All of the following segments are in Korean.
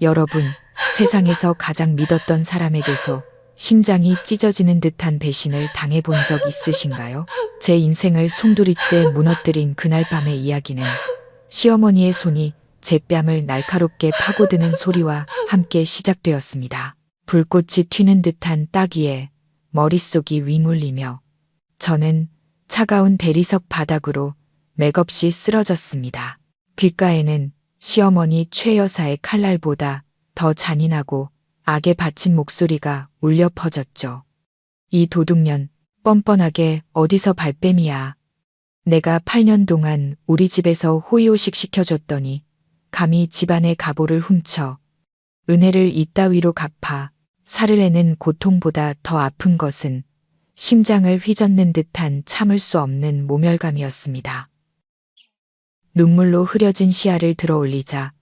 여러분, 세상에서 가장 믿었던 사람에게서 심장이 찢어지는 듯한 배신을 당해본 적 있으신가요? 제 인생을 송두리째 무너뜨린 그날 밤의 이야기는 시어머니의 손이 제 뺨을 날카롭게 파고드는 소리와 함께 시작되었습니다. 불꽃이 튀는 듯한 따귀에 머릿속이 윙울리며 저는 차가운 대리석 바닥으로 맥없이 쓰러졌습니다. 귓가에는 시어머니 최 여사의 칼날보다 더 잔인하고 악에 바친 목소리가 울려 퍼졌죠. 이 도둑년, 뻔뻔하게 어디서 발뺌이야. 내가 8년 동안 우리 집에서 호의호식 시켜줬더니 감히 집안의 가보를 훔쳐 은혜를 이따위로 갚아 살을 내는 고통보다 더 아픈 것은 심장을 휘젓는 듯한 참을 수 없는 모멸감이었습니다. 눈물로 흐려진 시야를 들어 올리자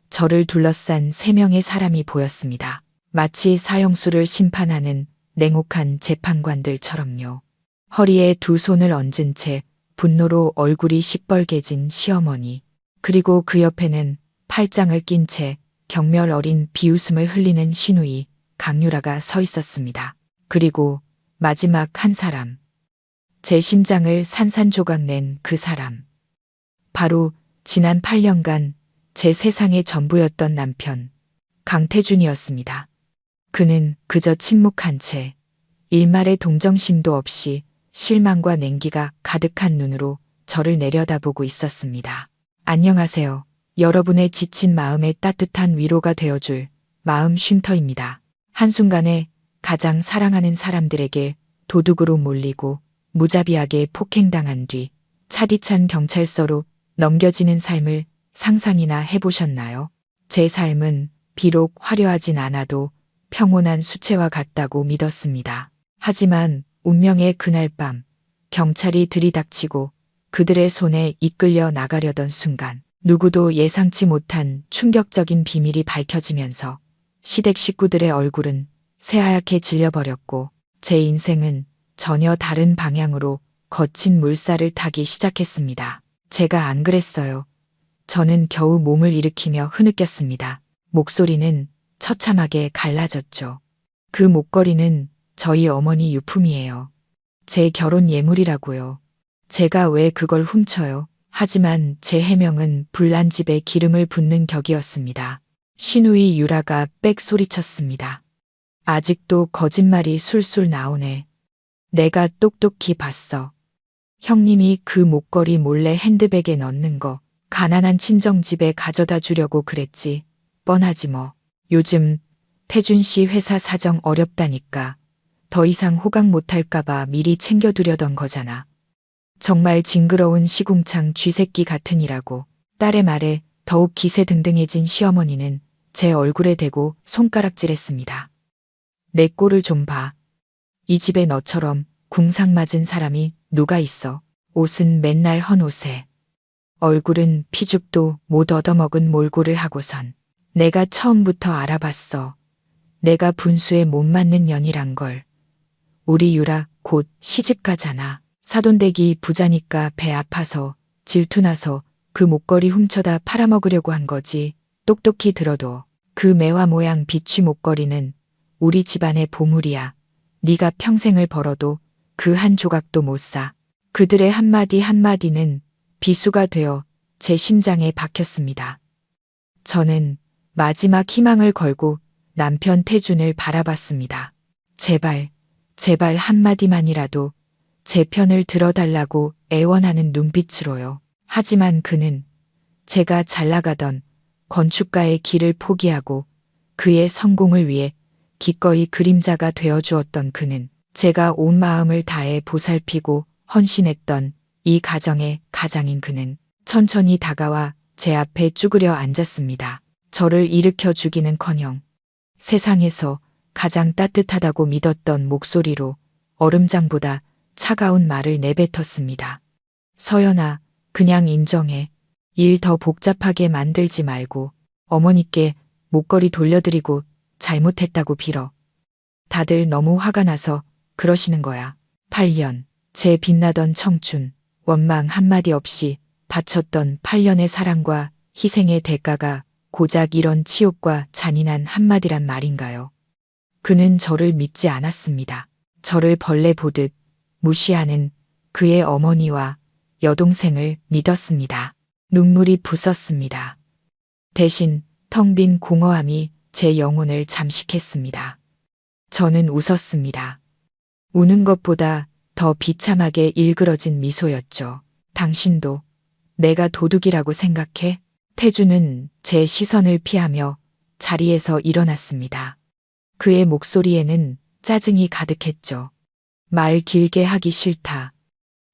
저를 둘러싼 3명의 사람이 보였습니다. 마치 사형수를 심판하는 냉혹한 재판관들처럼요. 허리에 두 손을 얹은 채 분노로 얼굴이 시뻘개진 시어머니, 그리고 그 옆에는 팔짱을 낀 채 경멸 어린 비웃음을 흘리는 시누이 강유라가 서 있었습니다. 그리고 마지막 한 사람, 제 심장을 산산조각 낸 그 사람. 바로 지난 8년간 제 세상의 전부였던 남편, 강태준이었습니다. 그는 그저 침묵한 채 일말의 동정심도 없이 실망과 냉기가 가득한 눈으로 저를 내려다보고 있었습니다. 안녕하세요. 여러분의 지친 마음에 따뜻한 위로가 되어줄 마음 쉼터입니다. 한순간에 가장 사랑하는 사람들에게 도둑으로 몰리고 무자비하게 폭행당한 뒤 차디찬 경찰서로 넘겨지는 삶을 상상이나 해보셨나요? 제 삶은 비록 화려하진 않아도 평온한 수채화 같다고 믿었습니다. 하지만 운명의 그날 밤, 경찰이 들이닥치고 그들의 손에 이끌려 나가려던 순간 누구도 예상치 못한 충격적인 비밀이 밝혀지면서 시댁 식구들의 얼굴은 새하얗게 질려버렸고 제 인생은 전혀 다른 방향으로 거친 물살을 타기 시작했습니다. 제가 안 그랬어요. 저는 겨우 몸을 일으키며 흐느꼈습니다. 목소리는 처참하게 갈라졌죠. 그 목걸이는 저희 어머니 유품이에요. 제 결혼 예물이라고요. 제가 왜 그걸 훔쳐요? 하지만 제 해명은 불난 집에 기름을 붓는 격이었습니다. 시누이 유라가 빽 소리쳤습니다. 아직도 거짓말이 술술 나오네. 내가 똑똑히 봤어. 형님이 그 목걸이 몰래 핸드백에 넣는 거 가난한 친정집에 가져다 주려고 그랬지. 뻔하지 뭐. 요즘 태준 씨 회사 사정 어렵다니까. 더 이상 호강 못할까봐 미리 챙겨두려던 거잖아. 정말 징그러운 시궁창 쥐새끼 같으니라고. 딸의 말에 더욱 기세등등해진 시어머니는 제 얼굴에 대고 손가락질했습니다. 내 꼴을 좀 봐. 이 집에 너처럼 궁상맞은 사람이 누가 있어. 옷은 맨날 헌 옷에. 얼굴은 피죽도 못 얻어먹은 몰골을 하고선. 내가 처음부터 알아봤어. 내가 분수에 못 맞는 년이란 걸. 우리 유라 곧 시집 가잖아. 사돈댁이 부자니까 배 아파서 질투나서 그 목걸이 훔쳐다 팔아먹으려고 한 거지. 똑똑히 들어도 그 매화 모양 비취 목걸이는 우리 집안의 보물이야. 네가 평생을 벌어도 그 한 조각도 못 사. 그들의 한마디 한마디는 비수가 되어 제 심장에 박혔습니다. 저는 마지막 희망을 걸고 남편 태준을 바라봤습니다. 제발, 제발 한마디만이라도 제 편을 들어달라고 애원하는 눈빛으로요. 하지만 그는 제가 잘 나가던 건축가의 길을 포기하고 그의 성공을 위해 기꺼이 그림자가 되어주었던 그는 제가 온 마음을 다해 보살피고 헌신했던 이 가정의 가장인 그는 천천히 다가와 제 앞에 쭈그려 앉았습니다. 저를 일으켜 주기는커녕 세상에서 가장 따뜻하다고 믿었던 목소리로 얼음장보다 차가운 말을 내뱉었습니다. 서연아, 그냥 인정해. 일 더 복잡하게 만들지 말고 어머니께 목걸이 돌려드리고 잘못했다고 빌어. 다들 너무 화가 나서 그러시는 거야. 8년, 제 빛나던 청춘, 원망 한마디 없이 바쳤던 8년의 사랑과 희생의 대가가 고작 이런 치욕과 잔인한 한마디란 말인가요? 그는 저를 믿지 않았습니다. 저를 벌레 보듯 무시하는 그의 어머니와 여동생을 믿었습니다. 눈물이 부쉈습니다. 대신 텅 빈 공허함이 제 영혼을 잠식했습니다. 저는 웃었습니다. 우는 것보다 더 비참하게 일그러진 미소였죠. 당신도 내가 도둑이라고 생각해? 태주는 제 시선을 피하며 자리에서 일어났습니다. 그의 목소리에는 짜증이 가득했죠. 말 길게 하기 싫다.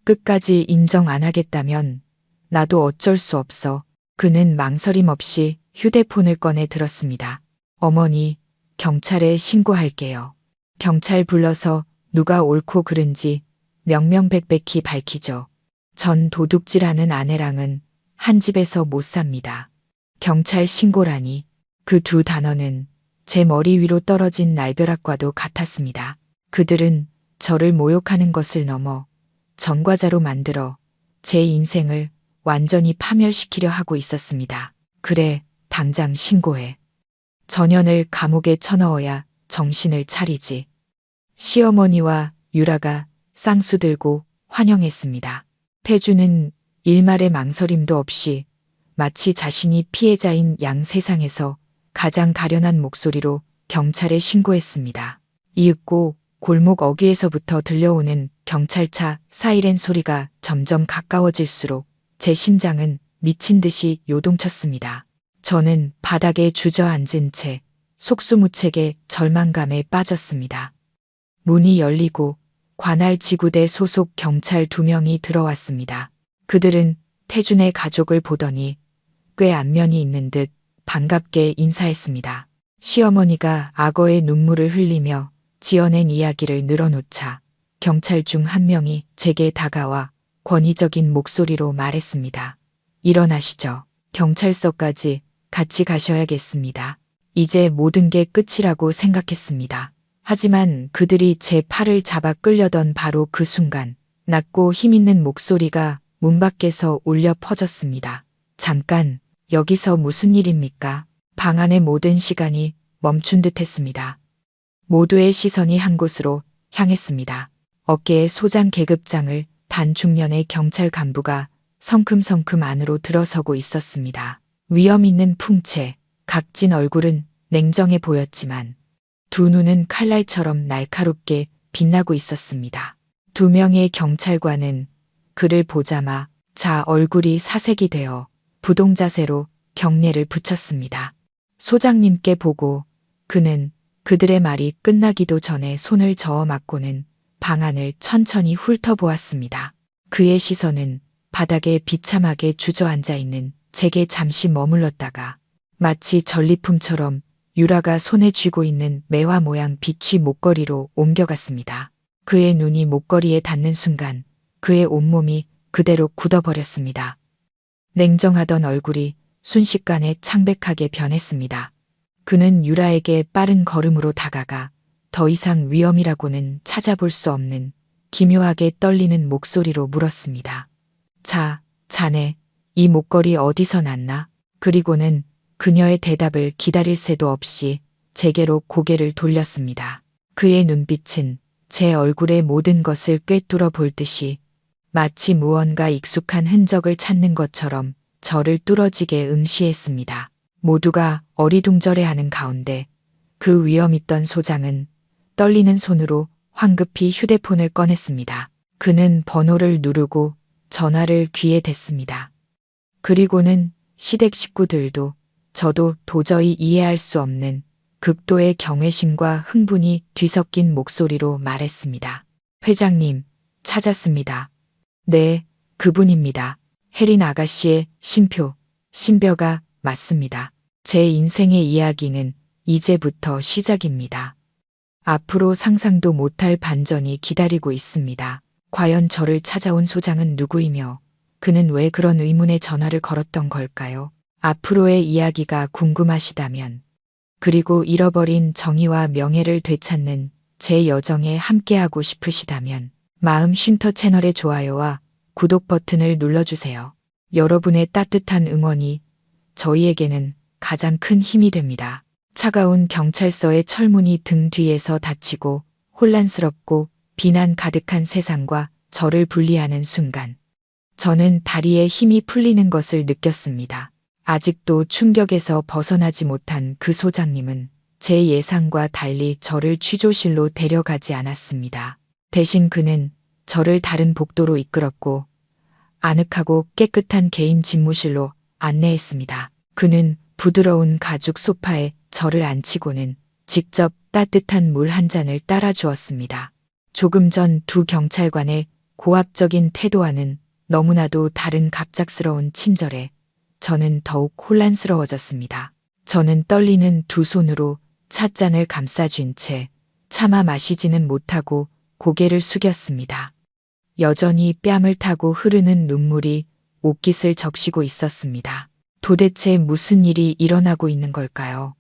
끝까지 인정 안 하겠다면 나도 어쩔 수 없어. 그는 망설임 없이 휴대폰을 꺼내 들었습니다. 어머니, 경찰에 신고할게요. 경찰 불러서 누가 옳고 그른지 명명백백히 밝히죠. 전 도둑질하는 아내랑은 한 집에서 못 삽니다. 경찰 신고라니. 그 두 단어는 제 머리 위로 떨어진 날벼락과도 같았습니다. 그들은 저를 모욕하는 것을 넘어 전과자로 만들어 제 인생을 완전히 파멸시키려 하고 있었습니다. 그래, 당장 신고해. 전현을 감옥에 쳐넣어야 정신을 차리지. 시어머니와 유라가 쌍수 들고 환영했습니다. 태주는 일말의 망설임도 없이 마치 자신이 피해자인 양 세상에서 가장 가련한 목소리로 경찰에 신고했습니다. 이윽고 골목 어귀에서부터 들려오는 경찰차 사이렌 소리가 점점 가까워질수록 제 심장은 미친 듯이 요동쳤습니다. 저는 바닥에 주저앉은 채 속수무책의 절망감에 빠졌습니다. 문이 열리고 관할 지구대 소속 경찰 2명이 들어왔습니다. 그들은 태준의 가족을 보더니 꽤 안면이 있는 듯 반갑게 인사했습니다. 시어머니가 악어의 눈물을 흘리며 지어낸 이야기를 늘어놓자 경찰 중 한 명이 제게 다가와 권위적인 목소리로 말했습니다. 일어나시죠. 경찰서까지 같이 가셔야겠습니다. 이제 모든 게 끝이라고 생각했습니다. 하지만 그들이 제 팔을 잡아 끌려던 바로 그 순간 낮고 힘있는 목소리가 문 밖에서 울려 퍼졌습니다. 잠깐, 여기서 무슨 일입니까? 방 안의 모든 시간이 멈춘 듯 했습니다. 모두의 시선이 한 곳으로 향했습니다. 어깨에 소장 계급장을 단 중년의 경찰 간부가 성큼성큼 안으로 들어서고 있었습니다. 위험 있는 풍채, 각진 얼굴은 냉정해 보였지만 두 눈은 칼날처럼 날카롭게 빛나고 있었습니다. 2명의 경찰관은 그를 보자마자 얼굴이 사색이 되어 부동자세로 경례를 붙였습니다. 소장님께 보고 그는 그들의 말이 끝나기도 전에 손을 저어 맞고는 방 안을 천천히 훑어보았습니다. 그의 시선은 바닥에 비참하게 주저앉아 있는 제게 잠시 머물렀다가 마치 전리품처럼 유라가 손에 쥐고 있는 매화 모양 비취 목걸이로 옮겨갔습니다. 그의 눈이 목걸이에 닿는 순간 그의 온몸이 그대로 굳어버렸습니다. 냉정하던 얼굴이 순식간에 창백하게 변했습니다. 그는 유라에게 빠른 걸음으로 다가가 더 이상 위험이라고는 찾아볼 수 없는 기묘하게 떨리는 목소리로 물었습니다. 자네, 이 목걸이 어디서 났나? 그리고는 그녀의 대답을 기다릴 새도 없이 제게로 고개를 돌렸습니다. 그의 눈빛은 제 얼굴의 모든 것을 꿰뚫어 볼 듯이 마치 무언가 익숙한 흔적을 찾는 것처럼 저를 뚫어지게 음시했습니다. 모두가 어리둥절해하는 가운데 그 위험 있던 소장은 떨리는 손으로 황급히 휴대폰을 꺼냈습니다. 그는 번호를 누르고 전화를 귀에 댔습니다. 그리고는 시댁 식구들도 저도 도저히 이해할 수 없는 극도의 경외심과 흥분이 뒤섞인 목소리로 말했습니다. 회장님, 찾았습니다. 네, 그분입니다. 혜린 아가씨의 신벼가 맞습니다. 제 인생의 이야기는 이제부터 시작입니다. 앞으로 상상도 못할 반전이 기다리고 있습니다. 과연 저를 찾아온 소장은 누구이며 그는 왜 그런 의문의 전화를 걸었던 걸까요? 앞으로의 이야기가 궁금하시다면 그리고 잃어버린 정의와 명예를 되찾는 제 여정에 함께하고 싶으시다면 마음 쉼터 채널의 좋아요와 구독 버튼을 눌러주세요. 여러분의 따뜻한 응원이 저희에게는 가장 큰 힘이 됩니다. 차가운 경찰서의 철문이 등 뒤에서 닫히고 혼란스럽고 비난 가득한 세상과 저를 분리하는 순간, 저는 다리에 힘이 풀리는 것을 느꼈습니다. 아직도 충격에서 벗어나지 못한 그 소장님은 제 예상과 달리 저를 취조실로 데려가지 않았습니다. 대신 그는 저를 다른 복도로 이끌었고 아늑하고 깨끗한 개인 집무실로 안내했습니다. 그는 부드러운 가죽 소파에 저를 앉히고는 직접 따뜻한 물 한 잔을 따라 주었습니다. 조금 전 두 경찰관의 고압적인 태도와는 너무나도 다른 갑작스러운 친절에 저는 더욱 혼란스러워졌습니다. 저는 떨리는 두 손으로 찻잔을 감싸쥔 채 차마 마시지는 못하고 고개를 숙였습니다. 여전히 뺨을 타고 흐르는 눈물이 옷깃을 적시고 있었습니다. 도대체 무슨 일이 일어나고 있는 걸까요?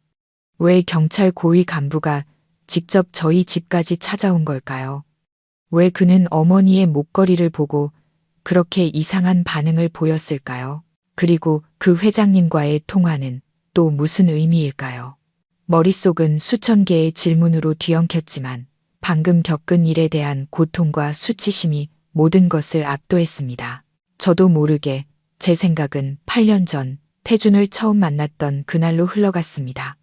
왜 경찰 고위 간부가 직접 저희 집까지 찾아온 걸까요? 왜 그는 어머니의 목걸이를 보고 그렇게 이상한 반응을 보였을까요? 그리고 그 회장님과의 통화는 또 무슨 의미일까요? 머릿속은 수천 개의 질문으로 뒤엉켰지만 방금 겪은 일에 대한 고통과 수치심이 모든 것을 압도했습니다. 저도 모르게 제 생각은 8년 전 태준을 처음 만났던 그날로 흘러갔습니다.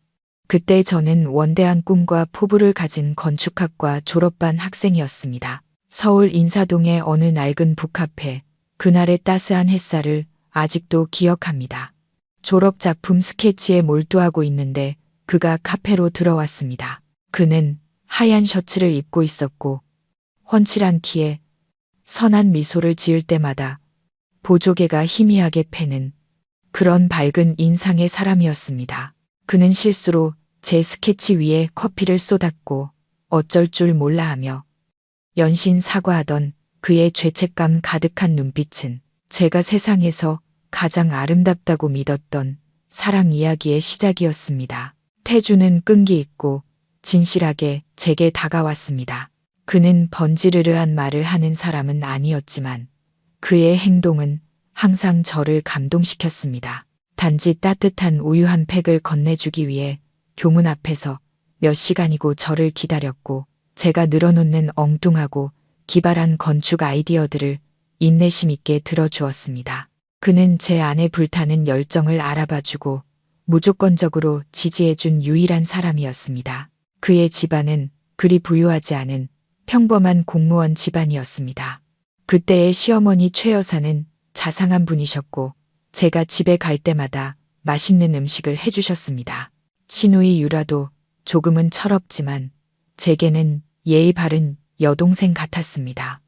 그때 저는 원대한 꿈과 포부를 가진 건축학과 졸업반 학생이었습니다. 서울 인사동의 어느 낡은 북카페, 그날의 따스한 햇살을 아직도 기억합니다. 졸업 작품 스케치에 몰두하고 있는데 그가 카페로 들어왔습니다. 그는 하얀 셔츠를 입고 있었고 훤칠한 키에 선한 미소를 지을 때마다 보조개가 희미하게 패는 그런 밝은 인상의 사람이었습니다. 그는 실수로 제 스케치 위에 커피를 쏟았고 어쩔 줄 몰라 하며 연신 사과하던 그의 죄책감 가득한 눈빛은 제가 세상에서 가장 아름답다고 믿었던 사랑 이야기의 시작이었습니다. 태주는 끈기 있고 진실하게 제게 다가왔습니다. 그는 번지르르한 말을 하는 사람은 아니었지만 그의 행동은 항상 저를 감동시켰습니다. 단지 따뜻한 우유 한 팩을 건네주기 위해 교문 앞에서 몇 시간이고 저를 기다렸고 제가 늘어놓는 엉뚱하고 기발한 건축 아이디어들을 인내심 있게 들어주었습니다. 그는 제 안에 불타는 열정을 알아봐주고 무조건적으로 지지해준 유일한 사람이었습니다. 그의 집안은 그리 부유하지 않은 평범한 공무원 집안이었습니다. 그때의 시어머니 최 여사는 자상한 분이셨고 제가 집에 갈 때마다 맛있는 음식을 해주셨습니다. 시누이 유라도 조금은 철없지만 제게는 예의 바른 여동생 같았습니다.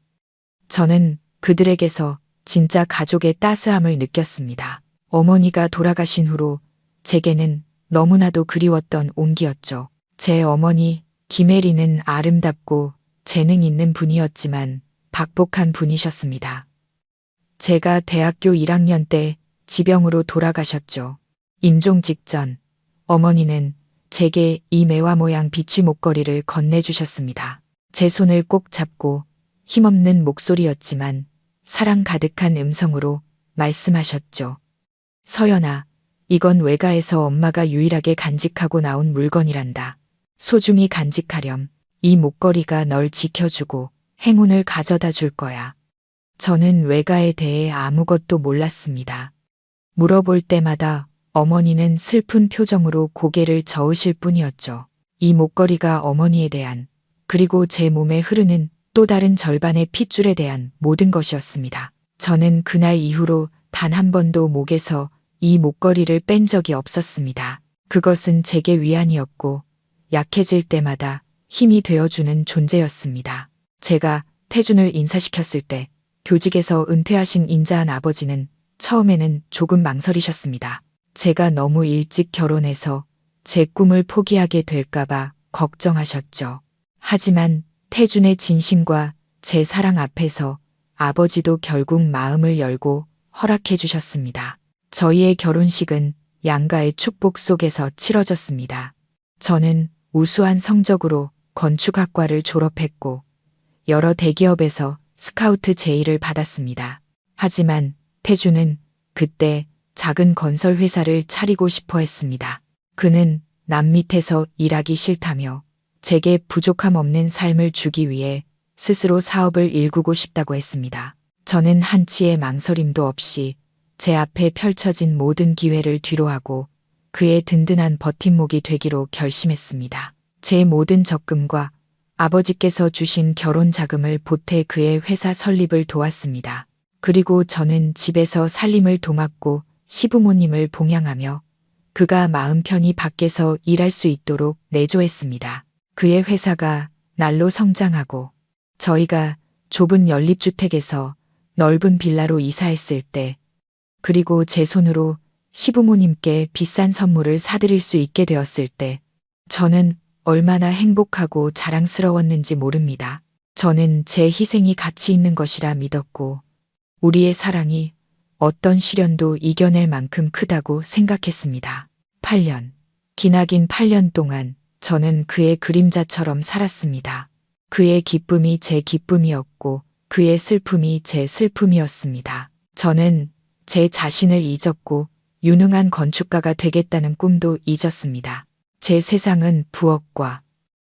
저는 그들에게서 진짜 가족의 따스함을 느꼈습니다. 어머니가 돌아가신 후로 제게는 너무나도 그리웠던 온기였죠. 제 어머니 김혜리는 아름답고 재능 있는 분이었지만 박복한 분이셨습니다. 제가 대학교 1학년 때 지병으로 돌아가셨죠. 임종 직전 어머니는 제게 이 매화 모양 비취 목걸이를 건네주셨습니다. 제 손을 꼭 잡고 힘없는 목소리였지만 사랑 가득한 음성으로 말씀하셨죠. 서연아, 이건 외가에서 엄마가 유일하게 간직하고 나온 물건이란다. 소중히 간직하렴. 이 목걸이가 널 지켜주고 행운을 가져다 줄 거야. 저는 외가에 대해 아무것도 몰랐습니다. 물어볼 때마다 어머니는 슬픈 표정으로 고개를 저으실 뿐이었죠. 이 목걸이가 어머니에 대한 그리고 제 몸에 흐르는 또 다른 절반의 핏줄에 대한 모든 것이었습니다. 저는 그날 이후로 단 한 번도 목에서 이 목걸이를 뺀 적이 없었습니다. 그것은 제게 위안이었고 약해질 때마다 힘이 되어주는 존재였습니다. 제가 태준을 인사시켰을 때 교직에서 은퇴하신 인자한 아버지는 처음에는 조금 망설이셨습니다. 제가 너무 일찍 결혼해서 제 꿈을 포기하게 될까봐 걱정하셨죠. 하지만 태준의 진심과 제 사랑 앞에서 아버지도 결국 마음을 열고 허락해 주셨습니다. 저희의 결혼식은 양가의 축복 속에서 치러졌습니다. 저는 우수한 성적으로 건축학과를 졸업했고 여러 대기업에서 스카우트 제의를 받았습니다. 하지만 태준은 그때 작은 건설 회사를 차리고 싶어 했습니다. 그는 남 밑에서 일하기 싫다며 제게 부족함 없는 삶을 주기 위해 스스로 사업을 일구고 싶다고 했습니다. 저는 한치의 망설임도 없이 제 앞에 펼쳐진 모든 기회를 뒤로하고 그의 든든한 버팀목이 되기로 결심했습니다. 제 모든 적금과 아버지께서 주신 결혼 자금을 보태 그의 회사 설립을 도왔습니다. 그리고 저는 집에서 살림을 도맡고 시부모님을 봉양하며 그가 마음 편히 밖에서 일할 수 있도록 내조했습니다. 그의 회사가 날로 성장하고 저희가 좁은 연립주택에서 넓은 빌라로 이사했을 때, 그리고 제 손으로 시부모님께 비싼 선물을 사드릴 수 있게 되었을 때, 저는 얼마나 행복하고 자랑스러웠는지 모릅니다. 저는 제 희생이 가치 있는 것이라 믿었고, 우리의 사랑이 어떤 시련도 이겨낼 만큼 크다고 생각했습니다. 8년, 기나긴 8년 동안 저는 그의 그림자처럼 살았습니다. 그의 기쁨이 제 기쁨이었고 그의 슬픔이 제 슬픔이었습니다. 저는 제 자신을 잊었고 유능한 건축가가 되겠다는 꿈도 잊었습니다. 제 세상은 부엌과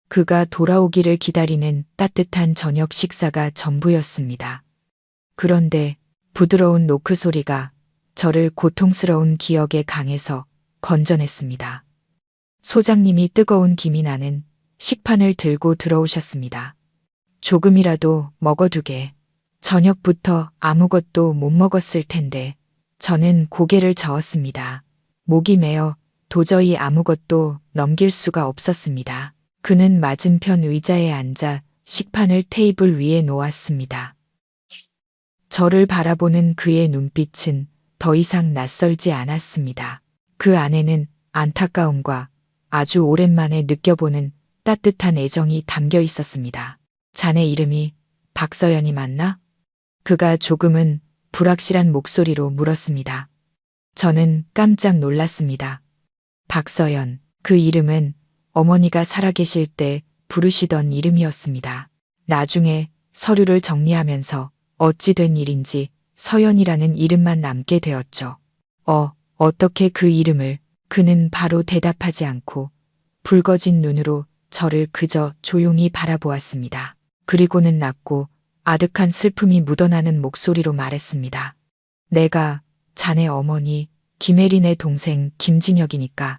그가 돌아오기를 기다리는 따뜻한 저녁 식사가 전부였습니다. 그런데 부드러운 노크 소리가 저를 고통스러운 기억의 강에서 건져냈습니다. 소장님이 뜨거운 김이 나는 식판을 들고 들어오셨습니다. 조금이라도 먹어두게. 저녁부터 아무것도 못 먹었을 텐데 저는 고개를 저었습니다. 목이 메어 도저히 아무것도 넘길 수가 없었습니다. 그는 맞은편 의자에 앉아 식판을 테이블 위에 놓았습니다. 저를 바라보는 그의 눈빛은 더 이상 낯설지 않았습니다. 그 안에는 안타까움과 아주 오랜만에 느껴보는 따뜻한 애정이 담겨 있었습니다. 자네 이름이 박서연이 맞나? 그가 조금은 불확실한 목소리로 물었습니다. 저는 깜짝 놀랐습니다. 박서연, 그 이름은 어머니가 살아계실 때 부르시던 이름이었습니다. 나중에 서류를 정리하면서 어찌 된 일인지 서연이라는 이름만 남게 되었죠. 어떻게 그 이름을? 그는 바로 대답하지 않고 붉어진 눈으로 저를 그저 조용히 바라보았습니다. 그리고는 낮고 아득한 슬픔이 묻어나는 목소리로 말했습니다. 내가 자네 어머니 김혜린의 동생 김진혁이니까.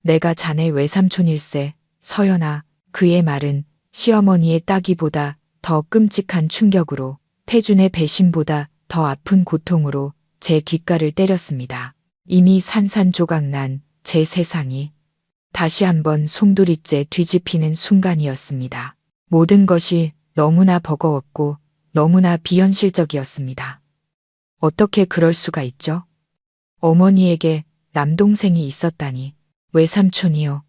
내가 자네 외삼촌일세. 서연아. 그의 말은 시어머니의 따기보다 더 끔찍한 충격으로, 태준의 배신보다 더 아픈 고통으로 제 귓가를 때렸습니다. 이미 산산조각난 제 세상이 다시 한번 송두리째 뒤집히는 순간이었습니다. 모든 것이 너무나 버거웠고 너무나 비현실적이었습니다. 어떻게 그럴 수가 있죠? 어머니에게 남동생이 있었다니. 외삼촌이요.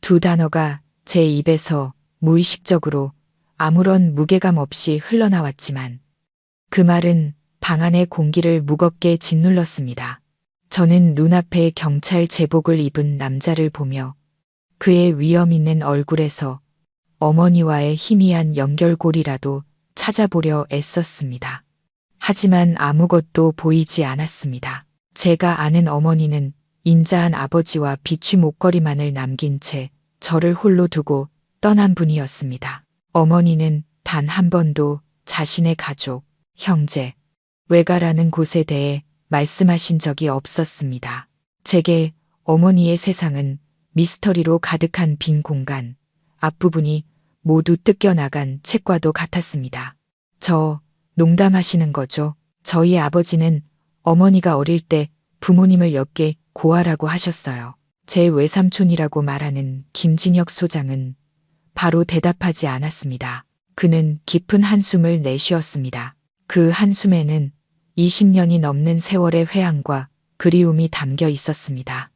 두 단어가 제 입에서 무의식적으로 아무런 무게감 없이 흘러나왔지만 그 말은 방 안의 공기를 무겁게 짓눌렀습니다. 저는 눈앞에 경찰 제복을 입은 남자를 보며 그의 위험 있는 얼굴에서 어머니와의 희미한 연결고리라도 찾아보려 애썼습니다. 하지만 아무것도 보이지 않았습니다. 제가 아는 어머니는 인자한 아버지와 비취 목걸이만을 남긴 채 저를 홀로 두고 떠난 분이었습니다. 어머니는 단 한 번도 자신의 가족, 형제, 외가라는 곳에 대해 말씀하신 적이 없었습니다. 제게 어머니의 세상은 미스터리로 가득한 빈 공간, 앞부분이 모두 뜯겨나간 책과도 같았습니다. 농담하시는 거죠? 저희 아버지는 어머니가 어릴 때 부모님을 엮게 고아라고 하셨어요. 제 외삼촌이라고 말하는 김진혁 소장은 바로 대답하지 않았습니다. 그는 깊은 한숨을 내쉬었습니다. 그 한숨에는 20년이 넘는 세월의 회한과 그리움이 담겨 있었습니다.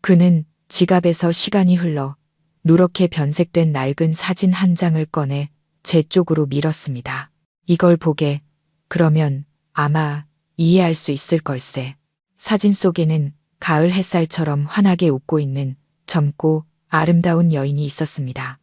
그는 지갑에서 시간이 흘러 누렇게 변색된 낡은 사진 한 장을 꺼내 제 쪽으로 밀었습니다. 이걸 보게. 그러면 아마 이해할 수 있을 걸세. 사진 속에는 가을 햇살처럼 환하게 웃고 있는 젊고 아름다운 여인이 있었습니다.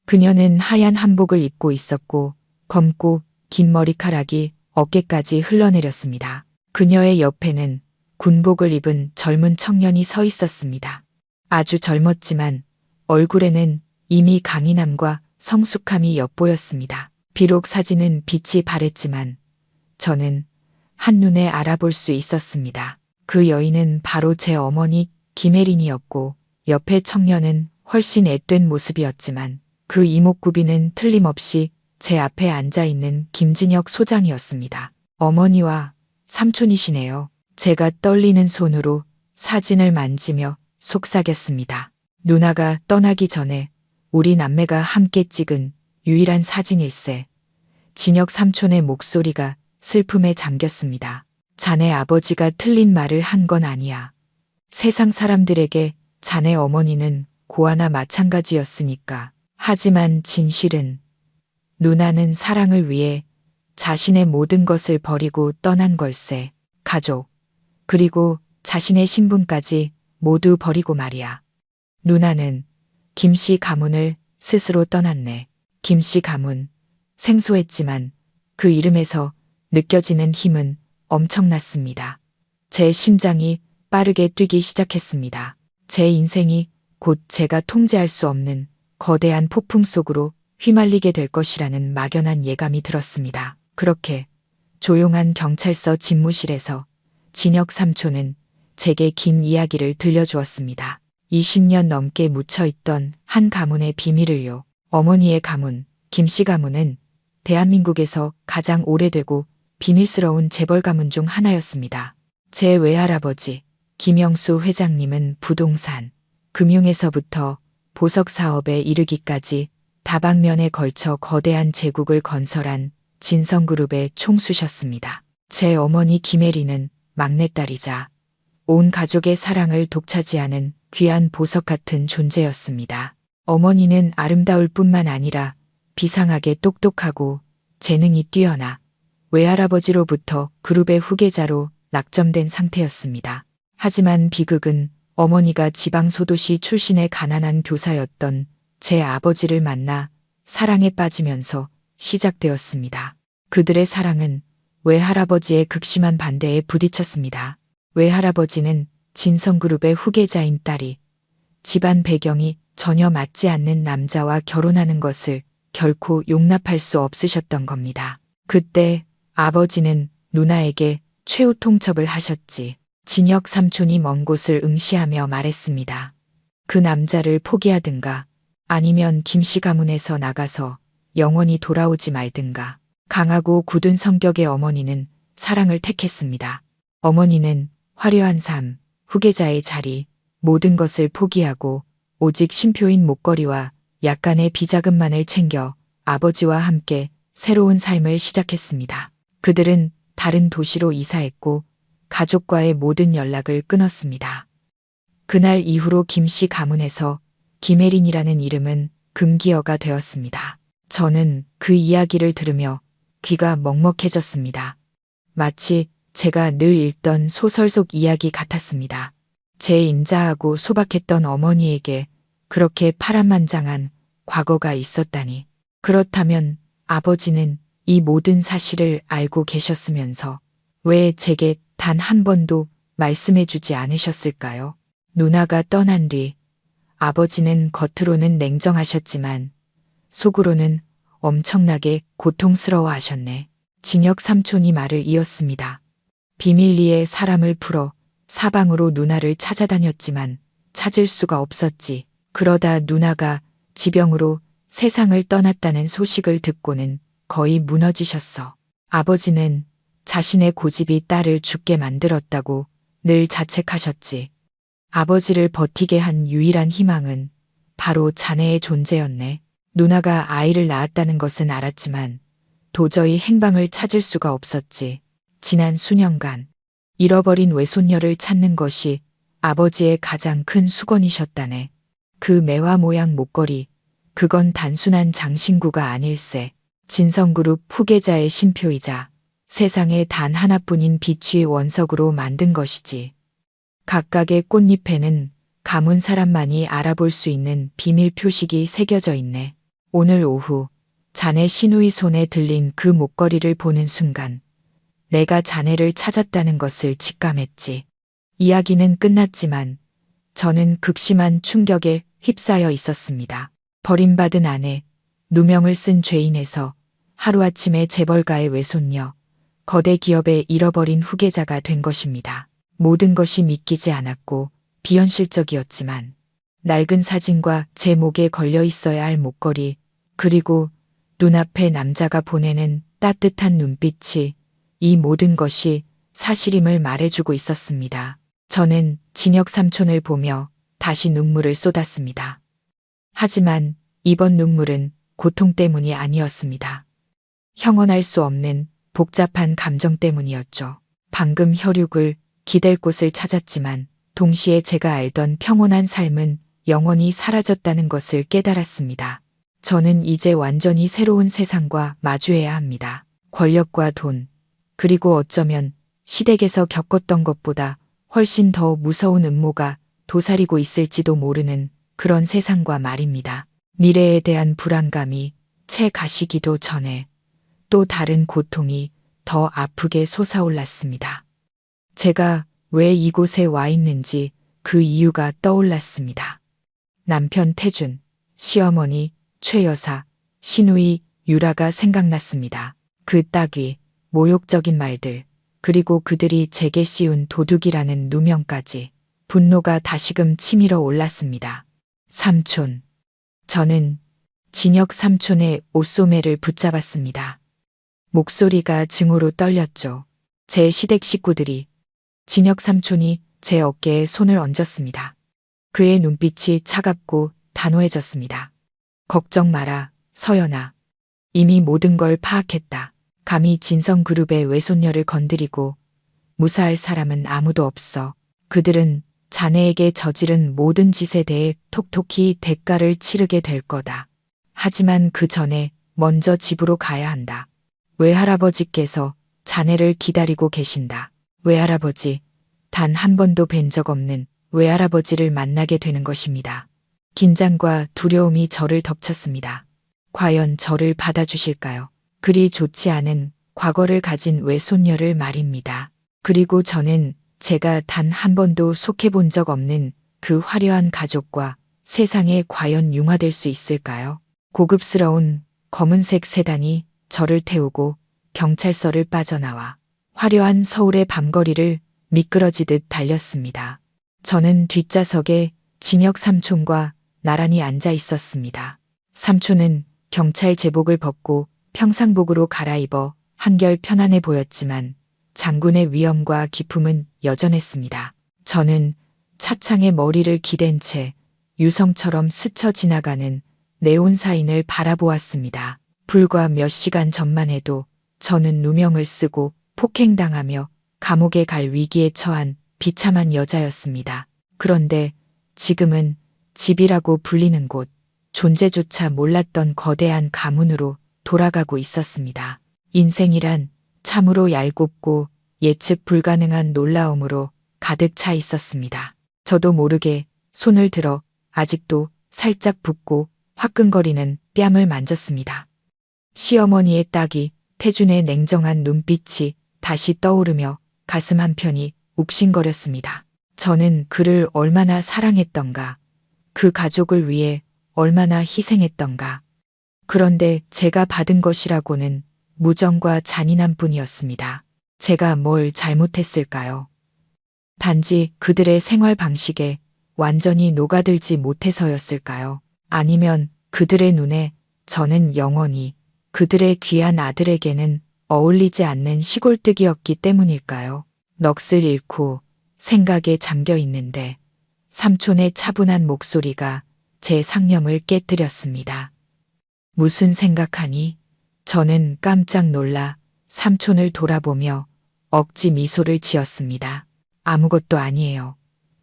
그녀는 하얀 한복을 입고 있었고 검고 긴 머리카락이 어깨까지 흘러내렸습니다. 그녀의 옆에는 군복을 입은 젊은 청년이 서 있었습니다. 아주 젊었지만 얼굴에는 이미 강인함과 성숙함이 엿보였습니다. 비록 사진은 빛이 바랬지만 저는 한눈에 알아볼 수 있었습니다. 그 여인은 바로 제 어머니 김혜린이었고 옆에 청년은 훨씬 앳된 모습이었지만 그 이목구비는 틀림없이 제 앞에 앉아있는 김진혁 소장이었습니다. 어머니와 삼촌이시네요. 제가 떨리는 손으로 사진을 만지며 속삭였습니다. 누나가 떠나기 전에 우리 남매가 함께 찍은 유일한 사진일세. 진혁 삼촌의 목소리가 슬픔에 잠겼습니다. 자네 아버지가 틀린 말을 한 건 아니야. 세상 사람들에게 자네 어머니는 고아나 마찬가지였으니까. 하지만 진실은 누나는 사랑을 위해 자신의 모든 것을 버리고 떠난 걸세. 가족, 그리고 자신의 신분까지 모두 버리고 말이야. 누나는 김씨 가문을 스스로 떠났네. 김씨 가문, 생소했지만 그 이름에서 느껴지는 힘은 엄청났습니다. 제 심장이 빠르게 뛰기 시작했습니다. 제 인생이 곧 제가 통제할 수 없는 거대한 폭풍 속으로 휘말리게 될 것이라는 막연한 예감이 들었습니다. 그렇게 조용한 경찰서 집무실에서 진혁 삼촌은 제게 긴 이야기를 들려주었습니다. 20년 넘게 묻혀있던 한 가문의 비밀을요. 어머니의 가문, 김씨 가문은 대한민국에서 가장 오래되고 비밀스러운 재벌 가문 중 하나였습니다. 제 외할아버지 김영수 회장님은 부동산, 금융에서부터 보석 사업에 이르기까지 다방면에 걸쳐 거대한 제국을 건설한 진성그룹의 총수셨습니다. 제 어머니 김혜리는 막내딸이자 온 가족의 사랑을 독차지하는 귀한 보석 같은 존재였습니다. 어머니는 아름다울 뿐만 아니라 비상하게 똑똑하고 재능이 뛰어나 외할아버지로부터 그룹의 후계자로 낙점된 상태였습니다. 하지만 비극은 어머니가 지방소도시 출신의 가난한 교사였던 제 아버지를 만나 사랑에 빠지면서 시작되었습니다. 그들의 사랑은 외할아버지의 극심한 반대에 부딪혔습니다. 외할아버지는 진성그룹의 후계자인 딸이 집안 배경이 전혀 맞지 않는 남자와 결혼하는 것을 결코 용납할 수 없으셨던 겁니다. 그때 아버지는 누나에게 최후 통첩을 하셨지. 진혁 삼촌이 먼 곳을 응시하며 말했습니다. 그 남자를 포기하든가 아니면 김씨 가문에서 나가서 영원히 돌아오지 말든가. 강하고 굳은 성격의 어머니는 사랑을 택했습니다. 어머니는 화려한 삶, 후계자의 자리, 모든 것을 포기하고 오직 쉼표인 목걸이와 약간의 비자금만을 챙겨 아버지와 함께 새로운 삶을 시작했습니다. 그들은 다른 도시로 이사했고 가족과의 모든 연락을 끊었습니다. 그날 이후로 김씨 가문에서 김혜린이라는 이름은 금기어가 되었습니다. 저는 그 이야기를 들으며 귀가 먹먹해졌습니다. 마치 제가 늘 읽던 소설 속 이야기 같았습니다. 제 인자하고 소박했던 어머니에게 그렇게 파란만장한 과거가 있었다니. 그렇다면 아버지는 이 모든 사실을 알고 계셨으면서 왜 제게 단 한 번도 말씀해 주지 않으셨을까요? 누나가 떠난 뒤 아버지는 겉으로는 냉정하셨지만 속으로는 엄청나게 고통스러워 하셨네. 진혁 삼촌이 말을 이었습니다. 비밀리에 사람을 풀어 사방으로 누나를 찾아다녔지만 찾을 수가 없었지. 그러다 누나가 지병으로 세상을 떠났다는 소식을 듣고는 거의 무너지셨어. 아버지는 자신의 고집이 딸을 죽게 만들었다고 늘 자책하셨지. 아버지를 버티게 한 유일한 희망은 바로 자네의 존재였네. 누나가 아이를 낳았다는 것은 알았지만 도저히 행방을 찾을 수가 없었지. 지난 수년간 잃어버린 외손녀를 찾는 것이 아버지의 가장 큰 수건이셨다네. 그 매화 모양 목걸이, 그건 단순한 장신구가 아닐세. 진성그룹 후계자의 신표이자 세상에 단 하나뿐인 비취의 원석으로 만든 것이지. 각각의 꽃잎에는 가문 사람만이 알아볼 수 있는 비밀 표식이 새겨져 있네. 오늘 오후 자네 시누이 손에 들린 그 목걸이를 보는 순간 내가 자네를 찾았다는 것을 직감했지. 이야기는 끝났지만 저는 극심한 충격에 휩싸여 있었습니다. 버림받은 아내, 누명을 쓴 죄인에서 하루아침에 재벌가의 외손녀, 거대 기업의 잃어버린 후계자가 된 것입니다. 모든 것이 믿기지 않았고 비현실적이었지만 낡은 사진과 제 목에 걸려 있어야 할 목걸이, 그리고 눈앞에 남자가 보내는 따뜻한 눈빛이 이 모든 것이 사실임을 말해주고 있었습니다. 저는 진혁 삼촌을 보며 다시 눈물을 쏟았습니다. 하지만 이번 눈물은 고통 때문이 아니었습니다. 형언할 수 없는 복잡한 감정 때문이었죠. 방금 혈육을 기댈 곳을 찾았지만 동시에 제가 알던 평온한 삶은 영원히 사라졌다는 것을 깨달았습니다. 저는 이제 완전히 새로운 세상과 마주해야 합니다. 권력과 돈, 그리고 어쩌면 시댁에서 겪었던 것보다 훨씬 더 무서운 음모가 도사리고 있을지도 모르는 그런 세상과 말입니다. 미래에 대한 불안감이 채 가시기도 전에 또 다른 고통이 더 아프게 솟아올랐습니다. 제가 왜 이곳에 와 있는지 그 이유가 떠올랐습니다. 남편 태준, 시어머니 최여사, 시누이 유라가 생각났습니다. 그 따귀, 모욕적인 말들, 그리고 그들이 제게 씌운 도둑이라는 누명까지 분노가 다시금 치밀어 올랐습니다. 삼촌. 저는 진혁 삼촌의 옷소매를 붙잡았습니다. 목소리가 증오로 떨렸죠. 제 시댁 식구들이. 진혁 삼촌이 제 어깨에 손을 얹었습니다. 그의 눈빛이 차갑고 단호해졌습니다. 걱정 마라, 서연아. 이미 모든 걸 파악했다. 감히 진성그룹의 외손녀를 건드리고 무사할 사람은 아무도 없어. 그들은 자네에게 저지른 모든 짓에 대해 톡톡히 대가를 치르게 될 거다. 하지만 그 전에 먼저 집으로 가야 한다. 외할아버지께서 자네를 기다리고 계신다. 외할아버지, 단 한 번도 뵌 적 없는 외할아버지를 만나게 되는 것입니다. 긴장과 두려움이 저를 덮쳤습니다. 과연 저를 받아주실까요? 그리 좋지 않은 과거를 가진 외손녀를 말입니다. 그리고 저는 제가 단 한 번도 속해본 적 없는 그 화려한 가족과 세상에 과연 융화될 수 있을까요? 고급스러운 검은색 세단이 저를 태우고 경찰서를 빠져나와 화려한 서울의 밤거리를 미끄러지듯 달렸습니다. 저는 뒷좌석에 진혁 삼촌과 나란히 앉아 있었습니다. 삼촌은 경찰 제복을 벗고 평상복으로 갈아입어 한결 편안해 보였지만 장군의 위엄과 기품은 여전했습니다. 저는 차창에 머리를 기댄 채 유성처럼 스쳐 지나가는 네온사인을 바라보았습니다. 불과 몇 시간 전만 해도 저는 누명을 쓰고 폭행당하며 감옥에 갈 위기에 처한 비참한 여자였습니다. 그런데 지금은 집이라고 불리는 곳, 존재조차 몰랐던 거대한 가문으로 돌아가고 있었습니다. 인생이란 참으로 얄곱고 예측 불가능한 놀라움으로 가득 차 있었습니다. 저도 모르게 손을 들어 아직도 살짝 붓고 화끈거리는 뺨을 만졌습니다. 시어머니의 따귀 태준의 냉정한 눈빛이 다시 떠오르며 가슴 한편이 욱신거렸습니다. 저는 그를 얼마나 사랑했던가, 그 가족을 위해 얼마나 희생했던가. 그런데 제가 받은 것이라고는 무정과 잔인함 뿐이었습니다. 제가 뭘 잘못했을까요? 단지 그들의 생활 방식에 완전히 녹아들지 못해서였을까요? 아니면 그들의 눈에 저는 영원히 그들의 귀한 아들에게는 어울리지 않는 시골뜨기였기 때문일까요? 넋을 잃고 생각에 잠겨 있는데 삼촌의 차분한 목소리가 제 상념을 깨뜨렸습니다. 무슨 생각하니? 저는 깜짝 놀라 삼촌을 돌아보며 억지 미소를 지었습니다. 아무것도 아니에요.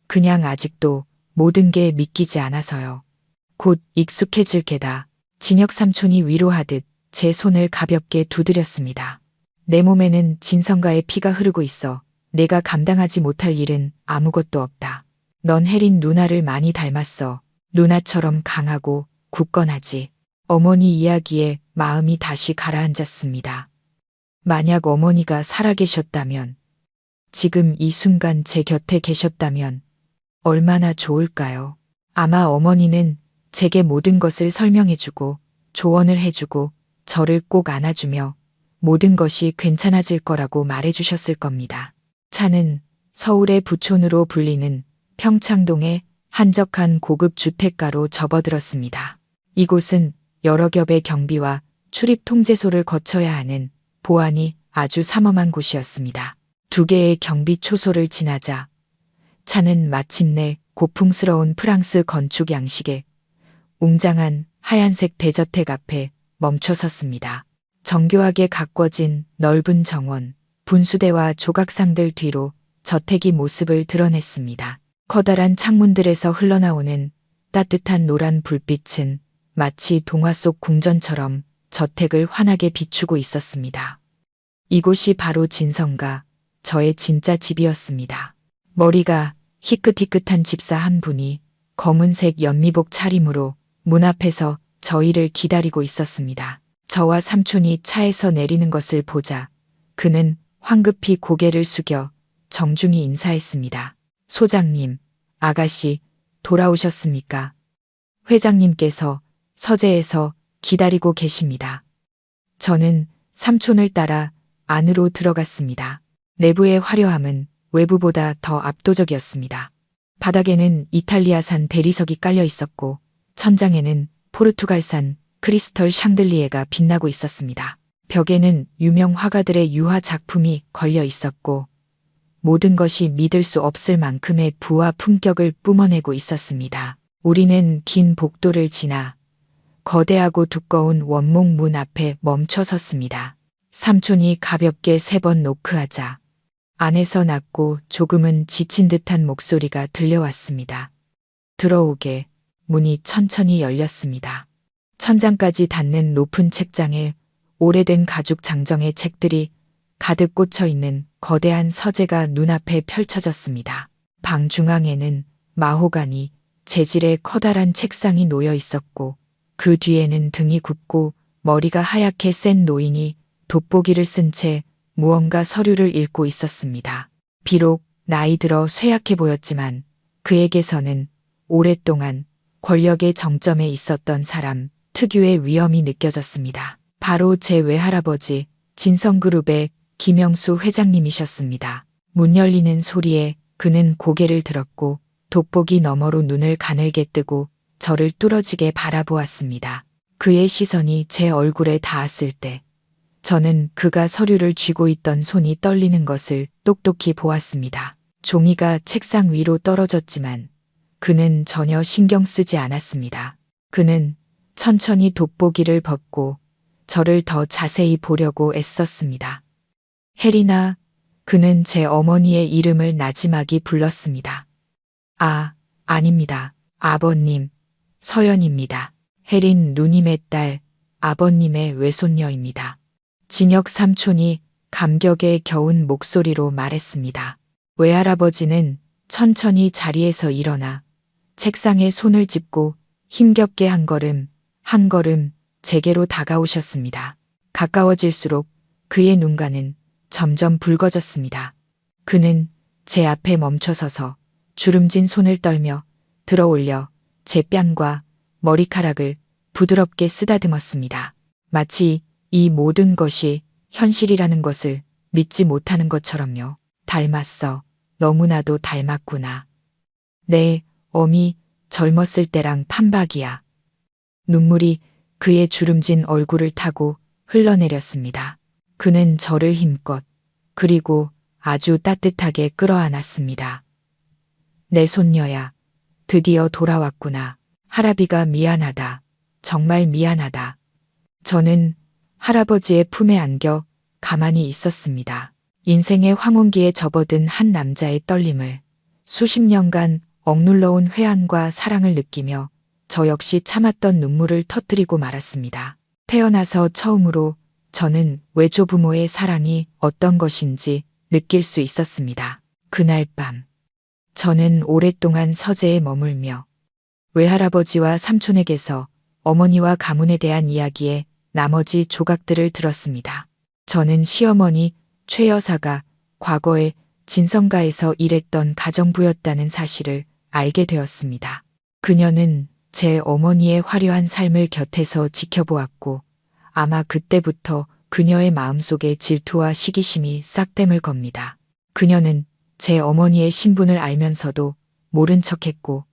그냥 아직도 모든 게 믿기지 않아서요. 곧 익숙해질 게다. 진혁 삼촌이 위로하듯 제 손을 가볍게 두드렸습니다. 내 몸에는 진성가의 피가 흐르고 있어 내가 감당하지 못할 일은 아무것도 없다. 넌 혜린 누나를 많이 닮았어. 누나처럼 강하고 굳건하지. 어머니 이야기에 마음이 다시 가라앉았습니다. 만약 어머니가 살아계셨다면, 지금 이 순간 제 곁에 계셨다면 얼마나 좋을까요? 아마 어머니는 제게 모든 것을 설명해주고 조언을 해주고 저를 꼭 안아주며 모든 것이 괜찮아질 거라고 말해주셨을 겁니다. 차는 서울의 부촌으로 불리는 평창동의 한적한 고급 주택가로 접어들었습니다. 이곳은 여러 겹의 경비와 출입 통제소를 거쳐야 하는 보안이 아주 삼엄한 곳이었습니다. 2개의 경비 초소를 지나자 차는 마침내 고풍스러운 프랑스 건축 양식의 웅장한 하얀색 대저택 앞에 멈춰 섰습니다. 정교하게 가꿔진 넓은 정원, 분수대와 조각상들 뒤로 저택이 모습을 드러냈습니다. 커다란 창문들에서 흘러나오는 따뜻한 노란 불빛은 마치 동화 속 궁전처럼 저택을 환하게 비추고 있었습니다. 이곳이 바로 진성과 저의 진짜 집이었습니다. 머리가 희끗희끗한 집사 한 분이 검은색 연미복 차림으로 문 앞에서 저희를 기다리고 있었습니다. 저와 삼촌이 차에서 내리는 것을 보자 그는 황급히 고개를 숙여 정중히 인사했습니다. 소장님, 아가씨, 돌아오셨습니까? 회장님께서 서재에서 기다리고 계십니다. 저는 삼촌을 따라 안으로 들어갔습니다. 내부의 화려함은 외부보다 더 압도적이었습니다. 바닥에는 이탈리아산 대리석이 깔려 있었고 천장에는 포르투갈산 크리스털 샹들리에가 빛나고 있었습니다. 벽에는 유명 화가들의 유화 작품이 걸려 있었고 모든 것이 믿을 수 없을 만큼의 부와 품격을 뿜어내고 있었습니다. 우리는 긴 복도를 지나 거대하고 두꺼운 원목 문 앞에 멈춰 섰습니다. 삼촌이 가볍게 3번 노크하자 안에서 낮고 조금은 지친 듯한 목소리가 들려왔습니다. 들어오게. 문이 천천히 열렸습니다. 천장까지 닿는 높은 책장에 오래된 가죽 장정의 책들이 가득 꽂혀 있는 거대한 서재가 눈앞에 펼쳐졌습니다. 방 중앙에는 마호가니 재질의 커다란 책상이 놓여 있었고 그 뒤에는 등이 굽고 머리가 하얗게 센 노인이 돋보기를 쓴 채 무언가 서류를 읽고 있었습니다. 비록 나이 들어 쇠약해 보였지만 그에게서는 오랫동안 권력의 정점에 있었던 사람 특유의 위엄이 느껴졌습니다. 바로 제 외할아버지 진성그룹의 김영수 회장님이셨습니다. 문 열리는 소리에 그는 고개를 들었고 돋보기 너머로 눈을 가늘게 뜨고 저를 뚫어지게 바라보았습니다. 그의 시선이 제 얼굴에 닿았을 때 저는 그가 서류를 쥐고 있던 손이 떨리는 것을 똑똑히 보았습니다. 종이가 책상 위로 떨어졌지만 그는 전혀 신경 쓰지 않았습니다. 그는 천천히 돋보기를 벗고 저를 더 자세히 보려고 애썼습니다. 혜리나, 그는 제 어머니의 이름을 나지막이 불렀습니다. 아, 아닙니다. 아버님, 서연입니다. 혜린 누님의 딸, 아버님의 외손녀입니다. 진혁 삼촌이 감격에 겨운 목소리로 말했습니다. 외할아버지는 천천히 자리에서 일어나 책상에 손을 짚고 힘겹게 한 걸음 제게로 다가오셨습니다. 가까워질수록 그의 눈가는 점점 붉어졌습니다. 그는 제 앞에 멈춰서서 주름진 손을 떨며 들어올려 제 뺨과 머리카락을 부드럽게 쓰다듬었습니다. 마치 이 모든 것이 현실이라는 것을 믿지 못하는 것처럼요. 닮았어. 너무나도 닮았구나. 내 어미 젊었을 때랑 판박이야. 눈물이 그의 주름진 얼굴을 타고 흘러내렸습니다. 그는 저를 힘껏 그리고 아주 따뜻하게 끌어안았습니다. 내 손녀야. 드디어 돌아왔구나. 할아비가 미안하다. 정말 미안하다. 저는 할아버지의 품에 안겨 가만히 있었습니다. 인생의 황혼기에 접어든 한 남자의 떨림을 수십 년간 억눌러온 회한과 사랑을 느끼며 저 역시 참았던 눈물을 터뜨리고 말았습니다. 태어나서 처음으로 저는 외조부모의 사랑이 어떤 것인지 느낄 수 있었습니다. 그날 밤 저는 오랫동안 서재에 머물며 외할아버지와 삼촌에게서 어머니와 가문에 대한 이야기에 나머지 조각들을 들었습니다. 저는 시어머니 최 여사가 과거에 진성가에서 일했던 가정부였다는 사실을 알게 되었습니다. 그녀는 제 어머니의 화려한 삶을 곁에서 지켜보았고 아마 그때부터 그녀의 마음속에 질투와 시기심이 싹댐을 겁니다. 그녀는 제 어머니의 신분을 알면서도 모른 척했고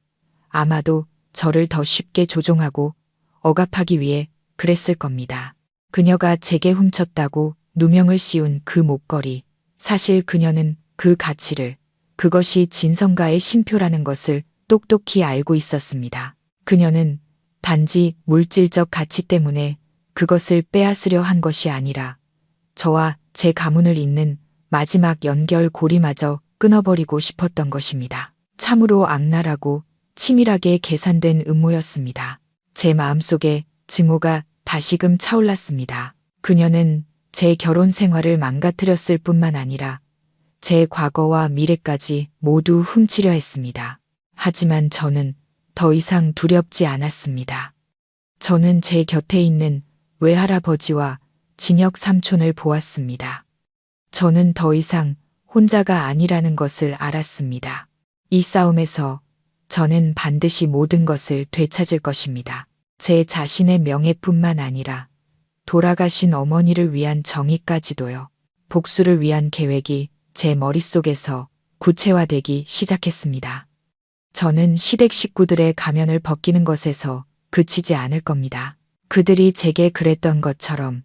아마도 저를 더 쉽게 조종하고 억압하기 위해 그랬을 겁니다. 그녀가 제게 훔쳤다고 누명을 씌운 그 목걸이, 사실 그녀는 그 가치를, 그것이 진성가의 신표라는 것을 똑똑히 알고 있었습니다. 그녀는 단지 물질적 가치 때문에 그것을 빼앗으려 한 것이 아니라 저와 제 가문을 잇는 마지막 연결고리마저 끊어버리고 싶었던 것입니다. 참으로 악랄하고 치밀하게 계산된 음모였습니다. 제 마음속에 증오가 다시금 차올랐습니다. 그녀는 제 결혼 생활을 망가뜨렸을 뿐만 아니라 제 과거와 미래까지 모두 훔치려 했습니다. 하지만 저는 더 이상 두렵지 않았습니다. 저는 제 곁에 있는 외할아버지와 진혁 삼촌을 보았습니다. 저는 더 이상 혼자가 아니라는 것을 알았습니다. 이 싸움에서 저는 반드시 모든 것을 되찾을 것입니다. 제 자신의 명예뿐만 아니라 돌아가신 어머니를 위한 정의까지도요. 복수를 위한 계획이 제 머릿속에서 구체화되기 시작했습니다. 저는 시댁 식구들의 가면을 벗기는 것에서 그치지 않을 겁니다. 그들이 제게 그랬던 것처럼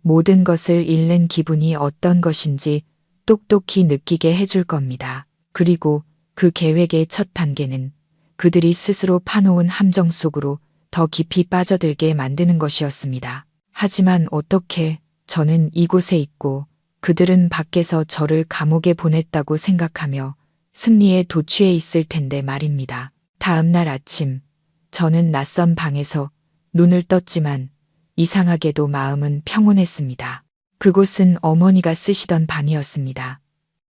모든 것을 잃는 기분이 어떤 것인지 똑똑히 느끼게 해줄 겁니다. 그리고 그 계획의 첫 단계는 그들이 스스로 파놓은 함정 속으로 더 깊이 빠져들게 만드는 것이었습니다. 하지만 어떻게 저는 이곳에 있고 그들은 밖에서 저를 감옥에 보냈다고 생각하며 승리에 도취해 있을 텐데 말입니다. 다음 날 아침 저는 낯선 방에서 눈을 떴지만 이상하게도 마음은 평온했습니다. 그곳은 어머니가 쓰시던 방이었습니다.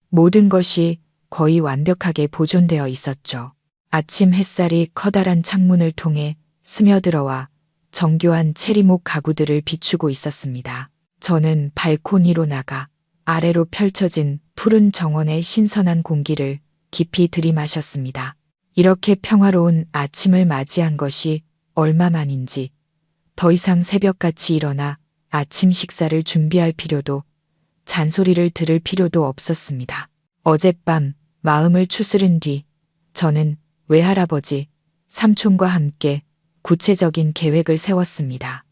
모든 것이 거의 완벽하게 보존되어 있었죠. 아침 햇살이 커다란 창문을 통해 스며들어와 정교한 체리목 가구들을 비추고 있었습니다. 저는 발코니로 나가 아래로 펼쳐진 푸른 정원의 신선한 공기를 깊이 들이마셨습니다. 이렇게 평화로운 아침을 맞이한 것이 얼마만인지 더 이상 새벽같이 일어나 아침 식사를 준비할 필요도 잔소리를 들을 필요도 없었습니다. 어젯밤 마음을 추스른 뒤 저는 외할아버지, 삼촌과 함께 구체적인 계획을 세웠습니다.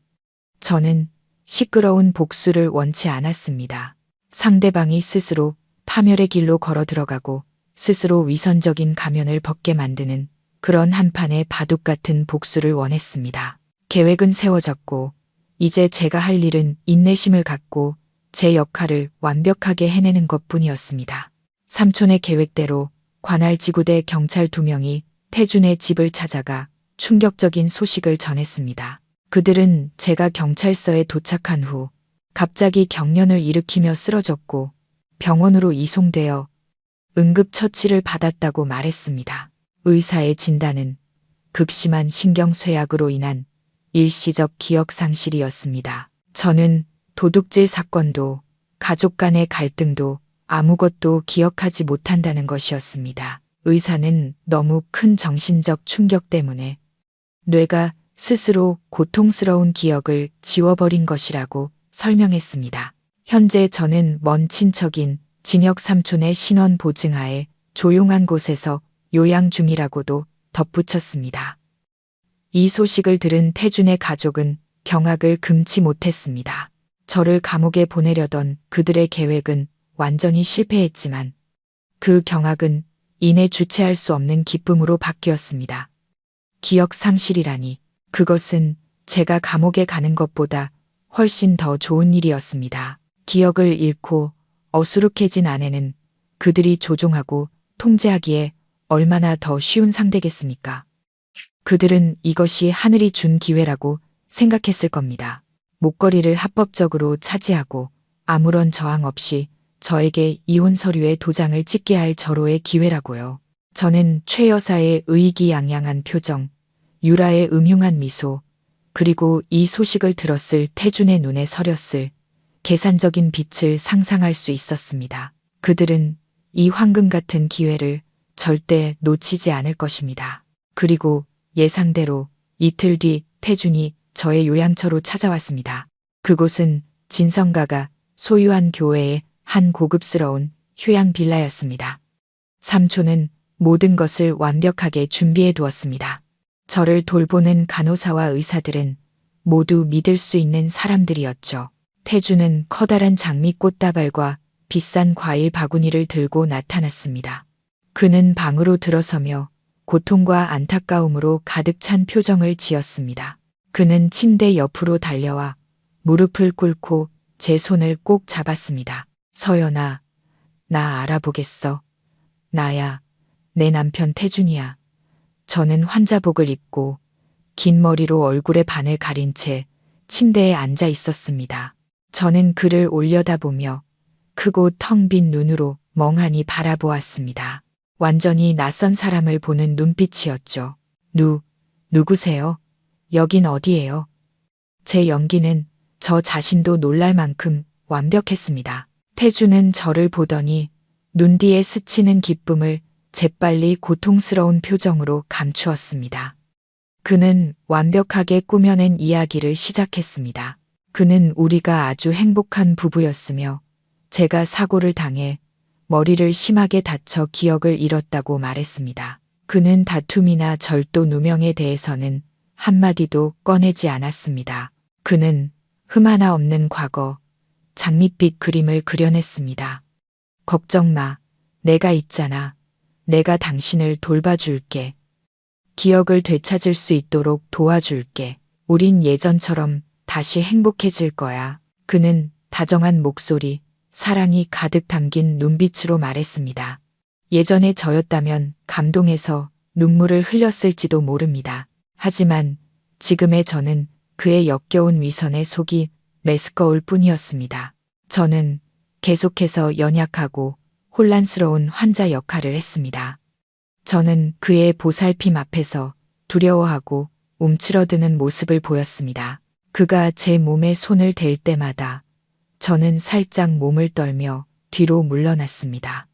저는 시끄러운 복수를 원치 않았습니다. 상대방이 스스로 파멸의 길로 걸어 들어가고 스스로 위선적인 가면을 벗게 만드는 그런 한판의 바둑 같은 복수를 원했습니다. 계획은 세워졌고 이제 제가 할 일은 인내심을 갖고 제 역할을 완벽하게 해내는 것뿐이었습니다. 삼촌의 계획대로 관할지구대 경찰 2명이 태준의 집을 찾아가 충격적인 소식을 전했습니다. 그들은 제가 경찰서에 도착한 후 갑자기 경련을 일으키며 쓰러졌고 병원으로 이송되어 응급처치를 받았다고 말했습니다. 의사의 진단은 극심한 신경쇠약으로 인한 일시적 기억상실이었습니다. 저는 도둑질 사건도 가족 간의 갈등도 아무것도 기억하지 못한다는 것이었습니다. 의사는 너무 큰 정신적 충격 때문에 뇌가 스스로 고통스러운 기억을 지워버린 것이라고 설명했습니다. 현재 저는 먼 친척인 진혁 삼촌의 신원 보증하에 조용한 곳에서 요양 중이라고도 덧붙였습니다. 이 소식을 들은 태준의 가족은 경악을 금치 못했습니다. 저를 감옥에 보내려던 그들의 계획은 완전히 실패했지만 그 경악은 이내 주체할 수 없는 기쁨으로 바뀌었습니다. 기억 상실이라니 그것은 제가 감옥에 가는 것보다 훨씬 더 좋은 일이었습니다. 기억을 잃고 어수룩해진 아내는 그들이 조종하고 통제하기에 얼마나 더 쉬운 상대겠습니까? 그들은 이것이 하늘이 준 기회라고 생각했을 겁니다. 목걸이를 합법적으로 차지하고 아무런 저항 없이 저에게 이혼 서류에 도장을 찍게 할 절호의 기회라고요. 저는 최 여사의 의기양양한 표정, 유라의 음흉한 미소, 그리고 이 소식을 들었을 태준의 눈에 서렸을 계산적인 빛을 상상할 수 있었습니다. 그들은 이 황금 같은 기회를 절대 놓치지 않을 것입니다. 그리고 예상대로 이틀 뒤 태준이 저의 요양처로 찾아왔습니다. 그곳은 진성가가 소유한 교회의 한 고급스러운 휴양 빌라였습니다. 삼촌은 모든 것을 완벽하게 준비해 두었습니다. 저를 돌보는 간호사와 의사들은 모두 믿을 수 있는 사람들이었죠. 태주는 커다란 장미 꽃다발과 비싼 과일 바구니를 들고 나타났습니다. 그는 방으로 들어서며 고통과 안타까움으로 가득 찬 표정을 지었습니다. 그는 침대 옆으로 달려와 무릎을 꿇고 제 손을 꼭 잡았습니다. 서연아, 나 알아보겠어. 나야, 내 남편 태준이야. 저는 환자복을 입고 긴 머리로 얼굴의 반을 가린 채 침대에 앉아 있었습니다. 저는 그를 올려다보며 크고 텅 빈 눈으로 멍하니 바라보았습니다. 완전히 낯선 사람을 보는 눈빛이었죠. 누구세요? 여긴 어디예요? 제 연기는 저 자신도 놀랄 만큼 완벽했습니다. 태주는 저를 보더니 눈 뒤에 스치는 기쁨을 재빨리 고통스러운 표정으로 감추었습니다. 그는 완벽하게 꾸며낸 이야기를 시작했습니다. 그는 우리가 아주 행복한 부부였으며 제가 사고를 당해 머리를 심하게 다쳐 기억을 잃었다고 말했습니다. 그는 다툼이나 절도 누명에 대해서는 한마디도 꺼내지 않았습니다. 그는 흠 하나 없는 과거, 장밋빛 그림을 그려냈습니다. 걱정 마. 내가 있잖아. 내가 당신을 돌봐줄게. 기억을 되찾을 수 있도록 도와줄게. 우린 예전처럼 다시 행복해질 거야. 그는 다정한 목소리, 사랑이 가득 담긴 눈빛으로 말했습니다. 예전에 저였다면 감동해서 눈물을 흘렸을지도 모릅니다. 하지만 지금의 저는 그의 역겨운 위선에 속이 메스꺼울 뿐이었습니다. 저는 계속해서 연약하고 혼란스러운 환자 역할을 했습니다. 저는 그의 보살핌 앞에서 두려워하고 움츠러드는 모습을 보였습니다. 그가 제 몸에 손을 댈 때마다 저는 살짝 몸을 떨며 뒤로 물러났습니다.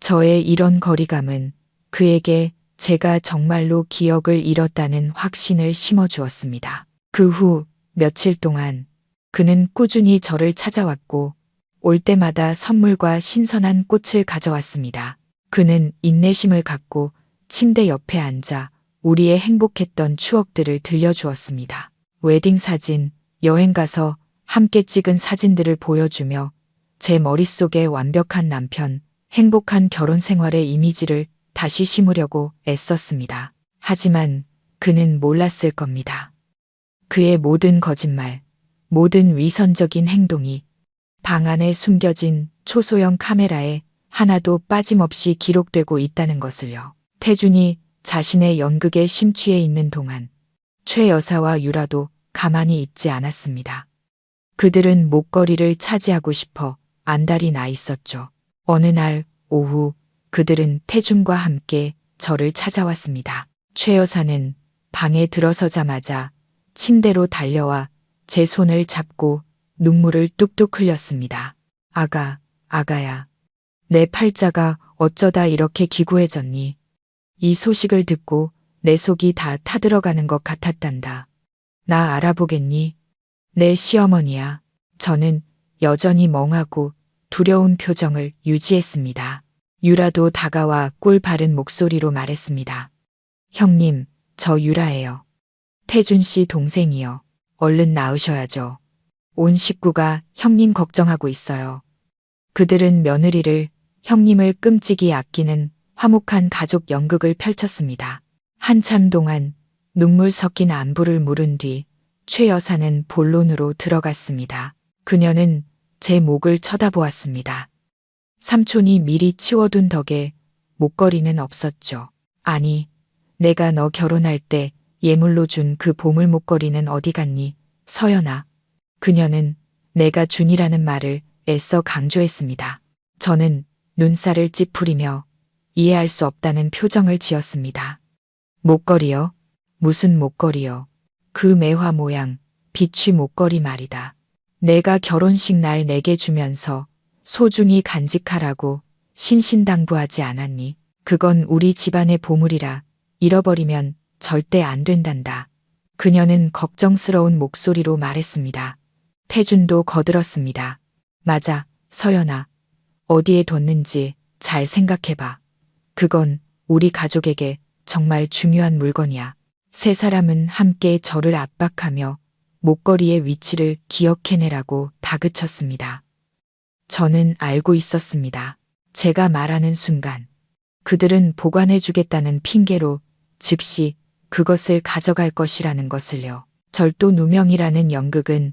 저의 이런 거리감은 그에게 제가 정말로 기억을 잃었다는 확신을 심어주었습니다. 그 후 며칠 동안 그는 꾸준히 저를 찾아왔고 올 때마다 선물과 신선한 꽃을 가져왔습니다. 그는 인내심을 갖고 침대 옆에 앉아 우리의 행복했던 추억들을 들려주었습니다. 웨딩 사진, 여행 가서 함께 찍은 사진들을 보여주며 제 머릿속에 완벽한 남편, 행복한 결혼 생활의 이미지를 다시 심으려고 애썼습니다. 하지만 그는 몰랐을 겁니다. 그의 모든 거짓말, 모든 위선적인 행동이 방 안에 숨겨진 초소형 카메라에 하나도 빠짐없이 기록되고 있다는 것을요. 태준이 자신의 연극에 심취해 있는 동안 최 여사와 유라도 가만히 있지 않았습니다. 그들은 목걸이를 차지하고 싶어 안달이 나 있었죠. 어느 날 오후 그들은 태준과 함께 저를 찾아왔습니다. 최 여사는 방에 들어서자마자 침대로 달려와 제 손을 잡고 눈물을 뚝뚝 흘렸습니다. 아가야. 내 팔자가 어쩌다 이렇게 기구해졌니? 이 소식을 듣고 내 속이 다 타들어가는 것 같았단다. 나 알아보겠니? 내 시어머니야. 저는 여전히 멍하고 두려운 표정을 유지했습니다. 유라도 다가와 꿀 바른 목소리로 말했습니다. 형님, 저 유라예요. 태준 씨 동생이요. 얼른 나으셔야죠. 온 식구가 형님 걱정하고 있어요. 그들은 며느리를, 형님을 끔찍이 아끼는 화목한 가족 연극을 펼쳤습니다. 한참 동안 눈물 섞인 안부를 물은 뒤 최 여사는 본론으로 들어갔습니다. 그녀는 제 목을 쳐다보았습니다. 삼촌이 미리 치워둔 덕에 목걸이는 없었죠. 아니, 내가 너 결혼할 때 예물로 준 그 보물 목걸이는 어디 갔니? 서연아. 그녀는 내가 준이라는 말을 애써 강조했습니다. 저는 눈살을 찌푸리며 이해할 수 없다는 표정을 지었습니다. 목걸이요? 무슨 목걸이요? 그 매화 모양, 비취 목걸이 말이다. 내가 결혼식 날 내게 주면서 소중히 간직하라고 신신당부하지 않았니? 그건 우리 집안의 보물이라 잃어버리면 절대 안 된단다. 그녀는 걱정스러운 목소리로 말했습니다. 태준도 거들었습니다. 맞아, 서연아. 어디에 뒀는지 잘 생각해봐. 그건 우리 가족에게 정말 중요한 물건이야. 세 사람은 함께 저를 압박하며 목걸이의 위치를 기억해내라고 다그쳤습니다. 저는 알고 있었습니다. 제가 말하는 순간 그들은 보관해주겠다는 핑계로 즉시 그것을 가져갈 것이라는 것을요. 절도 누명이라는 연극은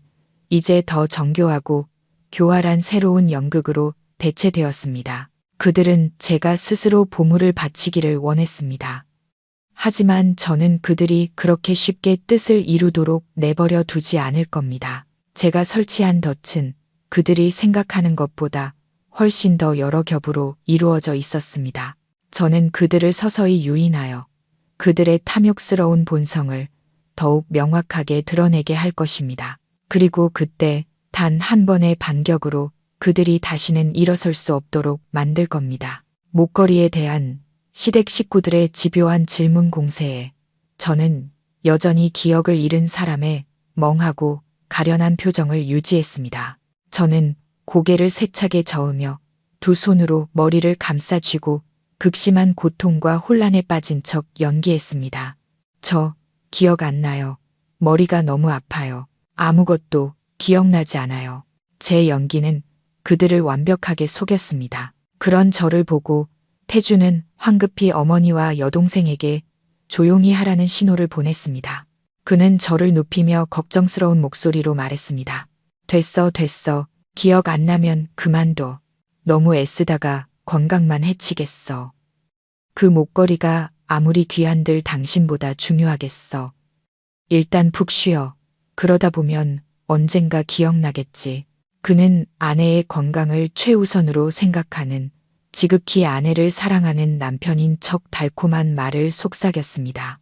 이제 더 정교하고 교활한 새로운 연극으로 대체되었습니다. 그들은 제가 스스로 보물을 바치기를 원했습니다. 하지만 저는 그들이 그렇게 쉽게 뜻을 이루도록 내버려 두지 않을 겁니다. 제가 설치한 덫은 그들이 생각하는 것보다 훨씬 더 여러 겹으로 이루어져 있었습니다. 저는 그들을 서서히 유인하여 그들의 탐욕스러운 본성을 더욱 명확하게 드러내게 할 것입니다. 그리고 그때 단 한 번의 반격으로 그들이 다시는 일어설 수 없도록 만들 겁니다. 목걸이에 대한 시댁 식구들의 집요한 질문 공세에 저는 여전히 기억을 잃은 사람의 멍하고 가련한 표정을 유지했습니다. 저는 고개를 세차게 저으며 두 손으로 머리를 감싸 쥐고 극심한 고통과 혼란에 빠진 척 연기했습니다. 저 기억 안 나요. 머리가 너무 아파요. 아무것도 기억나지 않아요. 제 연기는 그들을 완벽하게 속였습니다. 그런 저를 보고 태주는 황급히 어머니와 여동생에게 조용히 하라는 신호를 보냈습니다. 그는 저를 눕히며 걱정스러운 목소리로 말했습니다. 됐어, 됐어. 기억 안 나면 그만둬. 너무 애쓰다가 건강만 해치겠어. 그 목걸이가 아무리 귀한들 당신보다 중요하겠어. 일단 푹 쉬어. 그러다 보면 언젠가 기억나겠지. 그는 아내의 건강을 최우선으로 생각하는 지극히 아내를 사랑하는 남편인 척 달콤한 말을 속삭였습니다.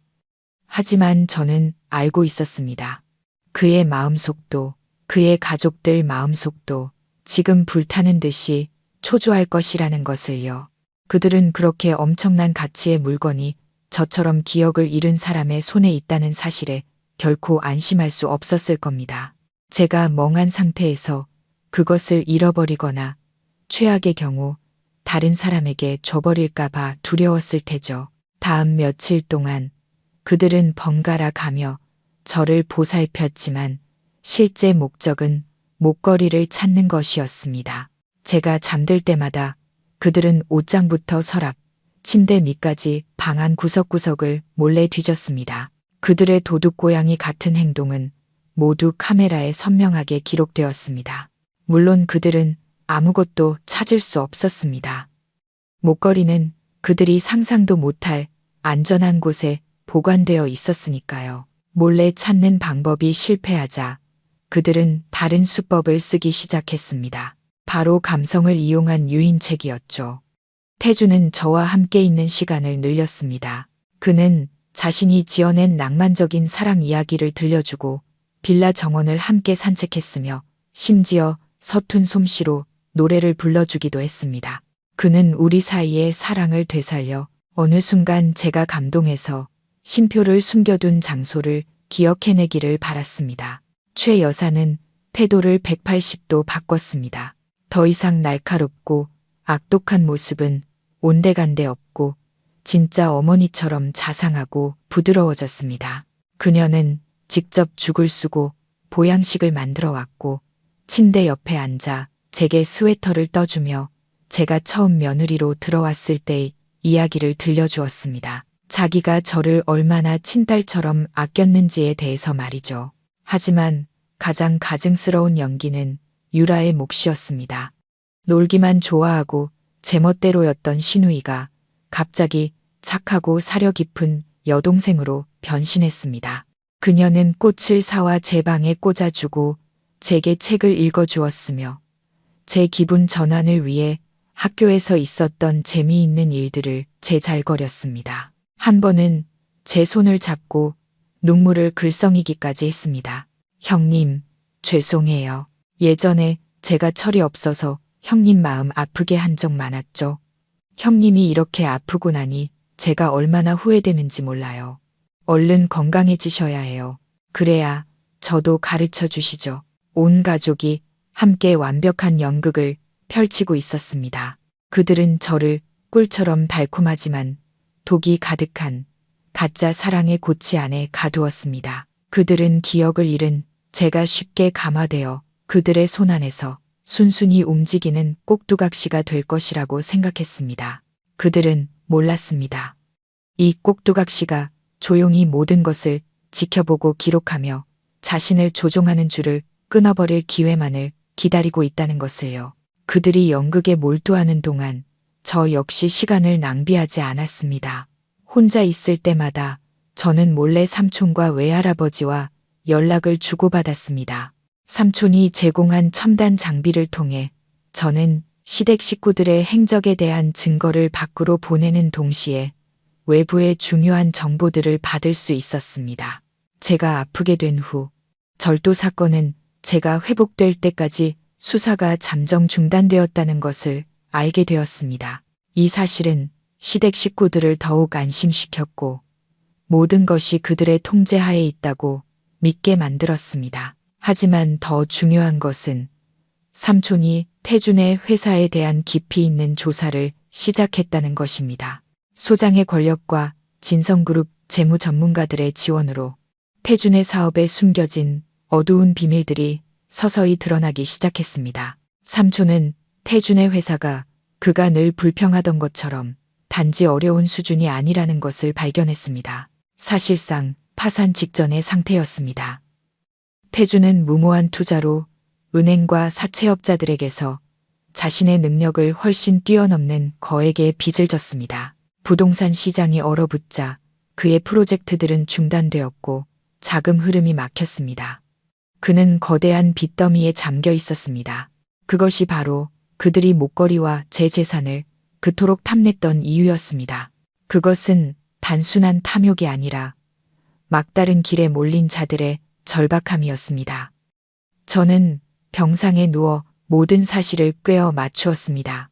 하지만 저는 알고 있었습니다. 그의 마음속도, 그의 가족들 마음속도 지금 불타는 듯이 초조할 것이라는 것을요. 그들은 그렇게 엄청난 가치의 물건이 저처럼 기억을 잃은 사람의 손에 있다는 사실에 결코 안심할 수 없었을 겁니다. 제가 멍한 상태에서 그것을 잃어버리거나 최악의 경우 다른 사람에게 줘버릴까봐 두려웠을 테죠. 다음 며칠 동안 그들은 번갈아 가며 저를 보살폈지만 실제 목적은 목걸이를 찾는 것이었습니다. 제가 잠들 때마다 그들은 옷장부터 서랍, 침대 밑까지 방 안 구석구석을 몰래 뒤졌습니다. 그들의 도둑고양이 같은 행동은 모두 카메라에 선명하게 기록되었습니다. 물론 그들은 아무것도 찾을 수 없었습니다. 목걸이는 그들이 상상도 못할 안전한 곳에 보관되어 있었으니까요. 몰래 찾는 방법이 실패하자 그들은 다른 수법을 쓰기 시작했습니다. 바로 감성을 이용한 유인책이었죠. 태주는 저와 함께 있는 시간을 늘렸습니다. 그는 자신이 지어낸 낭만적인 사랑 이야기를 들려주고 빌라 정원을 함께 산책했으며 심지어 서툰 솜씨로 노래를 불러주기도 했습니다. 그는 우리 사이의 사랑을 되살려 어느 순간 제가 감동해서 쉼표를 숨겨둔 장소를 기억해내기를 바랐습니다. 최 여사는 태도를 180도 바꿨습니다. 더 이상 날카롭고 악독한 모습은 온데간데 없고 진짜 어머니처럼 자상하고 부드러워졌습니다. 그녀는 직접 죽을 쓰고 보양식을 만들어 왔고 침대 옆에 앉아 제게 스웨터를 떠주며 제가 처음 며느리로 들어왔을 때의 이야기를 들려주었습니다. 자기가 저를 얼마나 친딸처럼 아꼈는지에 대해서 말이죠. 하지만 가장 가증스러운 연기는 유라의 몫이었습니다. 놀기만 좋아하고 제멋대로였던 신우이가 갑자기 착하고 사려 깊은 여동생으로 변신했습니다. 그녀는 꽃을 사와 제 방에 꽂아주고 제게 책을 읽어주었으며 제 기분 전환을 위해 학교에서 있었던 재미있는 일들을 제잘거렸습니다. 한 번은 제 손을 잡고 눈물을 글썽이기까지 했습니다. 형님, 죄송해요. 예전에 제가 철이 없어서 형님 마음 아프게 한 적 많았죠. 형님이 이렇게 아프고 나니 제가 얼마나 후회되는지 몰라요. 얼른 건강해지셔야 해요. 그래야 저도 가르쳐 주시죠. 온 가족이 함께 완벽한 연극을 펼치고 있었습니다. 그들은 저를 꿀처럼 달콤하지만 독이 가득한 가짜 사랑의 고치 안에 가두었습니다. 그들은 기억을 잃은 제가 쉽게 감화되어 그들의 손 안에서 순순히 움직이는 꼭두각시가 될 것이라고 생각했습니다. 그들은 몰랐습니다. 이 꼭두각시가 조용히 모든 것을 지켜보고 기록하며 자신을 조종하는 줄을 끊어버릴 기회만을 기다리고 있다는 것을요. 그들이 연극에 몰두하는 동안 저 역시 시간을 낭비하지 않았습니다. 혼자 있을 때마다 저는 몰래 삼촌과 외할아버지와 연락을 주고받았습니다. 삼촌이 제공한 첨단 장비를 통해 저는 시댁 식구들의 행적에 대한 증거를 밖으로 보내는 동시에 외부의 중요한 정보들을 받을 수 있었습니다. 제가 아프게 된 후 절도 사건은 제가 회복될 때까지 수사가 잠정 중단되었다는 것을 알게 되었습니다. 이 사실은 시댁 식구들을 더욱 안심시켰고 모든 것이 그들의 통제하에 있다고 믿게 만들었습니다. 하지만 더 중요한 것은 삼촌이 태준의 회사에 대한 깊이 있는 조사를 시작했다는 것입니다. 소장의 권력과 진성그룹 재무 전문가들의 지원으로 태준의 사업에 숨겨진 어두운 비밀들이 서서히 드러나기 시작했습니다. 삼촌은 태준의 회사가 그가 늘 불평하던 것처럼 단지 어려운 수준이 아니라는 것을 발견했습니다. 사실상 파산 직전의 상태였습니다. 태준은 무모한 투자로 은행과 사채업자들에게서 자신의 능력을 훨씬 뛰어넘는 거액의 빚을 졌습니다. 부동산 시장이 얼어붙자 그의 프로젝트들은 중단되었고 자금 흐름이 막혔습니다. 그는 거대한 빚더미에 잠겨 있었습니다. 그것이 바로 그들이 목걸이와 제 재산을 그토록 탐냈던 이유였습니다. 그것은 단순한 탐욕이 아니라 막다른 길에 몰린 자들의 절박함이었습니다. 저는 병상에 누워 모든 사실을 꿰어 맞추었습니다.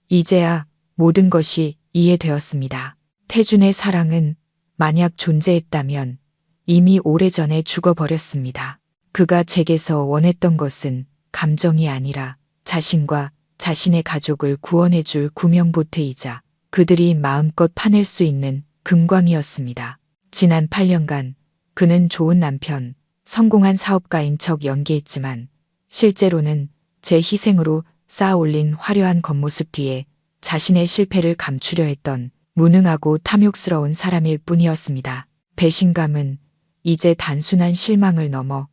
이제야 모든 것이 이해되었습니다. 태준의 사랑은 만약 존재했다면 이미 오래전에 죽어버렸습니다. 그가 제게서 원했던 것은 감정이 아니라 자신과 자신의 가족을 구원해줄 구명보트이자 그들이 마음껏 파낼 수 있는 금광이었습니다. 지난 8년간 그는 좋은 남편, 성공한 사업가인 척 연기했지만 실제로는 제 희생으로 쌓아올린 화려한 겉모습 뒤에 자신의 실패를 감추려 했던 무능하고 탐욕스러운 사람일 뿐이었습니다. 배신감은 이제 단순한 실망을 넘어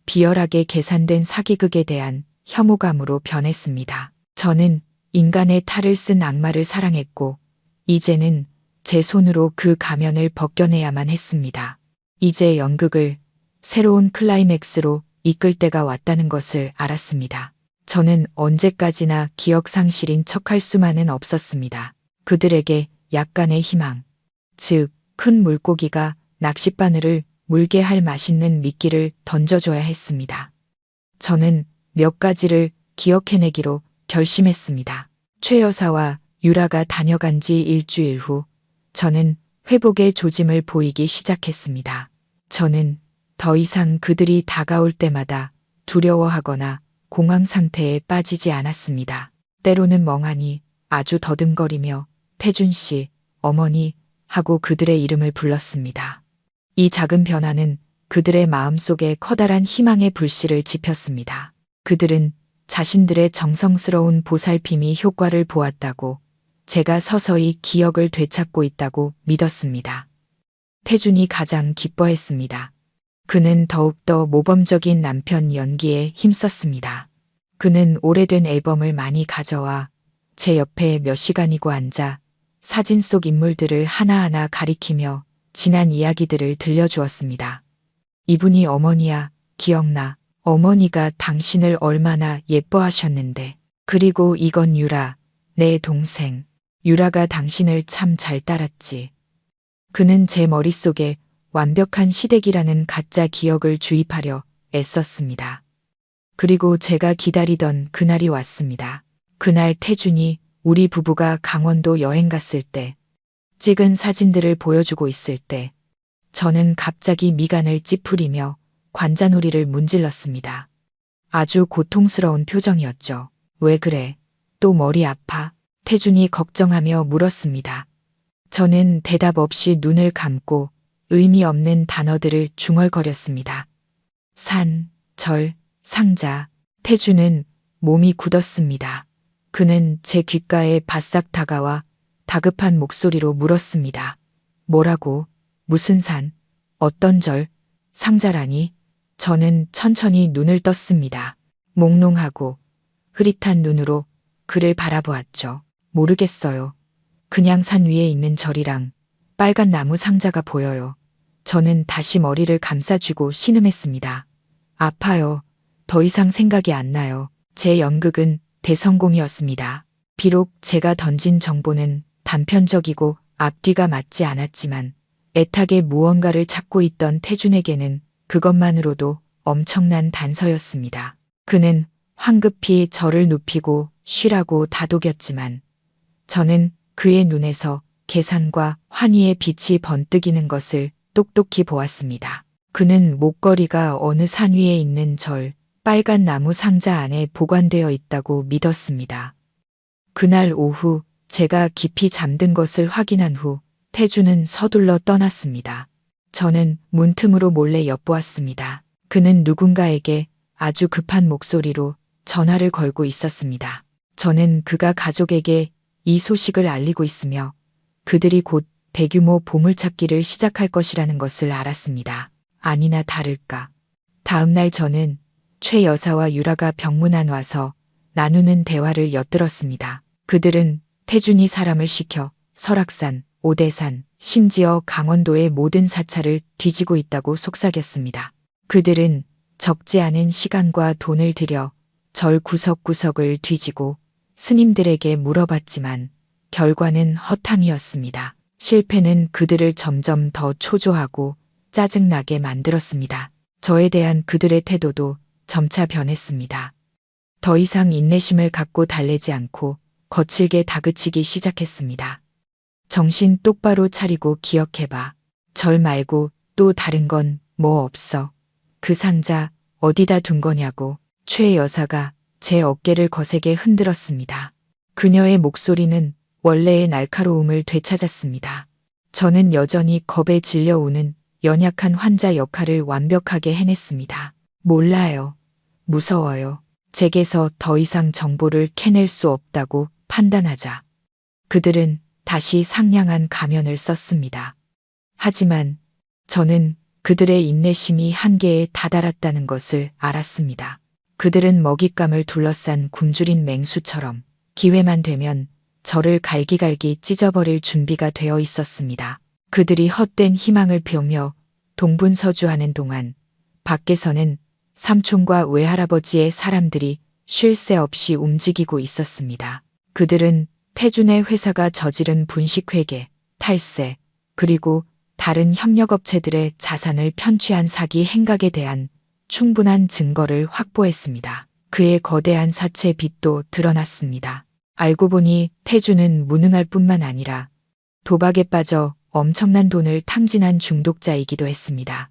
비열하게 계산된 사기극에 대한 혐오감으로 변했습니다. 저는 인간의 탈을 쓴 악마를 사랑했고 이제는 제 손으로 그 가면을 벗겨내야만 했습니다. 이제 연극을 새로운 클라이맥스로 이끌 때가 왔다는 것을 알았습니다. 저는 언제까지나 기억 상실인 척할 수만은 없었습니다. 그들에게 약간의 희망, 즉 큰 물고기가 낚싯바늘을 물게 할 맛있는 미끼를 던져줘야 했습니다. 저는 몇 가지를 기억해내기로 결심했습니다. 최 여사와 유라가 다녀간 지 일주일 후 저는 회복의 조짐을 보이기 시작했습니다. 저는 더 이상 그들이 다가올 때마다 두려워하거나 공황 상태에 빠지지 않았습니다. 때로는 멍하니 아주 더듬거리며 태준 씨, 어머니 하고 그들의 이름을 불렀습니다. 이 작은 변화는 그들의 마음속에 커다란 희망의 불씨를 지폈습니다. 그들은 자신들의 정성스러운 보살핌이 효과를 보았다고, 제가 서서히 기억을 되찾고 있다고 믿었습니다. 태준이 가장 기뻐했습니다. 그는 더욱더 모범적인 남편 연기에 힘썼습니다. 그는 오래된 앨범을 많이 가져와 제 옆에 몇 시간이고 앉아 사진 속 인물들을 하나하나 가리키며 지난 이야기들을 들려주었습니다. 이분이 어머니야, 기억나. 어머니가 당신을 얼마나 예뻐하셨는데. 그리고 이건 유라, 내 동생. 유라가 당신을 참 잘 따랐지. 그는 제 머릿속에 완벽한 시댁이라는 가짜 기억을 주입하려 애썼습니다. 그리고 제가 기다리던 그날이 왔습니다. 그날 태준이 우리 부부가 강원도 여행 갔을 때 찍은 사진들을 보여주고 있을 때 저는 갑자기 미간을 찌푸리며 관자놀이를 문질렀습니다. 아주 고통스러운 표정이었죠. 왜 그래? 또 머리 아파? 태준이 걱정하며 물었습니다. 저는 대답 없이 눈을 감고 의미 없는 단어들을 중얼거렸습니다. 산, 절, 상자. 태준은 몸이 굳었습니다. 그는 제 귓가에 바싹 다가와 다급한 목소리로 물었습니다. 뭐라고? 무슨 산? 어떤 절? 상자라니? 저는 천천히 눈을 떴습니다. 몽롱하고 흐릿한 눈으로 그를 바라보았죠. 모르겠어요. 그냥 산 위에 있는 절이랑 빨간 나무 상자가 보여요. 저는 다시 머리를 감싸쥐고 신음했습니다. 아파요. 더 이상 생각이 안 나요. 제 연극은 대성공이었습니다. 비록 제가 던진 정보는 단편적이고 앞뒤가 맞지 않았지만 애타게 무언가를 찾고 있던 태준에게는 그것만으로도 엄청난 단서였습니다. 그는 황급히 저를 눕히고 쉬라고 다독였지만 저는 그의 눈에서 계산과 환희의 빛이 번뜩이는 것을 똑똑히 보았습니다. 그는 목걸이가 어느 산 위에 있는 절, 빨간 나무 상자 안에 보관되어 있다고 믿었습니다. 그날 오후 제가 깊이 잠든 것을 확인한 후 태준은 서둘러 떠났습니다. 저는 문틈으로 몰래 엿보았습니다. 그는 누군가에게 아주 급한 목소리로 전화를 걸고 있었습니다. 저는 그가 가족에게 이 소식을 알리고 있으며 그들이 곧 대규모 보물찾기를 시작할 것이라는 것을 알았습니다. 아니나 다를까. 다음 날 저는 최 여사와 유라가 병문안 와서 나누는 대화를 엿들었습니다. 그들은 태준이 사람을 시켜 설악산, 오대산, 심지어 강원도의 모든 사찰을 뒤지고 있다고 속삭였습니다. 그들은 적지 않은 시간과 돈을 들여 절 구석구석을 뒤지고 스님들에게 물어봤지만 결과는 허탕이었습니다. 실패는 그들을 점점 더 초조하고 짜증나게 만들었습니다. 저에 대한 그들의 태도도 점차 변했습니다. 더 이상 인내심을 갖고 달래지 않고 거칠게 다그치기 시작했습니다. 정신 똑바로 차리고 기억해봐. 절 말고 또 다른 건 뭐 없어. 그 상자 어디다 둔 거냐고. 최 여사가 제 어깨를 거세게 흔들었습니다. 그녀의 목소리는 원래의 날카로움을 되찾았습니다. 저는 여전히 겁에 질려오는 연약한 환자 역할을 완벽하게 해냈습니다. 몰라요. 무서워요. 제게서 더 이상 정보를 캐낼 수 없다고 판단하자. 그들은 다시 상냥한 가면을 썼습니다. 하지만 저는 그들의 인내심이 한계에 다다랐다는 것을 알았습니다. 그들은 먹잇감을 둘러싼 굶주린 맹수처럼 기회만 되면 저를 갈기갈기 찢어버릴 준비가 되어 있었습니다. 그들이 헛된 희망을 피우며 동분서주하는 동안 밖에서는 삼촌과 외할아버지의 사람들이 쉴 새 없이 움직이고 있었습니다. 그들은 태준의 회사가 저지른 분식회계, 탈세, 그리고 다른 협력업체들의 자산을 편취한 사기 행각에 대한 충분한 증거를 확보했습니다. 그의 거대한 사채 빚도 드러났습니다. 알고 보니 태준은 무능할 뿐만 아니라 도박에 빠져 엄청난 돈을 탕진한 중독자이기도 했습니다.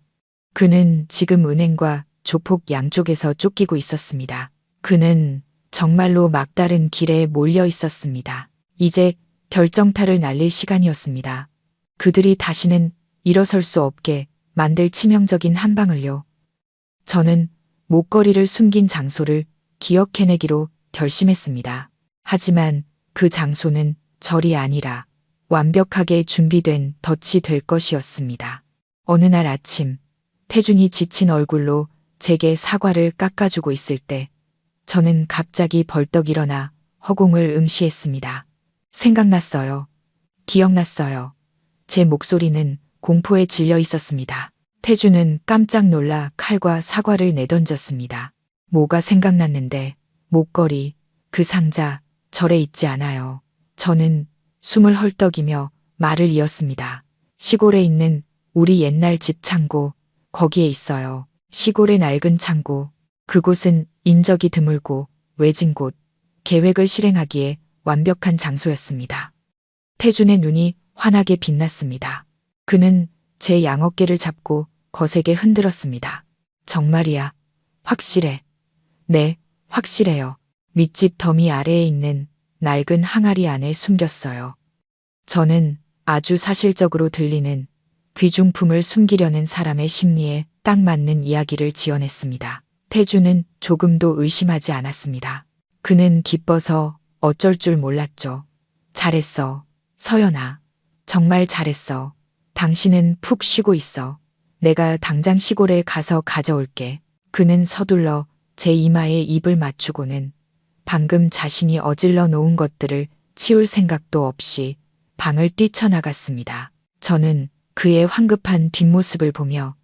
그는 지금 은행과 조폭 양쪽에서 쫓기고 있었습니다. 그는 정말로 막다른 길에 몰려 있었습니다. 이제 결정타를 날릴 시간이었습니다. 그들이 다시는 일어설 수 없게 만들 치명적인 한 방을요. 저는 목걸이를 숨긴 장소를 기억해내기로 결심했습니다. 하지만 그 장소는 절이 아니라 완벽하게 준비된 덫이 될 것이었습니다. 어느 날 아침, 태준이 지친 얼굴로 제게 사과를 깎아주고 있을 때 저는 갑자기 벌떡 일어나 허공을 응시했습니다. 생각났어요. 기억났어요. 제 목소리는 공포에 질려 있었습니다. 태준은 깜짝 놀라 칼과 사과를 내던졌습니다. 뭐가 생각났는데 목걸이, 그 상자, 절에 있지 않아요. 저는 숨을 헐떡이며 말을 이었습니다. 시골에 있는 우리 옛날 집 창고, 거기에 있어요. 시골의 낡은 창고. 그곳은 인적이 드물고 외진 곳, 계획을 실행하기에 완벽한 장소였습니다. 태준의 눈이 환하게 빛났습니다. 그는 제 양어깨를 잡고 거세게 흔들었습니다. 정말이야. 확실해. 네, 확실해요. 밑집 더미 아래에 있는 낡은 항아리 안에 숨겼어요. 저는 아주 사실적으로 들리는 귀중품을 숨기려는 사람의 심리에 딱 맞는 이야기를 지어냈습니다. 태주는 조금도 의심하지 않았습니다. 그는 기뻐서 어쩔 줄 몰랐죠. 잘했어. 서연아. 정말 잘했어. 당신은 푹 쉬고 있어. 내가 당장 시골에 가서 가져올게. 그는 서둘러 제 이마에 입을 맞추고는 방금 자신이 어질러 놓은 것들을 치울 생각도 없이 방을 뛰쳐나갔습니다. 저는 그의 황급한 뒷모습을 보며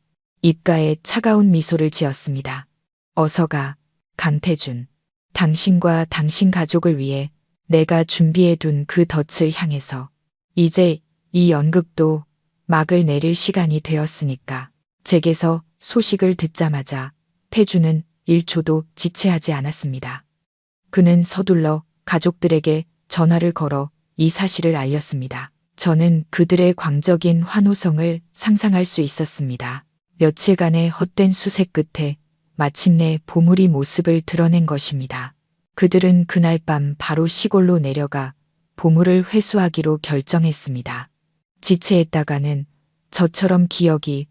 입가에 차가운 미소를 지었습니다. 어서 가, 강태준. 당신과 당신 가족을 위해 내가 준비해둔 그 덫을 향해서 이제 이 연극도 막을 내릴 시간이 되었으니까. 제게서 소식을 듣자마자 태준은 1초도 지체하지 않았습니다. 그는 서둘러 가족들에게 전화를 걸어 이 사실을 알렸습니다. 저는 그들의 광적인 환호성을 상상할 수 있었습니다. 며칠간의 헛된 수색 끝에 마침내 보물이 모습을 드러낸 것입니다. 그들은 그날 밤 바로 시골로 내려가 보물을 회수하기로 결정했습니다. 지체했다가는 저처럼 기억이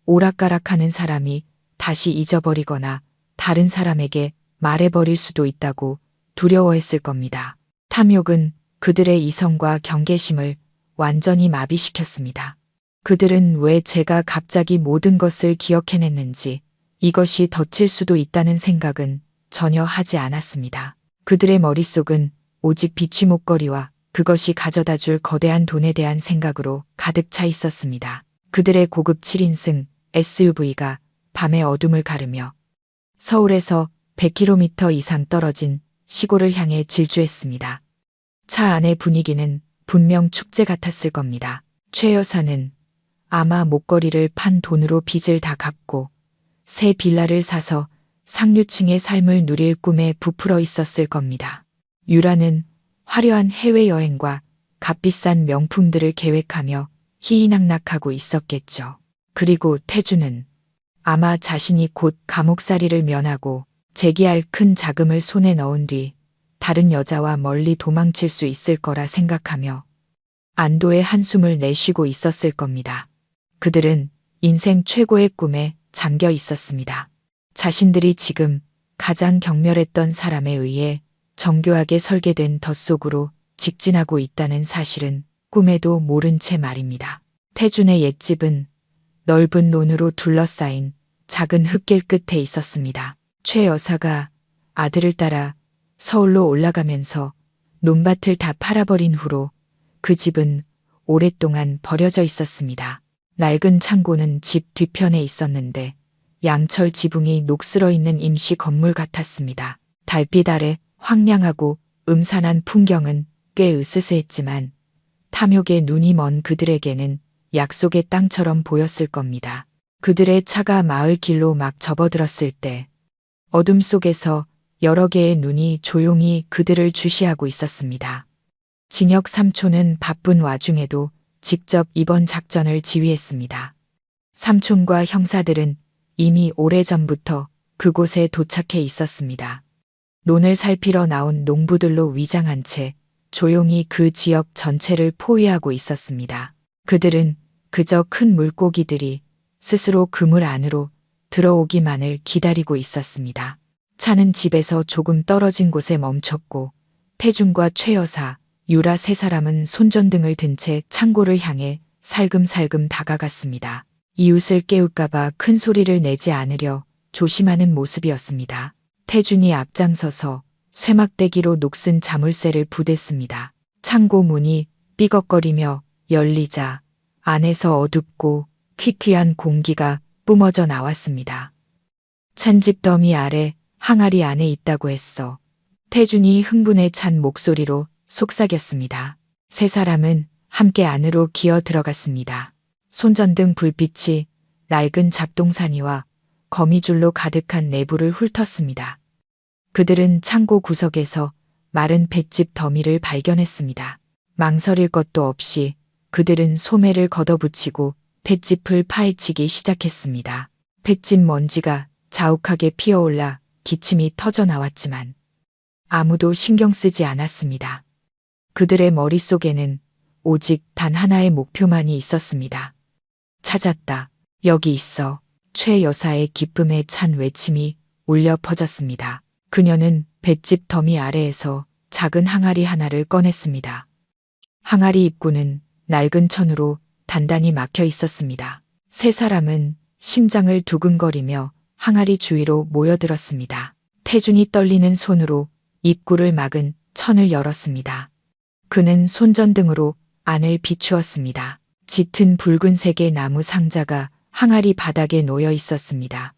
오락가락하는 사람이 다시 잊어버리거나 다른 사람에게 말해버릴 수도 있다고 두려워했을 겁니다. 탐욕은 그들의 이성과 경계심을 완전히 마비시켰습니다. 그들은 왜 제가 갑자기 모든 것을 기억해냈는지 이것이 덫일 수도 있다는 생각은 전혀 하지 않았습니다. 그들의 머릿속은 오직 비취 목걸이와 그것이 가져다 줄 거대한 돈에 대한 생각으로 가득 차 있었습니다. 그들의 고급 7인승 SUV가 밤의 어둠을 가르며 서울에서 100km 이상 떨어진 시골을 향해 질주했습니다. 차 안의 분위기는 분명 축제 같았을 겁니다. 최 여사는 아마 목걸이를 판 돈으로 빚을 다 갚고 새 빌라를 사서 상류층의 삶을 누릴 꿈에 부풀어 있었을 겁니다. 유라는 화려한 해외여행과 값비싼 명품들을 계획하며 희희낙낙하고 있었겠죠. 그리고 태주는 아마 자신이 곧 감옥살이를 면하고 재기할 큰 자금을 손에 넣은 뒤 다른 여자와 멀리 도망칠 수 있을 거라 생각하며 안도의 한숨을 내쉬고 있었을 겁니다. 그들은 인생 최고의 꿈에 잠겨 있었습니다. 자신들이 지금 가장 경멸했던 사람에 의해 정교하게 설계된 덫 속으로 직진하고 있다는 사실은 꿈에도 모른 채 말입니다. 태준의 옛집은 넓은 논으로 둘러싸인 작은 흙길 끝에 있었습니다. 최 여사가 아들을 따라 서울로 올라가면서 논밭을 다 팔아버린 후로 그 집은 오랫동안 버려져 있었습니다. 낡은 창고는 집 뒤편에 있었는데 양철 지붕이 녹슬어 있는 임시 건물 같았습니다. 달빛 아래 황량하고 음산한 풍경은 꽤 으스스했지만 탐욕에 눈이 먼 그들에게는 약속의 땅처럼 보였을 겁니다. 그들의 차가 마을 길로 막 접어들었을 때 어둠 속에서 여러 개의 눈이 조용히 그들을 주시하고 있었습니다. 진혁 삼촌은 바쁜 와중에도 직접 이번 작전을 지휘했습니다. 삼촌과 형사들은 이미 오래전부터 그곳에 도착해 있었습니다. 논을 살피러 나온 농부들로 위장한 채 조용히 그 지역 전체를 포위하고 있었습니다. 그들은 그저 큰 물고기들이 스스로 그물 안으로 들어오기만을 기다리고 있었습니다. 차는 집에서 조금 떨어진 곳에 멈췄고 태준과 최 여사, 유라 세 사람은 손전등을 든 채 창고를 향해 살금살금 다가갔습니다. 이웃을 깨울까봐 큰 소리를 내지 않으려 조심하는 모습이었습니다. 태준이 앞장서서 쇠막대기로 녹슨 자물쇠를 부댔습니다. 창고 문이 삐걱거리며 열리자 안에서 어둡고 퀴퀴한 공기가 뿜어져 나왔습니다. 찬집 더미 아래 항아리 안에 있다고 했어. 태준이 흥분에 찬 목소리로 속삭였습니다. 세 사람은 함께 안으로 기어 들어갔습니다. 손전등 불빛이 낡은 잡동사니와 거미줄로 가득한 내부를 훑었습니다. 그들은 창고 구석에서 마른 볏짚 더미를 발견했습니다. 망설일 것도 없이 그들은 소매를 걷어붙이고 볏짚을 파헤치기 시작했습니다. 볏짚 먼지가 자욱하게 피어올라 기침이 터져 나왔지만 아무도 신경 쓰지 않았습니다. 그들의 머릿속에는 오직 단 하나의 목표만이 있었습니다. 찾았다. 여기 있어. 최 여사의 기쁨에 찬 외침이 울려 퍼졌습니다. 그녀는 볏짚 더미 아래에서 작은 항아리 하나를 꺼냈습니다. 항아리 입구는 낡은 천으로 단단히 막혀 있었습니다. 세 사람은 심장을 두근거리며 항아리 주위로 모여들었습니다. 태준이 떨리는 손으로 입구를 막은 천을 열었습니다. 그는 손전등으로 안을 비추었습니다. 짙은 붉은색의 나무 상자가 항아리 바닥에 놓여 있었습니다.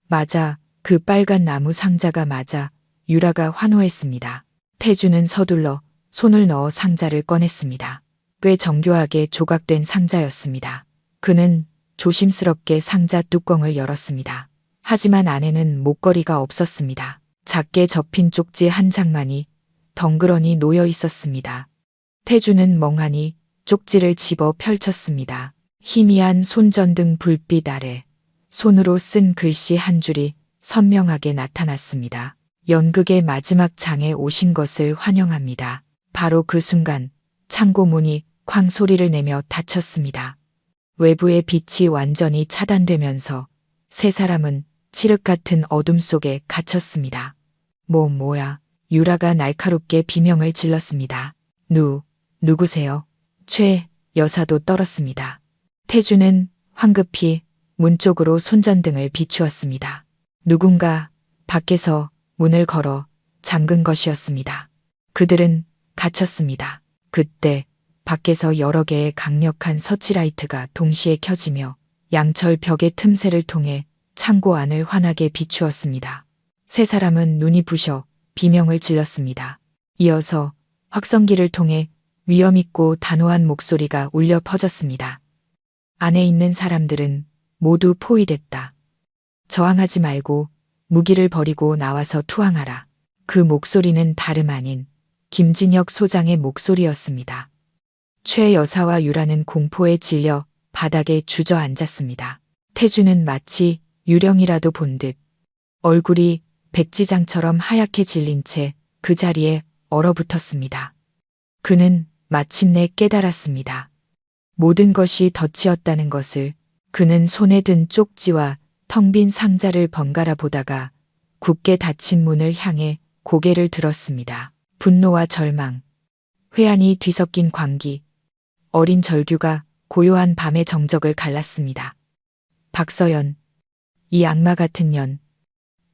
맞아, 그 빨간 나무 상자가 맞아. 유라가 환호했습니다. 태준은 서둘러 손을 넣어 상자를 꺼냈습니다. 꽤 정교하게 조각된 상자였습니다. 그는 조심스럽게 상자 뚜껑을 열었습니다. 하지만 안에는 목걸이가 없었습니다. 작게 접힌 쪽지 한 장만이 덩그러니 놓여 있었습니다. 태준은 멍하니 쪽지를 집어 펼쳤습니다. 희미한 손전등 불빛 아래 손으로 쓴 글씨 한 줄이 선명하게 나타났습니다. 연극의 마지막 장에 오신 것을 환영합니다. 바로 그 순간 창고 문이 쾅 소리를 내며 닫혔습니다. 외부의 빛이 완전히 차단되면서 세 사람은 칠흑 같은 어둠 속에 갇혔습니다. 뭐야? 유라가 날카롭게 비명을 질렀습니다. 누구세요? 최 여사도 떨었습니다. 태준은 황급히 문 쪽으로 손전등을 비추었습니다. 누군가 밖에서 문을 걸어 잠근 것이었습니다. 그들은 갇혔습니다. 그때 밖에서 여러 개의 강력한 서치라이트가 동시에 켜지며 양철 벽의 틈새를 통해 창고 안을 환하게 비추었습니다. 세 사람은 눈이 부셔 비명을 질렀습니다. 이어서 확성기를 통해 위험있고 단호한 목소리가 울려 퍼졌습니다. 안에 있는 사람들은 모두 포위됐다. 저항하지 말고 무기를 버리고 나와서 투항하라. 그 목소리는 다름 아닌 김진혁 소장의 목소리였습니다. 최 여사와 유라는 공포에 질려 바닥에 주저앉았습니다. 태준은 마치 유령이라도 본 듯 얼굴이 백지장처럼 하얗게 질린 채 그 자리에 얼어붙었습니다. 그는 마침내 깨달았습니다. 모든 것이 덫이었다는 것을. 그는 손에 든 쪽지와 텅 빈 상자를 번갈아 보다가 굳게 닫힌 문을 향해 고개를 들었습니다. 분노와 절망, 회한이 뒤섞인 광기, 어린 절규가 고요한 밤의 정적을 갈랐습니다. 박서연, 이 악마 같은 년,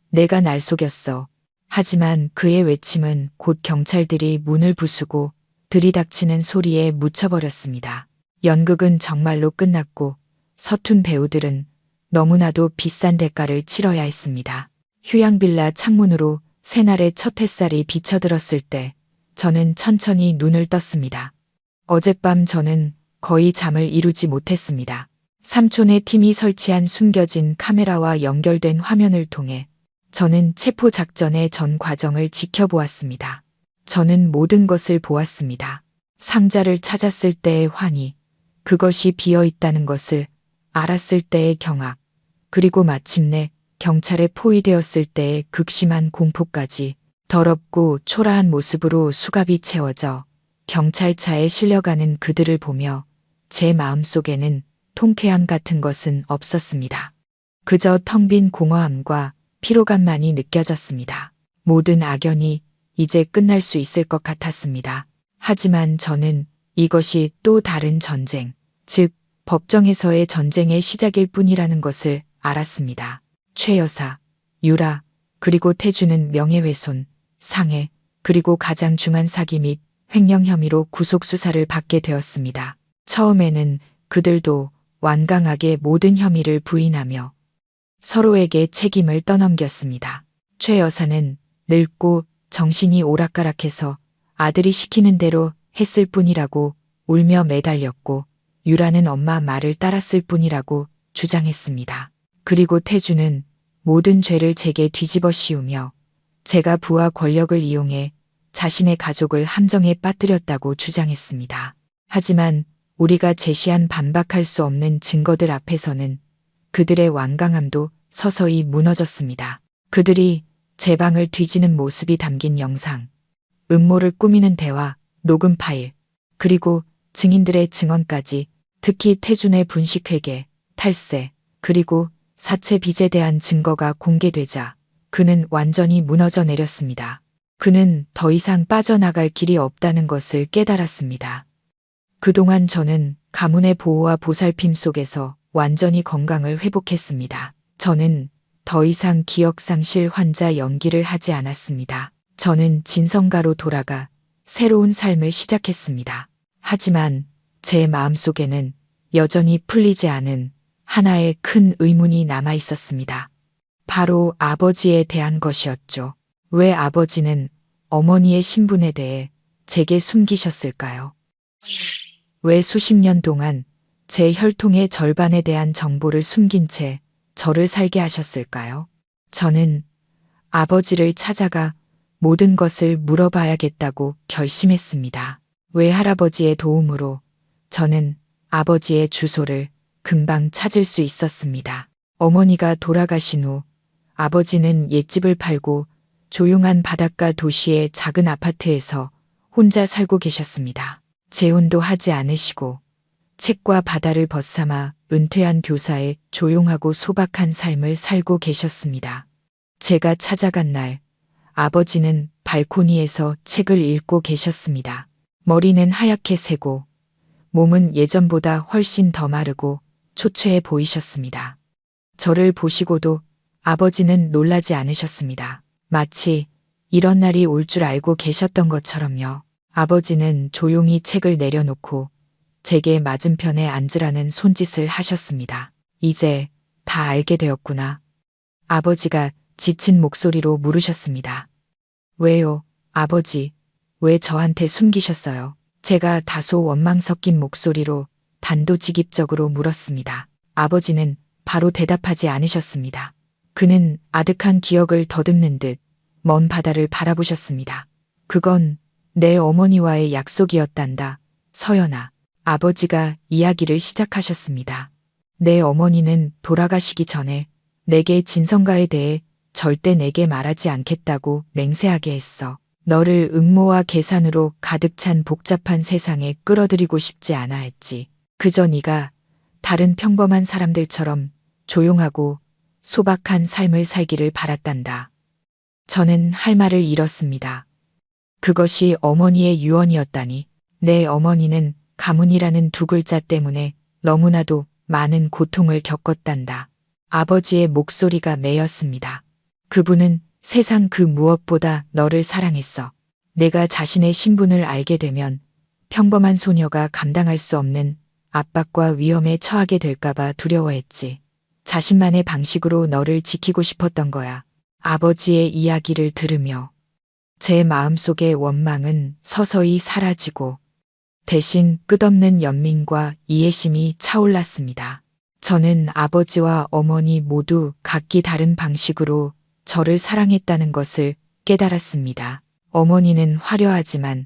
내가 날 속였어. 하지만 그의 외침은 곧 경찰들이 문을 부수고 들이닥치는 소리에 묻혀버렸습니다. 연극은 정말로 끝났고 서툰 배우들은 너무나도 비싼 대가를 치러야 했습니다. 휴양빌라 창문으로 새날의 첫 햇살이 비쳐들었을 때 저는 천천히 눈을 떴습니다. 어젯밤 저는 거의 잠을 이루지 못했습니다. 삼촌의 팀이 설치한 숨겨진 카메라와 연결된 화면을 통해 저는 체포 작전의 전 과정을 지켜보았습니다. 저는 모든 것을 보았습니다. 상자를 찾았을 때의 환희, 그것이 비어 있다는 것을 알았을 때의 경악, 그리고 마침내 경찰에 포위되었을 때의 극심한 공포까지. 더럽고 초라한 모습으로 수갑이 채워져 경찰차에 실려가는 그들을 보며 제 마음속에는 통쾌함 같은 것은 없었습니다. 그저 텅 빈 공허함과 피로감만이 느껴졌습니다. 모든 악연이 이제 끝날 수 있을 것 같았습니다. 하지만 저는 이것이 또 다른 전쟁, 즉 법정에서의 전쟁의 시작일 뿐이라는 것을 알았습니다. 최 여사, 유라, 그리고 태준은 명예훼손, 상해, 그리고 가장 중한 사기 및 횡령 혐의로 구속 수사를 받게 되었습니다. 처음에는 그들도 완강하게 모든 혐의를 부인하며 서로에게 책임을 떠넘겼습니다. 최 여사는 늙고 정신이 오락가락해서 아들이 시키는 대로 했을 뿐이라고 울며 매달렸고, 유라는 엄마 말을 따랐을 뿐이라고 주장했습니다. 그리고 태준은 모든 죄를 제게 뒤집어 씌우며 제가 부와 권력을 이용해 자신의 가족을 함정에 빠뜨렸다고 주장했습니다. 하지만 우리가 제시한 반박할 수 없는 증거들 앞에서는 그들의 완강함도 서서히 무너졌습니다. 그들이 제 방을 뒤지는 모습이 담긴 영상, 음모를 꾸미는 대화, 녹음 파일, 그리고 증인들의 증언까지, 특히 태준의 분식회계, 탈세, 그리고 사채 빚에 대한 증거가 공개되자 그는 완전히 무너져 내렸습니다. 그는 더 이상 빠져나갈 길이 없다는 것을 깨달았습니다. 그동안 저는 가문의 보호와 보살핌 속에서 완전히 건강을 회복했습니다. 저는 더 이상 기억상실 환자 연기를 하지 않았습니다. 저는 진성가로 돌아가 새로운 삶을 시작했습니다. 하지만 제 마음속에는 여전히 풀리지 않은 하나의 큰 의문이 남아 있었습니다. 바로 아버지에 대한 것이었죠. 왜 아버지는 어머니의 신분에 대해 제게 숨기셨을까요? 왜 수십 년 동안 제 혈통의 절반에 대한 정보를 숨긴 채 저를 살게 하셨을까요? 저는 아버지를 찾아가 모든 것을 물어봐야겠다고 결심했습니다. 외할아버지의 도움으로 저는 아버지의 주소를 금방 찾을 수 있었습니다. 어머니가 돌아가신 후 아버지는 옛집을 팔고 조용한 바닷가 도시의 작은 아파트에서 혼자 살고 계셨습니다. 재혼도 하지 않으시고 책과 바다를 벗삼아 은퇴한 교사의 조용하고 소박한 삶을 살고 계셨습니다. 제가 찾아간 날 아버지는 발코니에서 책을 읽고 계셨습니다. 머리는 하얗게 새고 몸은 예전보다 훨씬 더 마르고 초췌해 보이셨습니다. 저를 보시고도 아버지는 놀라지 않으셨습니다. 마치 이런 날이 올 줄 알고 계셨던 것처럼요. 아버지는 조용히 책을 내려놓고 제게 맞은편에 앉으라는 손짓을 하셨습니다. 이제 다 알게 되었구나. 아버지가 지친 목소리로 물으셨습니다. 왜요, 아버지? 왜 저한테 숨기셨어요? 제가 다소 원망 섞인 목소리로 단도직입적으로 물었습니다. 아버지는 바로 대답하지 않으셨습니다. 그는 아득한 기억을 더듬는 듯 먼 바다를 바라보셨습니다. 그건 내 어머니와의 약속이었단다, 서연아. 아버지가 이야기를 시작하셨습니다. 내 어머니는 돌아가시기 전에 내게 진성가에 대해 절대 내게 말하지 않겠다고 맹세하게 했어. 너를 음모와 계산으로 가득 찬 복잡한 세상에 끌어들이고 싶지 않아 했지. 그저 네가 다른 평범한 사람들처럼 조용하고 소박한 삶을 살기를 바랐단다. 저는 할 말을 잃었습니다. 그것이 어머니의 유언이었다니. 내 어머니는 가문이라는 두 글자 때문에 너무나도 많은 고통을 겪었단다. 아버지의 목소리가 메였습니다. 그분은 세상 그 무엇보다 너를 사랑했어. 내가 자신의 신분을 알게 되면 평범한 소녀가 감당할 수 없는 압박과 위험에 처하게 될까봐 두려워했지. 자신만의 방식으로 너를 지키고 싶었던 거야. 아버지의 이야기를 들으며 제 마음속의 원망은 서서히 사라지고 대신 끝없는 연민과 이해심이 차올랐습니다. 저는 아버지와 어머니 모두 각기 다른 방식으로 저를 사랑했다는 것을 깨달았습니다. 어머니는 화려하지만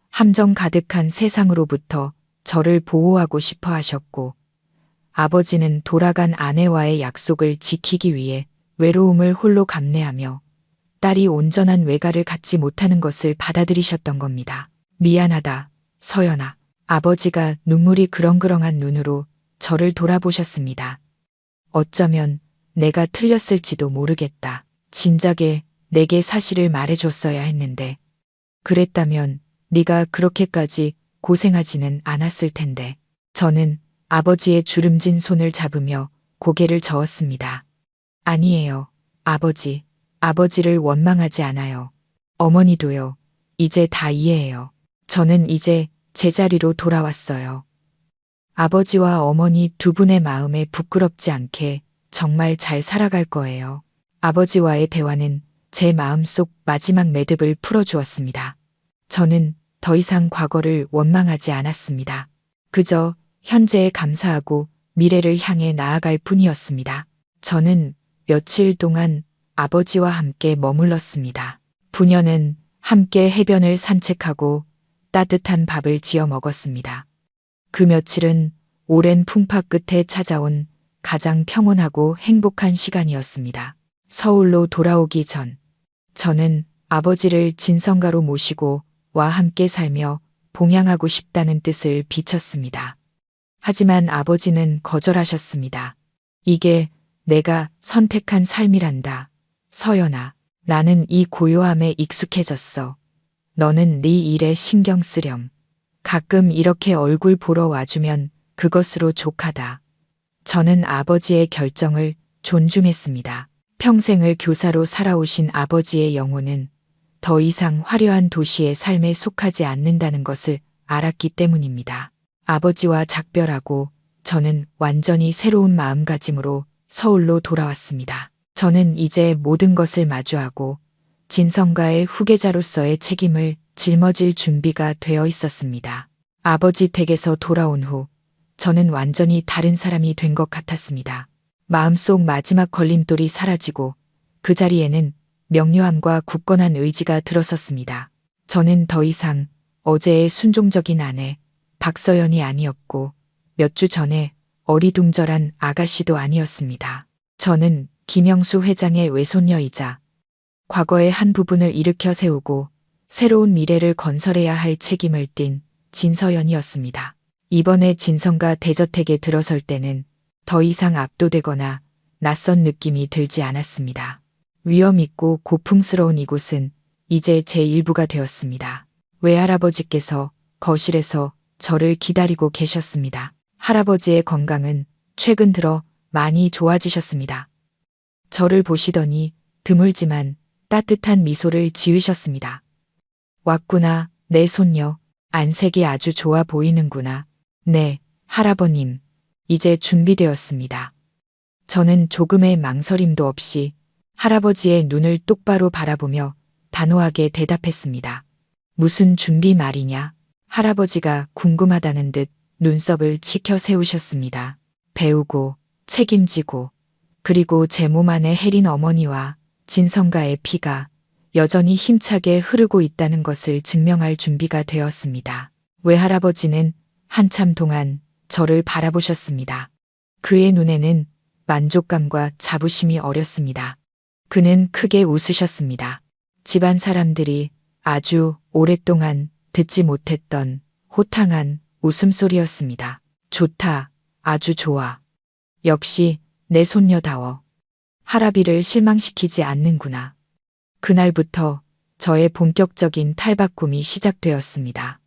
함정 가득한 세상으로부터 저를 보호하고 싶어 하셨고, 아버지는 돌아간 아내와의 약속을 지키기 위해 외로움을 홀로 감내하며 딸이 온전한 외가를 갖지 못하는 것을 받아들이셨던 겁니다. 미안하다, 서연아. 아버지가 눈물이 그렁그렁한 눈으로 저를 돌아보셨습니다. 어쩌면 내가 틀렸을지도 모르겠다. 진작에 내게 사실을 말해줬어야 했는데, 그랬다면 네가 그렇게까지 고생하지는 않았을 텐데. 저는 아버지의 주름진 손을 잡으며 고개를 저었습니다. 아니에요, 아버지. 아버지를 원망하지 않아요. 어머니도요. 이제 다 이해해요. 저는 이제 제자리로 돌아왔어요. 아버지와 어머니 두 분의 마음에 부끄럽지 않게 정말 잘 살아갈 거예요. 아버지와의 대화는 제 마음속 마지막 매듭을 풀어주었습니다. 저는 더 이상 과거를 원망하지 않았습니다. 그저 현재에 감사하고 미래를 향해 나아갈 뿐이었습니다. 저는 며칠 동안 아버지와 함께 머물렀습니다. 부녀는 함께 해변을 산책하고 따뜻한 밥을 지어 먹었습니다. 그 며칠은 오랜 풍파 끝에 찾아온 가장 평온하고 행복한 시간이었습니다. 서울로 돌아오기 전, 저는 아버지를 진성가로 모시고 와 함께 살며 봉양하고 싶다는 뜻을 비쳤습니다. 하지만 아버지는 거절하셨습니다. 이게 내가 선택한 삶이란다. 서연아, 나는 이 고요함에 익숙해졌어. 너는 네 일에 신경 쓰렴. 가끔 이렇게 얼굴 보러 와주면 그것으로 족하다. 저는 아버지의 결정을 존중했습니다. 평생을 교사로 살아오신 아버지의 영혼은 더 이상 화려한 도시의 삶에 속하지 않는다는 것을 알았기 때문입니다. 아버지와 작별하고 저는 완전히 새로운 마음가짐으로 서울로 돌아왔습니다. 저는 이제 모든 것을 마주하고 진성가의 후계자로서의 책임을 짊어질 준비가 되어 있었습니다. 아버지 댁에서 돌아온 후 저는 완전히 다른 사람이 된 것 같았습니다. 마음속 마지막 걸림돌이 사라지고 그 자리에는 명료함과 굳건한 의지가 들어섰습니다. 저는 더 이상 어제의 순종적인 아내 박서연이 아니었고 몇 주 전에 어리둥절한 아가씨도 아니었습니다. 저는 김영수 회장의 외손녀이자 과거의 한 부분을 일으켜 세우고 새로운 미래를 건설해야 할 책임을 띤 진서연이었습니다. 이번에 진성가 대저택에 들어설 때는 더 이상 압도되거나 낯선 느낌이 들지 않았습니다. 위험 있고 고풍스러운 이곳은 이제 제 일부가 되었습니다. 외할아버지께서 거실에서 저를 기다리고 계셨습니다. 할아버지의 건강은 최근 들어 많이 좋아지셨습니다. 저를 보시더니 드물지만 따뜻한 미소를 지으셨습니다. 왔구나, 내 손녀. 안색이 아주 좋아 보이는구나. 네, 할아버님. 이제 준비되었습니다. 저는 조금의 망설임도 없이 할아버지의 눈을 똑바로 바라보며 단호하게 대답했습니다. 무슨 준비 말이냐? 할아버지가 궁금하다는 듯 눈썹을 치켜 세우셨습니다. 배우고 책임지고 그리고 제 몸 안에 혜린 어머니와 진성가의 피가 여전히 힘차게 흐르고 있다는 것을 증명할 준비가 되었습니다. 외할아버지는 한참 동안 저를 바라보셨습니다. 그의 눈에는 만족감과 자부심이 어렸습니다. 그는 크게 웃으셨습니다. 집안 사람들이 아주 오랫동안 듣지 못했던 호탕한 웃음소리였습니다. 좋다, 아주 좋아. 역시 내 손녀다워. 할아비를 실망시키지 않는구나. 그날부터 저의 본격적인 탈박 꿈이 시작되었습니다.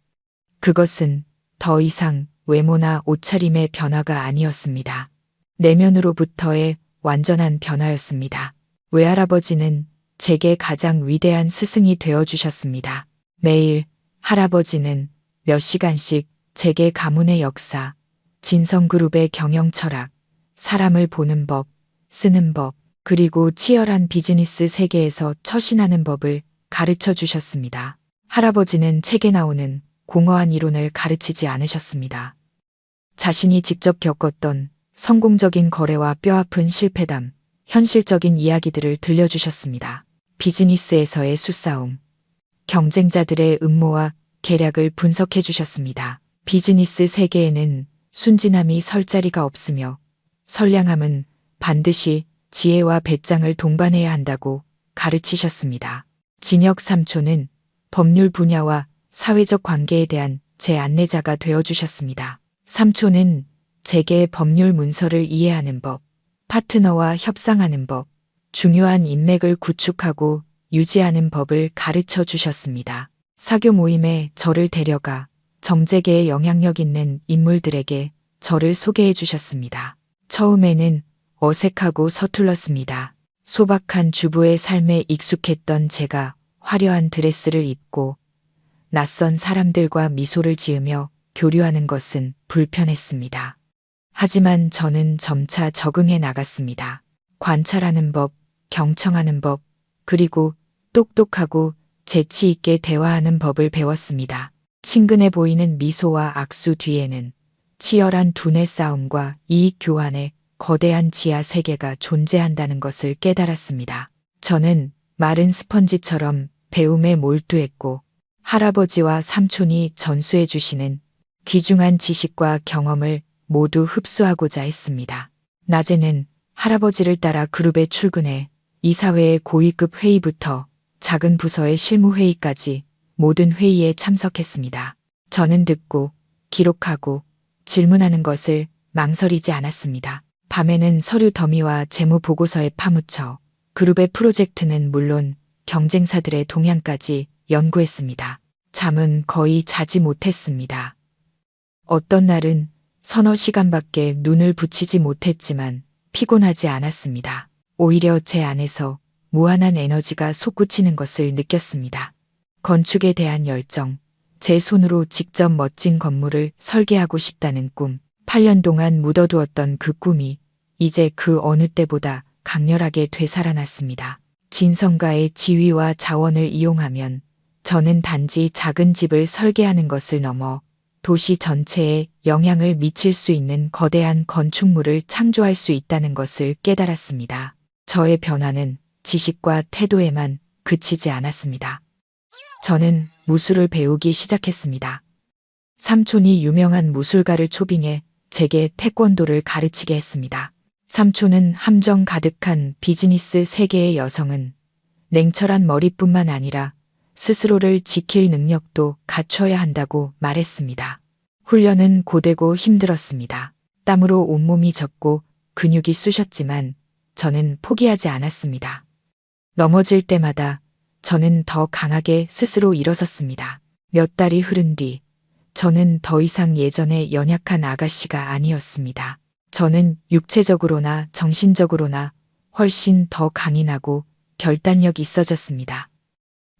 그것은 더 이상 외모나 옷차림의 변화가 아니었습니다. 내면으로부터의 완전한 변화였습니다. 외할아버지는 제게 가장 위대한 스승이 되어주셨습니다. 매일 할아버지는 몇 시간씩 제게 가문의 역사, 진성그룹의 경영 철학, 사람을 보는 법, 쓰는 법, 그리고 치열한 비즈니스 세계에서 처신하는 법을 가르쳐 주셨습니다. 할아버지는 책에 나오는 공허한 이론을 가르치지 않으셨습니다. 자신이 직접 겪었던 성공적인 거래와 뼈아픈 실패담, 현실적인 이야기들을 들려주셨습니다. 비즈니스에서의 수싸움, 경쟁자들의 음모와 계략을 분석해 주셨습니다. 비즈니스 세계에는 순진함이 설 자리가 없으며 선량함은 반드시 지혜와 배짱을 동반해야 한다고 가르치셨습니다. 진혁 삼촌은 법률 분야와 사회적 관계에 대한 제 안내자가 되어주셨습니다. 삼촌은 제게 법률 문서를 이해하는 법, 파트너와 협상하는 법, 중요한 인맥을 구축하고 유지하는 법을 가르쳐 주셨습니다. 사교 모임에 저를 데려가 정재계에 영향력 있는 인물들에게 저를 소개해 주셨습니다. 처음에는 어색하고 서툴렀습니다. 소박한 주부의 삶에 익숙했던 제가 화려한 드레스를 입고 낯선 사람들과 미소를 지으며 교류하는 것은 불편했습니다. 하지만 저는 점차 적응해 나갔습니다. 관찰하는 법, 경청하는 법, 그리고 똑똑하고 재치 있게 대화하는 법을 배웠습니다. 친근해 보이는 미소와 악수 뒤에는 치열한 두뇌 싸움과 이익 교환의 거대한 지하 세계가 존재한다는 것을 깨달았습니다. 저는 마른 스펀지처럼 배움에 몰두했고 할아버지와 삼촌이 전수해 주시는 귀중한 지식과 경험을 모두 흡수하고자 했습니다. 낮에는 할아버지를 따라 그룹에 출근해 이사회의 고위급 회의부터 작은 부서의 실무회의까지 모든 회의에 참석했습니다. 저는 듣고 기록하고 질문하는 것을 망설이지 않았습니다. 밤에는 서류 더미와 재무 보고서에 파묻혀 그룹의 프로젝트는 물론 경쟁사들의 동향까지 연구했습니다. 잠은 거의 자지 못했습니다. 어떤 날은 서너 시간밖에 눈을 붙이지 못했지만 피곤하지 않았습니다. 오히려 제 안에서 무한한 에너지가 솟구치는 것을 느꼈습니다. 건축에 대한 열정, 제 손으로 직접 멋진 건물을 설계하고 싶다는 꿈, 8년 동안 묻어두었던 그 꿈이 이제 그 어느 때보다 강렬하게 되살아났습니다. 진성가의 지위와 자원을 이용하면 저는 단지 작은 집을 설계하는 것을 넘어 도시 전체에 영향을 미칠 수 있는 거대한 건축물을 창조할 수 있다는 것을 깨달았습니다. 저의 변화는 지식과 태도에만 그치지 않았습니다. 저는 무술을 배우기 시작했습니다. 삼촌이 유명한 무술가를 초빙해 제게 태권도를 가르치게 했습니다. 삼촌은 함정 가득한 비즈니스 세계의 여성은 냉철한 머리뿐만 아니라 스스로를 지킬 능력도 갖춰야 한다고 말했습니다. 훈련은 고되고 힘들었습니다. 땀으로 온몸이 젖고 근육이 쑤셨지만 저는 포기하지 않았습니다. 넘어질 때마다 저는 더 강하게 스스로 일어섰습니다. 몇 달이 흐른 뒤 저는 더 이상 예전의 연약한 아가씨가 아니었습니다. 저는 육체적으로나 정신적으로나 훨씬 더 강인하고 결단력 있어졌습니다.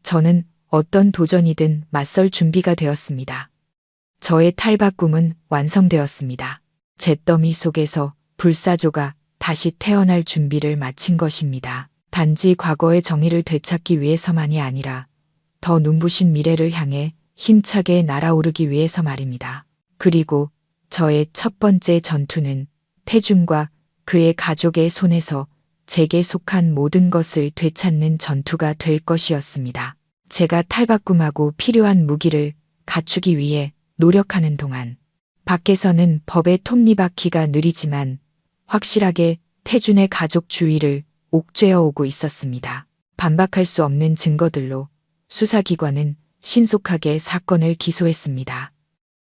저는 어떤 도전이든 맞설 준비가 되었습니다. 저의 탈박 꿈은 완성되었습니다. 잿더미 속에서 불사조가 다시 태어날 준비를 마친 것입니다. 단지 과거의 정의를 되찾기 위해서만이 아니라 더 눈부신 미래를 향해 힘차게 날아오르기 위해서 말입니다. 그리고 저의 첫 번째 전투는 태준과 그의 가족의 손에서 제게 속한 모든 것을 되찾는 전투가 될 것이었습니다. 제가 탈바꿈하고 필요한 무기를 갖추기 위해 노력하는 동안 밖에서는 법의 톱니바퀴가 느리지만 확실하게 태준의 가족 주위를 옥죄어 오고 있었습니다. 반박할 수 없는 증거들로 수사기관은 신속하게 사건을 기소했습니다.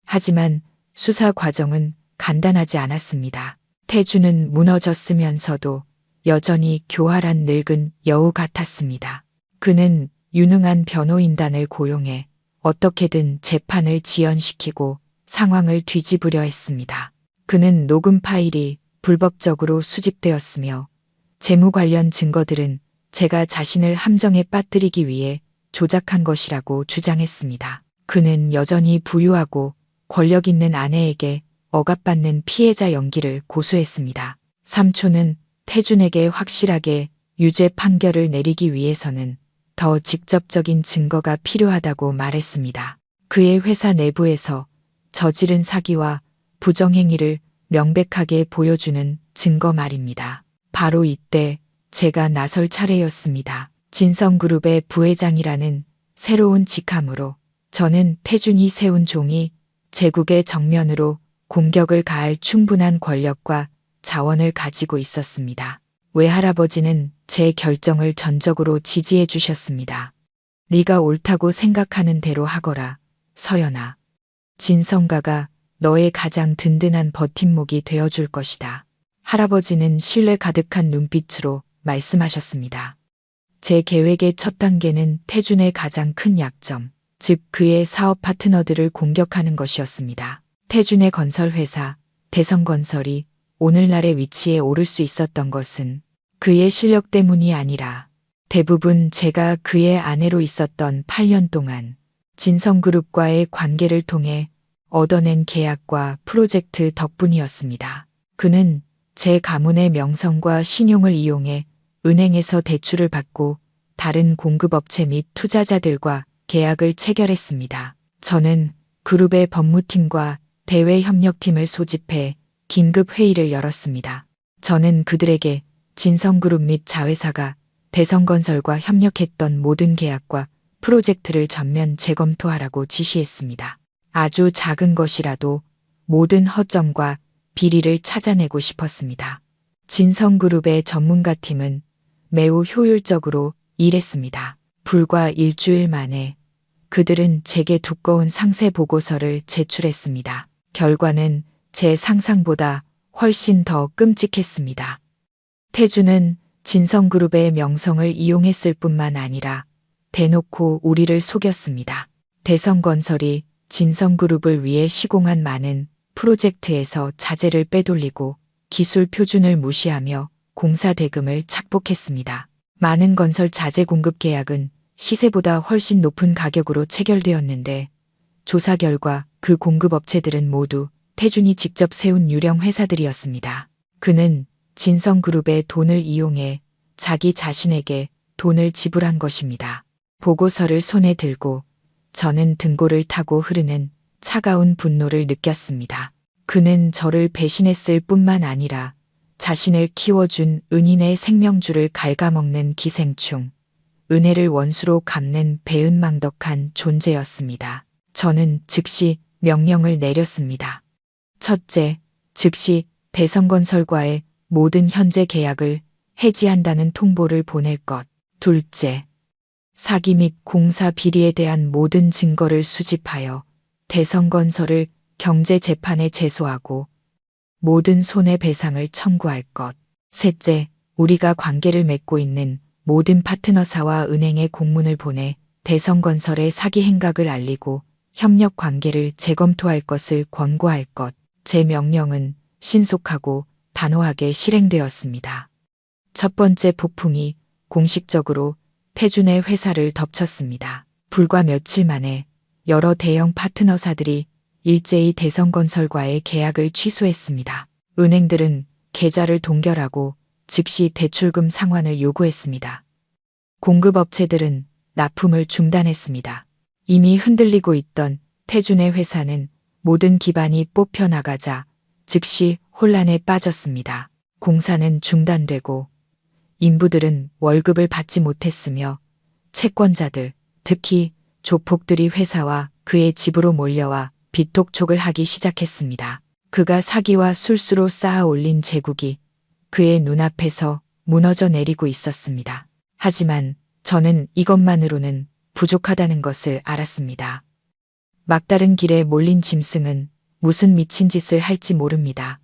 하지만 수사 과정은 간단하지 않았습니다. 태준은 무너졌으면서도 여전히 교활한 늙은 여우 같았습니다. 그는 유능한 변호인단을 고용해 어떻게든 재판을 지연시키고 상황을 뒤집으려 했습니다. 그는 녹음 파일이 불법적으로 수집되었으며 재무 관련 증거들은 제가 자신을 함정에 빠뜨리기 위해 조작한 것이라고 주장했습니다. 그는 여전히 부유하고 권력 있는 아내에게 억압받는 피해자 연기를 고수했습니다. 삼촌은 태준에게 확실하게 유죄 판결을 내리기 위해서는 더 직접적인 증거가 필요하다고 말했습니다. 그의 회사 내부에서 저지른 사기와 부정행위를 명백하게 보여주는 증거 말입니다. 바로 이때 제가 나설 차례였습니다. 진성그룹의 부회장이라는 새로운 직함으로 저는 태준이 세운 종이 제국의 정면으로 공격을 가할 충분한 권력과 자원을 가지고 있었습니다. 외할아버지는 제 결정을 전적으로 지지해 주셨습니다. 네가 옳다고 생각하는 대로 하거라, 서연아. 진성가가 너의 가장 든든한 버팀목이 되어줄 것이다. 할아버지는 신뢰 가득한 눈빛으로 말씀하셨습니다. 제 계획의 첫 단계는 태준의 가장 큰 약점, 즉 그의 사업 파트너들을 공격하는 것이었습니다. 태준의 건설회사, 대성건설이 오늘날의 위치에 오를 수 있었던 것은 그의 실력 때문이 아니라 대부분 제가 그의 아내로 있었던 8년 동안 진성그룹과의 관계를 통해 얻어낸 계약과 프로젝트 덕분이었습니다. 그는 제 가문의 명성과 신용을 이용해 은행에서 대출을 받고 다른 공급업체 및 투자자들과 계약을 체결했습니다. 저는 그룹의 법무팀과 대외협력팀을 소집해 긴급 회의를 열었습니다. 저는 그들에게 진성그룹 및 자회사가 대성건설과 협력했던 모든 계약과 프로젝트를 전면 재검토하라고 지시했습니다. 아주 작은 것이라도 모든 허점과 비리를 찾아내고 싶었습니다. 진성그룹의 전문가팀은 매우 효율적으로 일했습니다. 불과 일주일 만에 그들은 제게 두꺼운 상세 보고서를 제출했습니다. 결과는 제 상상보다 훨씬 더 끔찍했습니다. 태주는 진성그룹의 명성을 이용했을 뿐만 아니라 대놓고 우리를 속였습니다. 대성건설이 진성그룹을 위해 시공한 많은 프로젝트에서 자재를 빼돌리고 기술 표준을 무시하며 공사 대금을 착복했습니다. 많은 건설 자재 공급 계약은 시세보다 훨씬 높은 가격으로 체결되었는데 조사 결과 그 공급업체들은 모두 태준이 직접 세운 유령 회사들이었습니다. 그는 진성그룹의 돈을 이용해 자기 자신에게 돈을 지불한 것입니다. 보고서를 손에 들고 저는 등골을 타고 흐르는 차가운 분노를 느꼈습니다. 그는 저를 배신했을 뿐만 아니라 자신을 키워준 은인의 생명줄을 갉아먹는 기생충, 은혜를 원수로 갚는 배은망덕한 존재였습니다. 저는 즉시 명령을 내렸습니다. 첫째, 즉시 대성건설과의 모든 현재 계약을 해지한다는 통보를 보낼 것. 둘째, 사기 및 공사 비리에 대한 모든 증거를 수집하여 대성건설을 경제재판에 제소하고 모든 손해배상을 청구할 것. 셋째, 우리가 관계를 맺고 있는 모든 파트너사와 은행에 공문을 보내 대성건설의 사기 행각을 알리고 협력 관계를 재검토할 것을 권고할 것. 제 명령은 신속하고 단호하게 실행되었습니다. 첫 번째 폭풍이 공식적으로 태준의 회사를 덮쳤습니다. 불과 며칠 만에 여러 대형 파트너사들이 일제히 대성건설과의 계약을 취소했습니다. 은행들은 계좌를 동결하고 즉시 대출금 상환을 요구했습니다. 공급업체들은 납품을 중단했습니다. 이미 흔들리고 있던 태준의 회사는 모든 기반이 뽑혀 나가자 즉시 혼란에 빠졌습니다. 공사는 중단되고 인부들은 월급을 받지 못했으며 채권자들, 특히 조폭들이 회사와 그의 집으로 몰려와 빚독촉을 하기 시작했습니다. 그가 사기와 술수로 쌓아 올린 제국이 그의 눈앞에서 무너져 내리고 있었습니다. 하지만 저는 이것만으로는 부족하다는 것을 알았습니다. 막다른 길에 몰린 짐승은 무슨 미친 짓을 할지 모릅니다.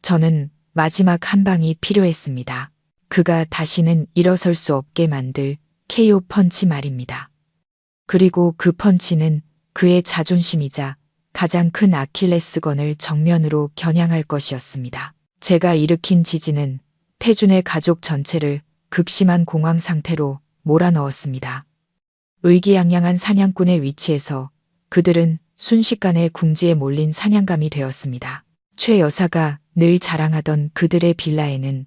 저는 마지막 한 방이 필요했습니다. 그가 다시는 일어설 수 없게 만들 KO 펀치 말입니다. 그리고 그 펀치는 그의 자존심이자 가장 큰 아킬레스건을 정면으로 겨냥할 것이었습니다. 제가 일으킨 지진은 태준의 가족 전체를 극심한 공황 상태로 몰아넣었습니다. 의기양양한 사냥꾼의 위치에서 그들은 순식간에 궁지에 몰린 사냥감이 되었습니다. 최 여사가 늘 자랑하던 그들의 빌라에는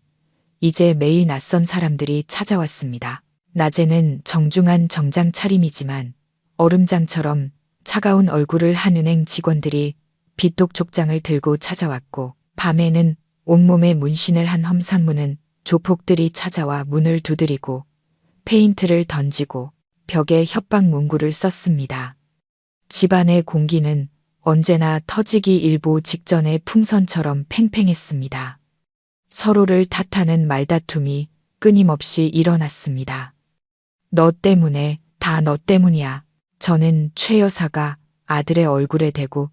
이제 매일 낯선 사람들이 찾아왔습니다. 낮에는 정중한 정장 차림이지만 얼음장처럼 차가운 얼굴을 한 은행 직원들이 빚독촉장을 들고 찾아왔고 밤에는 온몸에 문신을 한 험상무는 조폭들이 찾아와 문을 두드리고 페인트를 던지고 벽에 협박 문구를 썼습니다. 집안의 공기는 언제나 터지기 일보 직전의 풍선처럼 팽팽했습니다. 서로를 탓하는 말다툼이 끊임없이 일어났습니다. 너 때문에, 다 너 때문이야. 저는 최 여사가 아들의 얼굴에 대고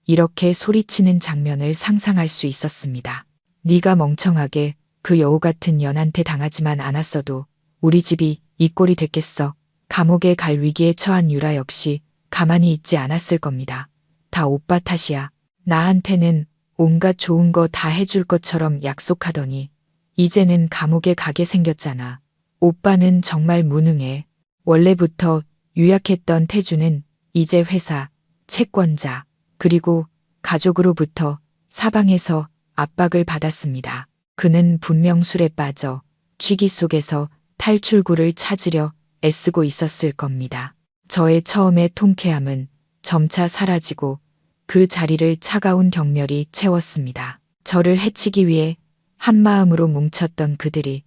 이렇게 소리치는 장면을 상상할 수 있었습니다. 네가 멍청하게 그 여우 같은 년한테 당하지만 않았어도 우리 집이 이 꼴이 됐겠어. 감옥에 갈 위기에 처한 유라 역시 가만히 있지 않았을 겁니다. 다 오빠 탓이야. 나한테는 온갖 좋은 거 다 해줄 것처럼 약속하더니 이제는 감옥에 가게 생겼잖아. 오빠는 정말 무능해. 원래부터 유약했던 태주는 이제 회사, 채권자, 그리고 가족으로부터 사방에서 압박을 받았습니다. 그는 분명 술에 빠져 취기 속에서 탈출구를 찾으려 애쓰고 있었을 겁니다. 저의 처음의 통쾌함은 점차 사라지고 그 자리를 차가운 경멸이 채웠습니다. 저를 해치기 위해 한마음으로 뭉쳤던 그들이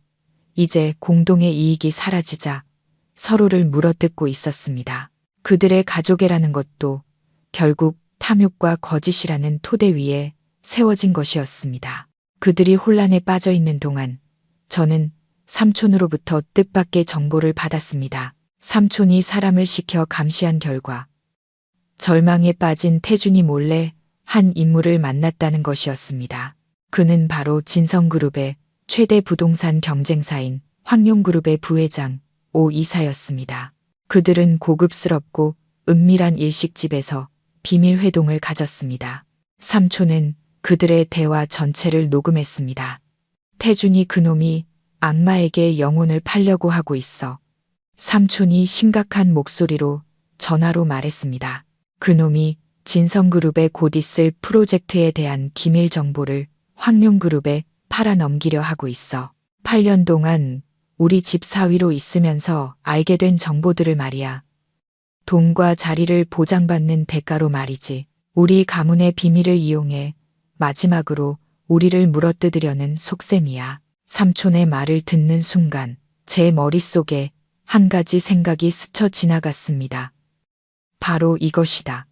이제 공동의 이익이 사라지자 서로를 물어뜯고 있었습니다. 그들의 가족애라는 것도 결국 탐욕과 거짓이라는 토대 위에 세워진 것이었습니다. 그들이 혼란에 빠져 있는 동안 저는 삼촌으로부터 뜻밖의 정보를 받았습니다. 삼촌이 사람을 시켜 감시한 결과 절망에 빠진 태준이 몰래 한 인물을 만났다는 것이었습니다. 그는 바로 진성그룹의 최대 부동산 경쟁사인 황룡그룹의 부회장 오 이사였습니다. 그들은 고급스럽고 은밀한 일식집에서 비밀 회동을 가졌습니다. 삼촌은 그들의 대화 전체를 녹음했습니다. 태준이 그놈이 악마에게 영혼을 팔려고 하고 있어. 삼촌이 심각한 목소리로 전화로 말했습니다. 그놈이 진성그룹에 곧 있을 프로젝트에 대한 기밀 정보를 황룡그룹에 팔아넘기려 하고 있어. 8년 동안 우리 집 사위로 있으면서 알게 된 정보들을 말이야. 돈과 자리를 보장받는 대가로 말이지. 우리 가문의 비밀을 이용해 마지막으로 우리를 물어뜯으려는 속셈이야. 삼촌의 말을 듣는 순간 제 머릿속에 한 가지 생각이 스쳐 지나갔습니다. 바로 이것이다.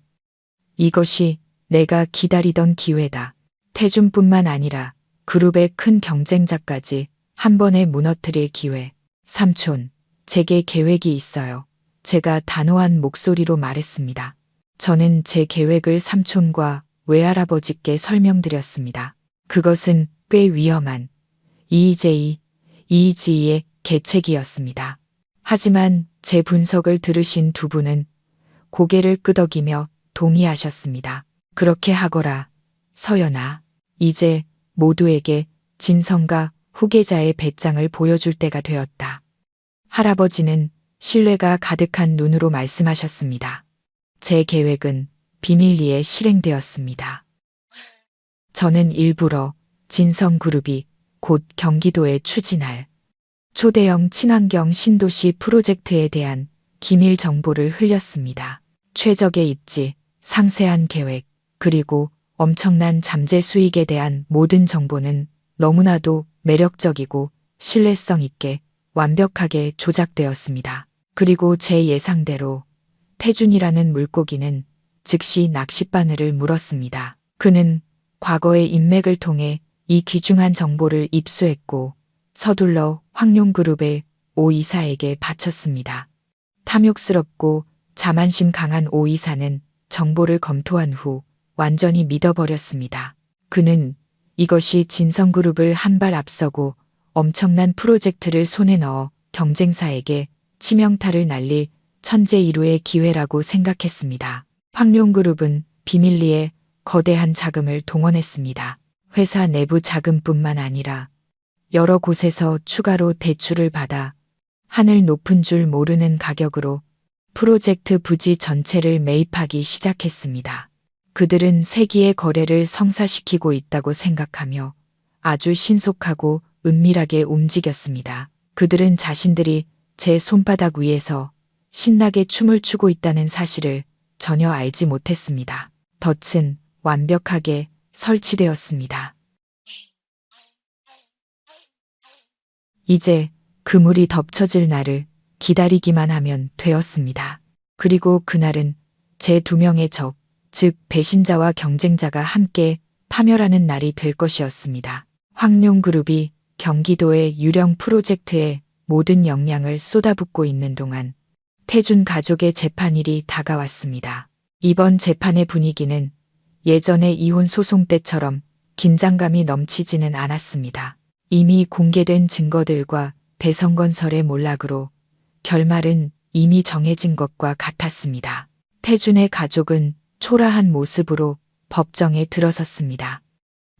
이것이 내가 기다리던 기회다. 태준뿐만 아니라 그룹의 큰 경쟁자까지 한 번에 무너뜨릴 기회. 삼촌, 제게 계획이 있어요. 제가 단호한 목소리로 말했습니다. 저는 제 계획을 삼촌과 외할아버지께 설명드렸습니다. 그것은 꽤 위험한 이의제의 계책이었습니다. 하지만 제 분석을 들으신 두 분은 고개를 끄덕이며 동의하셨습니다. 그렇게 하거라, 서연아. 이제 모두에게 진성과 후계자의 배짱을 보여줄 때가 되었다. 할아버지는 신뢰가 가득한 눈으로 말씀하셨습니다. 제 계획은 비밀리에 실행되었습니다. 저는 일부러 진성그룹이 곧 경기도에 추진할 초대형 친환경 신도시 프로젝트에 대한 기밀 정보를 흘렸습니다. 최적의 입지, 상세한 계획, 그리고 엄청난 잠재 수익에 대한 모든 정보는 너무나도 매력적이고 신뢰성 있게 완벽하게 조작되었습니다. 그리고 제 예상대로 태준이라는 물고기는 즉시 낚싯바늘을 물었습니다. 그는 과거의 인맥을 통해 이 귀중한 정보를 입수했고 서둘러 황룡그룹의 오 이사에게 바쳤습니다. 탐욕스럽고 자만심 강한 오 이사는 정보를 검토한 후 완전히 믿어버렸습니다. 그는 이것이 진성그룹을 한 발 앞서고 엄청난 프로젝트를 손에 넣어 경쟁사에게 치명타를 날릴 천재일우의 기회라고 생각했습니다. 황룡그룹은 비밀리에 거대한 자금을 동원했습니다. 회사 내부 자금뿐만 아니라 여러 곳에서 추가로 대출을 받아 하늘 높은 줄 모르는 가격으로 프로젝트 부지 전체를 매입하기 시작했습니다. 그들은 세기의 거래를 성사시키고 있다고 생각하며 아주 신속하고 은밀하게 움직였습니다. 그들은 자신들이 제 손바닥 위에서 신나게 춤을 추고 있다는 사실을 전혀 알지 못했습니다. 덫은 완벽하게 설치되었습니다. 이제 그물이 덮쳐질 날을 기다리기만 하면 되었습니다. 그리고 그날은 제 두 명의 적, 즉 배신자와 경쟁자가 함께 파멸하는 날이 될 것이었습니다. 황룡그룹이 경기도의 유령 프로젝트에 모든 역량을 쏟아붓고 있는 동안 태준 가족의 재판일이 다가왔습니다. 이번 재판의 분위기는 예전의 이혼 소송 때처럼 긴장감이 넘치지는 않았습니다. 이미 공개된 증거들과 대성건설의 몰락으로 결말은 이미 정해진 것과 같았습니다. 태준의 가족은 초라한 모습으로 법정에 들어섰습니다.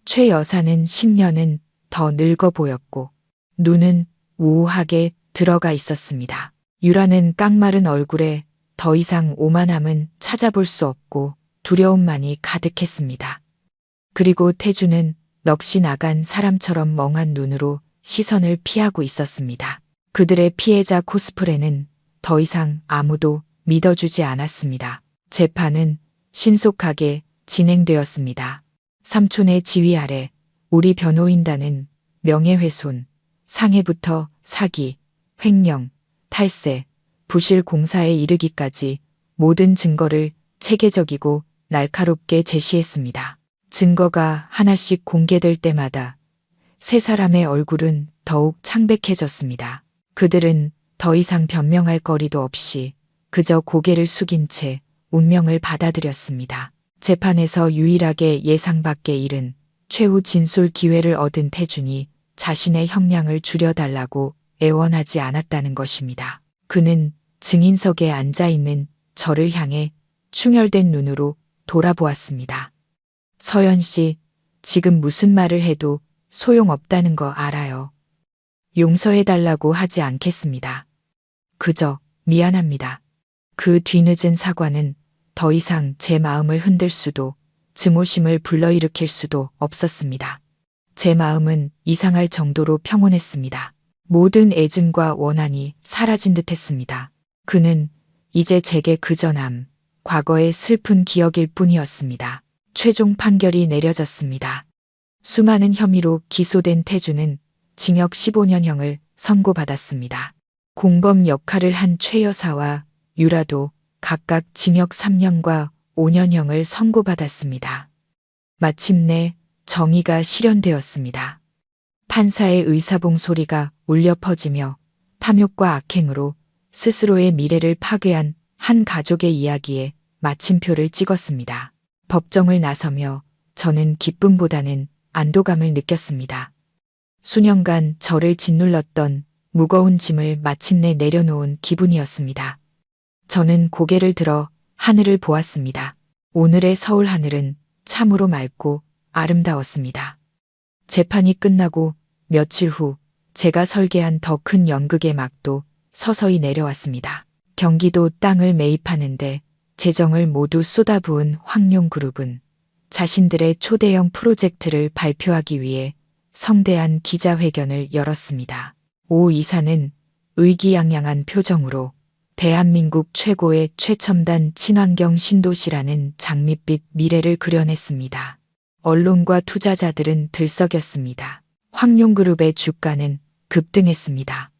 최 여사는 10년은 더 늙어 보였고 눈은 우우하게 들어가 있었습니다. 유라는 깡마른 얼굴에 더 이상 오만함은 찾아볼 수 없고 두려움만이 가득했습니다. 그리고 태준은 넋이 나간 사람처럼 멍한 눈으로 시선을 피하고 있었습니다. 그들의 피해자 코스프레는 더 이상 아무도 믿어주지 않았습니다. 재판은 신속하게 진행되었습니다. 삼촌의 지휘 아래 우리 변호인단은 명예훼손, 상해부터 사기, 횡령, 탈세, 부실 공사에 이르기까지 모든 증거를 체계적이고 날카롭게 제시했습니다. 증거가 하나씩 공개될 때마다 세 사람의 얼굴은 더욱 창백해졌습니다. 그들은 더 이상 변명할 거리도 없이 그저 고개를 숙인 채 운명을 받아들였습니다. 재판에서 유일하게 예상 밖의 일은 최후 진술 기회를 얻은 태준이 자신의 형량을 줄여달라고 애원하지 않았다는 것입니다. 그는 증인석에 앉아있는 저를 향해 충혈된 눈으로 돌아보았습니다. 서연 씨, 지금 무슨 말을 해도 소용없다는 거 알아요. 용서해달라고 하지 않겠습니다. 그저 미안합니다. 그 뒤늦은 사과는 더 이상 제 마음을 흔들 수도 증오심을 불러일으킬 수도 없었습니다. 제 마음은 이상할 정도로 평온했습니다. 모든 애증과 원한이 사라진 듯했습니다. 그는 이제 제게 그저 과거의 슬픈 기억일 뿐이었습니다. 최종 판결이 내려졌습니다. 수많은 혐의로 기소된 태준은 징역 15년형을 선고받았습니다. 공범 역할을 한 최 여사와 유라도 각각 징역 3년과 5년형을 선고받았습니다. 마침내 정의가 실현되었습니다. 판사의 의사봉 소리가 울려 퍼지며 탐욕과 악행으로 스스로의 미래를 파괴한 한 가족의 이야기에 마침표를 찍었습니다. 법정을 나서며 저는 기쁨보다는 안도감을 느꼈습니다. 수년간 저를 짓눌렀던 무거운 짐을 마침내 내려놓은 기분이었습니다. 저는 고개를 들어 하늘을 보았습니다. 오늘의 서울 하늘은 참으로 맑고 아름다웠습니다. 재판이 끝나고 며칠 후 제가 설계한 더 큰 연극의 막도 서서히 내려왔습니다. 경기도 땅을 매입하는데 재정을 모두 쏟아부은 황룡그룹은 자신들의 초대형 프로젝트를 발표하기 위해 성대한 기자회견을 열었습니다. 오 이사는 의기양양한 표정으로 대한민국 최고의 최첨단 친환경 신도시라는 장밋빛 미래를 그려냈습니다. 언론과 투자자들은 들썩였습니다. 황룡그룹의 주가는 급등했습니다.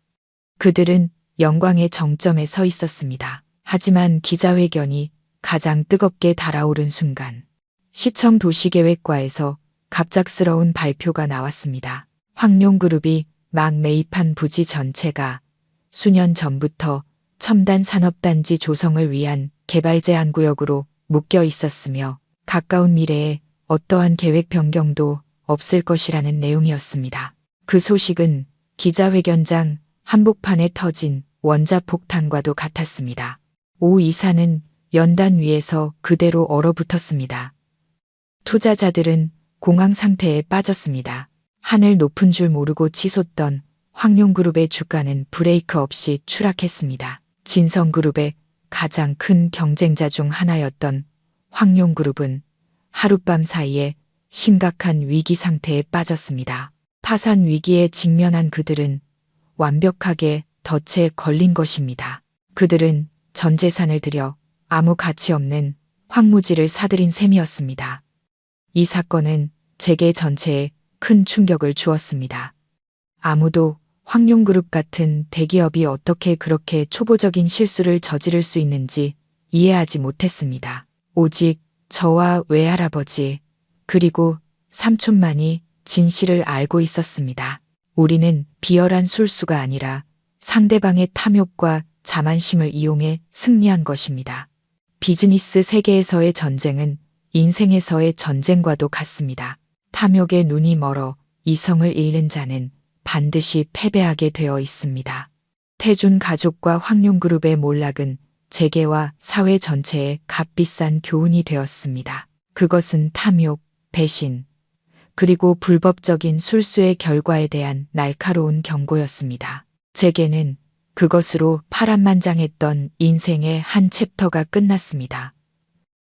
그들은 영광의 정점에 서 있었습니다. 하지만 기자회견이 가장 뜨겁게 달아오른 순간 시청 도시계획과에서 갑작스러운 발표가 나왔습니다. 황룡그룹이 막 매입한 부지 전체가 수년 전부터 첨단 산업단지 조성을 위한 개발 제한구역으로 묶여 있었으며 가까운 미래에 어떠한 계획 변경도 없을 것이라는 내용이었습니다. 그 소식은 기자회견장 한복판에 터진 원자폭탄과도 같았습니다. 오 이사는 연단 위에서 그대로 얼어붙었습니다. 투자자들은 공황 상태에 빠졌습니다. 하늘 높은 줄 모르고 치솟던 황룡그룹의 주가는 브레이크 없이 추락했습니다. 진성그룹의 가장 큰 경쟁자 중 하나였던 황룡그룹은 하룻밤 사이에 심각한 위기 상태에 빠졌습니다. 파산 위기에 직면한 그들은 완벽하게 덫에 걸린 것입니다. 그들은 전 재산을 들여 아무 가치 없는 황무지를 사들인 셈이었습니다. 이 사건은 재계 전체에 큰 충격을 주었습니다. 아무도 황룡그룹 같은 대기업이 어떻게 그렇게 초보적인 실수를 저지를 수 있는지 이해하지 못했습니다. 오직 저와 외할아버지 그리고 삼촌만이 진실을 알고 있었습니다. 우리는 비열한 술수가 아니라 상대방의 탐욕과 자만심을 이용해 승리한 것입니다. 비즈니스 세계에서의 전쟁은 인생에서의 전쟁과도 같습니다. 탐욕에 눈이 멀어 이성을 잃는 자는 반드시 패배하게 되어 있습니다. 태준 가족과 황룡그룹의 몰락은 재계와 사회 전체에 값비싼 교훈이 되었습니다. 그것은 탐욕, 배신, 그리고 불법적인 술수의 결과에 대한 날카로운 경고였습니다. 재계는 그것으로 파란만장했던 인생의 한 챕터가 끝났습니다.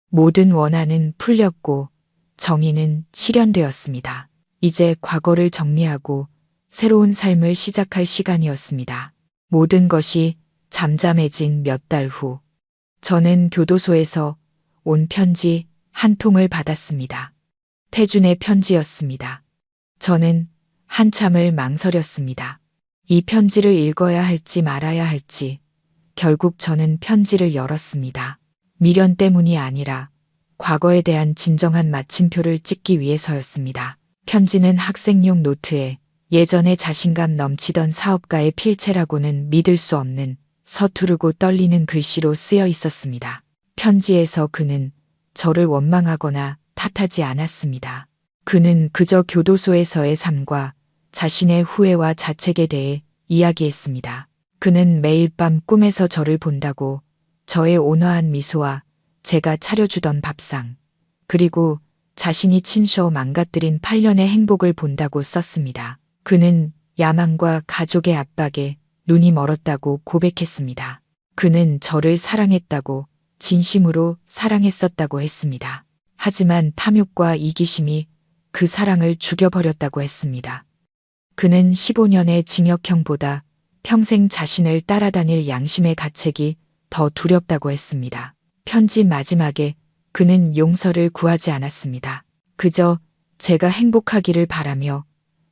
모든 원한은 풀렸고 정의는 실현되었습니다. 이제 과거를 정리하고 새로운 삶을 시작할 시간이었습니다. 모든 것이 잠잠해진 몇 달 후, 저는 교도소에서 온 편지 한 통을 받았습니다. 태준의 편지였습니다. 저는 한참을 망설였습니다. 이 편지를 읽어야 할지 말아야 할지 결국 저는 편지를 열었습니다. 미련 때문이 아니라 과거에 대한 진정한 마침표를 찍기 위해서였습니다. 편지는 학생용 노트에 예전에 자신감 넘치던 사업가의 필체라고는 믿을 수 없는 서투르고 떨리는 글씨로 쓰여 있었습니다. 편지에서 그는 저를 원망하거나 탓하지 않았습니다. 그는 그저 교도소에서의 삶과 자신의 후회와 자책에 대해 이야기했습니다. 그는 매일 밤 꿈에서 저를 본다고 저의 온화한 미소와 제가 차려주던 밥상, 그리고 자신이 친셔 망가뜨린 8년의 행복을 본다고 썼습니다. 그는 야망과 가족의 압박에 눈이 멀었다고 고백했습니다. 그는 저를 사랑했다고 진심으로 사랑했었다고 했습니다. 하지만 탐욕과 이기심이 그 사랑을 죽여버렸다고 했습니다. 그는 15년의 징역형보다 평생 자신을 따라다닐 양심의 가책이 더 두렵다고 했습니다. 편지 마지막에 그는 용서를 구하지 않았습니다. 그저 제가 행복하기를 바라며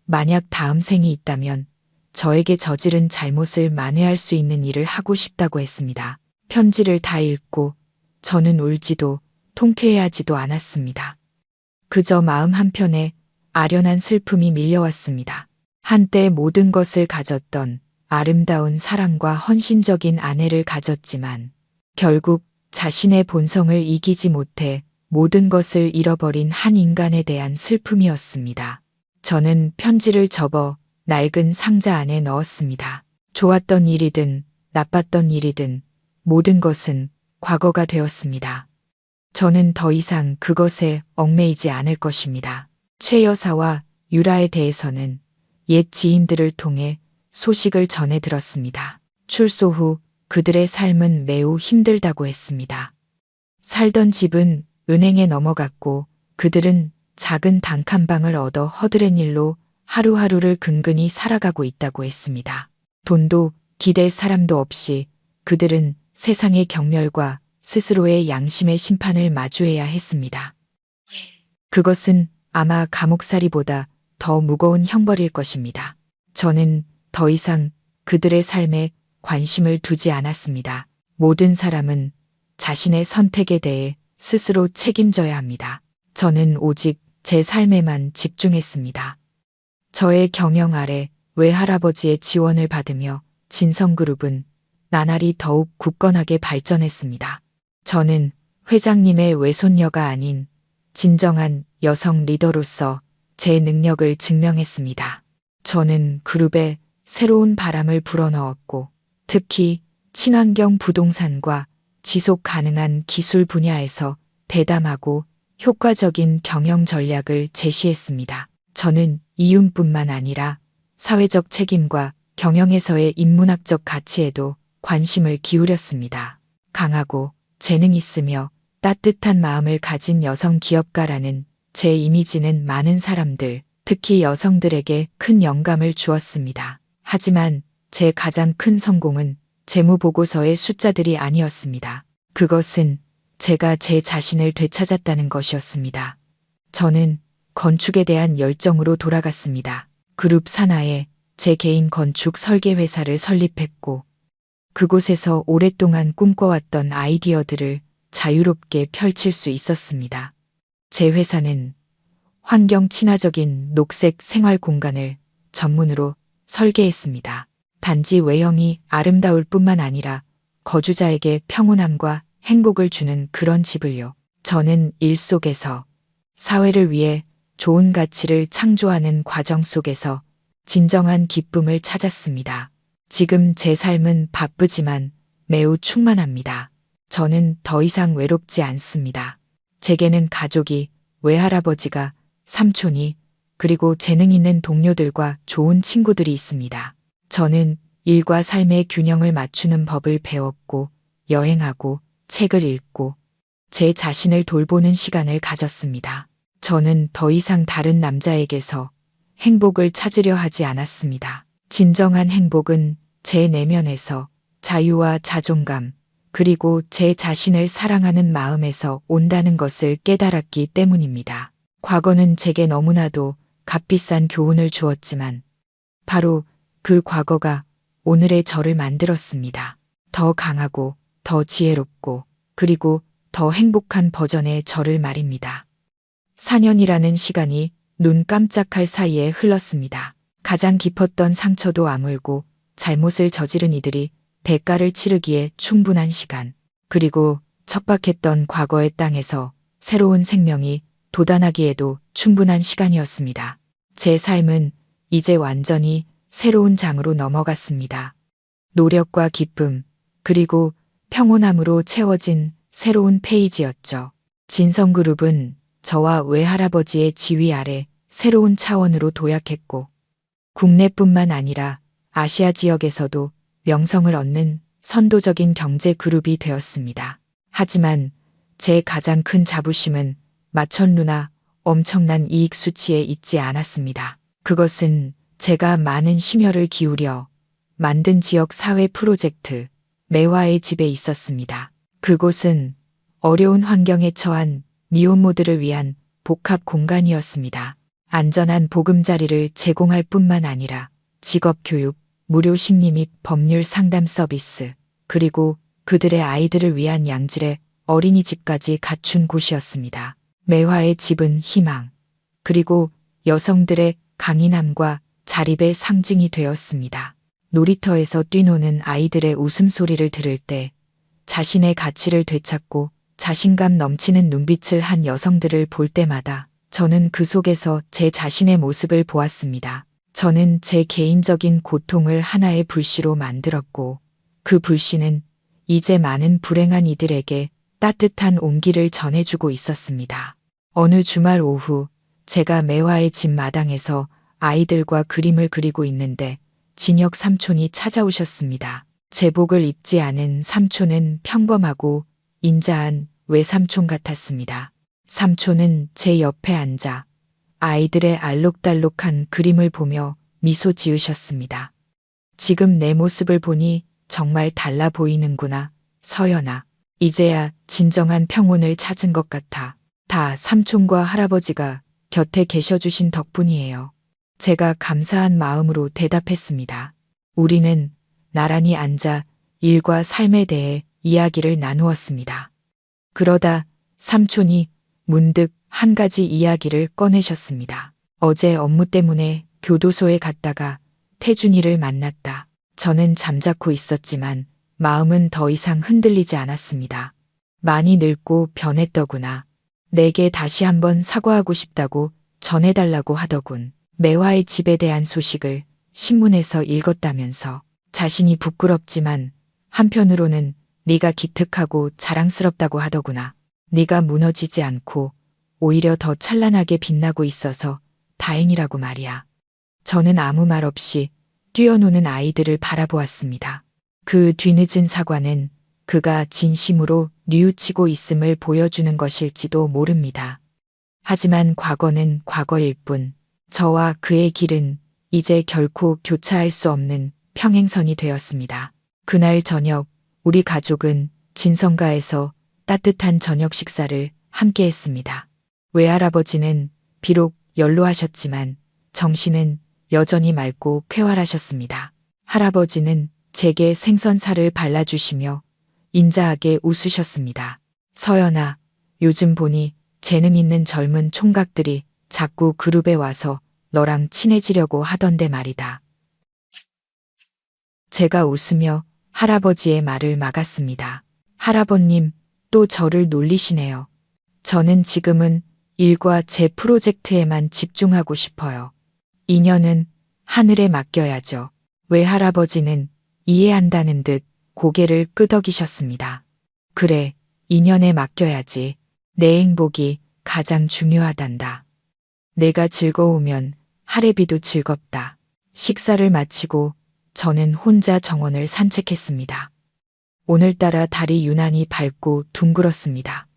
만약 다음 생이 있다면 저에게 저지른 잘못을 만회할 수 있는 일을 하고 싶다고 했습니다. 편지를 다 읽고 저는 울지도 통쾌해하지도 않았습니다. 그저 마음 한편에 아련한 슬픔이 밀려왔습니다. 한때 모든 것을 가졌던 아름다운 사랑과 헌신적인 아내를 가졌지만 결국 자신의 본성을 이기지 못해 모든 것을 잃어버린 한 인간에 대한 슬픔이었습니다. 저는 편지를 접어 낡은 상자 안에 넣었습니다. 좋았던 일이든 나빴던 일이든 모든 것은 과거가 되었습니다. 저는 더 이상 그것에 얽매이지 않을 것입니다. 최 여사와 유라에 대해서는 옛 지인들을 통해 소식을 전해 들었습니다. 출소 후 그들의 삶은 매우 힘들다고 했습니다. 살던 집은 은행에 넘어갔고 그들은 작은 단칸방을 얻어 허드렛 일로 하루하루를 근근히 살아가고 있다고 했습니다. 돈도 기댈 사람도 없이 그들은 세상의 경멸과 스스로의 양심의 심판을 마주해야 했습니다. 그것은 아마 감옥살이보다 더 무거운 형벌일 것입니다. 저는 더 이상 그들의 삶에 관심을 두지 않았습니다. 모든 사람은 자신의 선택에 대해 스스로 책임져야 합니다. 저는 오직 제 삶에만 집중했습니다. 저의 경영 아래 외할아버지의 지원을 받으며 진성그룹은 나날이 더욱 굳건하게 발전했습니다. 저는 회장님의 외손녀가 아닌 진정한 여성 리더로서 제 능력을 증명했습니다. 저는 그룹에 새로운 바람을 불어넣었고 특히 친환경 부동산과 지속 가능한 기술 분야에서 대담하고 효과적인 경영 전략을 제시했습니다. 저는 이윤뿐만 아니라 사회적 책임과 경영에서의 인문학적 가치에도 관심을 기울였습니다. 강하고 재능 있으며 따뜻한 마음을 가진 여성 기업가라는 제 이미지는 많은 사람들, 특히 여성들에게 큰 영감을 주었습니다. 하지만 제 가장 큰 성공은 재무보고서의 숫자들이 아니었습니다. 그것은 제가 제 자신을 되찾았다는 것이었습니다. 저는 건축에 대한 열정으로 돌아갔습니다. 그룹 산하에 제 개인 건축 설계 회사를 설립했고 그곳에서 오랫동안 꿈꿔왔던 아이디어들을 자유롭게 펼칠 수 있었습니다. 제 회사는 환경 친화적인 녹색 생활 공간을 전문으로 설계했습니다. 단지 외형이 아름다울 뿐만 아니라 거주자에게 평온함과 행복을 주는 그런 집을요. 저는 일 속에서 사회를 위해 좋은 가치를 창조하는 과정 속에서 진정한 기쁨을 찾았습니다. 지금 제 삶은 바쁘지만 매우 충만합니다. 저는 더 이상 외롭지 않습니다. 제게는 가족이, 외할아버지가, 삼촌이, 그리고 재능 있는 동료들과 좋은 친구들이 있습니다. 저는 일과 삶의 균형을 맞추는 법을 배웠고 여행하고 책을 읽고 제 자신을 돌보는 시간을 가졌습니다. 저는 더 이상 다른 남자에게서 행복을 찾으려 하지 않았습니다. 진정한 행복은 제 내면에서 자유와 자존감, 그리고 제 자신을 사랑하는 마음에서 온다는 것을 깨달았기 때문입니다. 과거는 제게 너무나도 값비싼 교훈을 주었지만 바로 그 과거가 오늘의 저를 만들었습니다. 더 강하고 더 지혜롭고 그리고 더 행복한 버전의 저를 말입니다. 4년이라는 시간이 눈 깜짝할 사이에 흘렀습니다. 가장 깊었던 상처도 아물고 잘못을 저지른 이들이 대가를 치르기에 충분한 시간, 그리고 척박했던 과거의 땅에서 새로운 생명이 돋아나기에도 충분한 시간이었습니다. 제 삶은 이제 완전히 새로운 장으로 넘어갔습니다. 노력과 기쁨, 그리고 평온함으로 채워진 새로운 페이지였죠. 진성그룹은 저와 외할아버지의 지휘 아래 새로운 차원으로 도약했고, 국내뿐만 아니라 아시아 지역에서도 명성을 얻는 선도적인 경제 그룹이 되었습니다. 하지만 제 가장 큰 자부심은 마천루나 엄청난 이익 수치에 있지 않았습니다. 그것은 제가 많은 심혈을 기울여 만든 지역 사회 프로젝트 매화의 집에 있었습니다. 그곳은 어려운 환경에 처한 미혼모들을 위한 복합 공간이었습니다. 안전한 보금자리를 제공할 뿐만 아니라 직업교육, 무료 심리 및 법률 상담 서비스, 그리고 그들의 아이들을 위한 양질의 어린이집까지 갖춘 곳이었습니다. 매화의 집은 희망, 그리고 여성들의 강인함과 자립의 상징이 되었습니다. 놀이터에서 뛰노는 아이들의 웃음소리를 들을 때 자신의 가치를 되찾고 자신감 넘치는 눈빛을 한 여성들을 볼 때마다 저는 그 속에서 제 자신의 모습을 보았습니다. 저는 제 개인적인 고통을 하나의 불씨로 만들었고 그 불씨는 이제 많은 불행한 이들에게 따뜻한 온기를 전해주고 있었습니다. 어느 주말 오후 제가 매화의 집 마당에서 아이들과 그림을 그리고 있는데 진혁 삼촌이 찾아오셨습니다. 제복을 입지 않은 삼촌은 평범하고 인자한 외삼촌 같았습니다. 삼촌은 제 옆에 앉아 아이들의 알록달록한 그림을 보며 미소 지으셨습니다. 지금 내 모습을 보니 정말 달라 보이는구나, 서연아. 이제야 진정한 평온을 찾은 것 같아. 다 삼촌과 할아버지가 곁에 계셔주신 덕분이에요. 제가 감사한 마음으로 대답했습니다. 우리는 나란히 앉아 일과 삶에 대해 이야기를 나누었습니다. 그러다 삼촌이 문득 한 가지 이야기를 꺼내셨습니다. 어제 업무 때문에 교도소에 갔다가 태준이를 만났다. 저는 잠자코 있었지만 마음은 더 이상 흔들리지 않았습니다. 많이 늙고 변했더구나. 내게 다시 한번 사과하고 싶다고 전해달라고 하더군. 매화의 집에 대한 소식을 신문에서 읽었다면서. 자신이 부끄럽지만 한편으로는 네가 기특하고 자랑스럽다고 하더구나. 네가 무너지지 않고 오히려 더 찬란하게 빛나고 있어서 다행이라고 말이야. 저는 아무 말 없이 뛰어노는 아이들을 바라보았습니다. 그 뒤늦은 사과는 그가 진심으로 뉘우치고 있음을 보여주는 것일지도 모릅니다. 하지만 과거는 과거일 뿐, 저와 그의 길은 이제 결코 교차할 수 없는 평행선이 되었습니다. 그날 저녁 우리 가족은 진성가에서 따뜻한 저녁 식사를 함께 했습니다. 외할아버지는 비록 연로하셨지만 정신은 여전히 맑고 쾌활하셨습니다. 할아버지는 제게 생선살을 발라주시며 인자하게 웃으셨습니다. 서연아, 요즘 보니 재능 있는 젊은 총각들이 자꾸 그룹에 와서 너랑 친해지려고 하던데 말이다. 제가 웃으며 할아버지의 말을 막았습니다. 할아버님, 또 저를 놀리시네요. 저는 지금은 일과 제 프로젝트에만 집중하고 싶어요. 인연은 하늘에 맡겨야죠. 외할아버지는 이해한다는 듯 고개를 끄덕이셨습니다. 그래, 인연에 맡겨야지. 내 행복이 가장 중요하단다. 내가 즐거우면 할애비도 즐겁다. 식사를 마치고 저는 혼자 정원을 산책했습니다. 오늘따라 달이 유난히 밝고 둥글었습니다.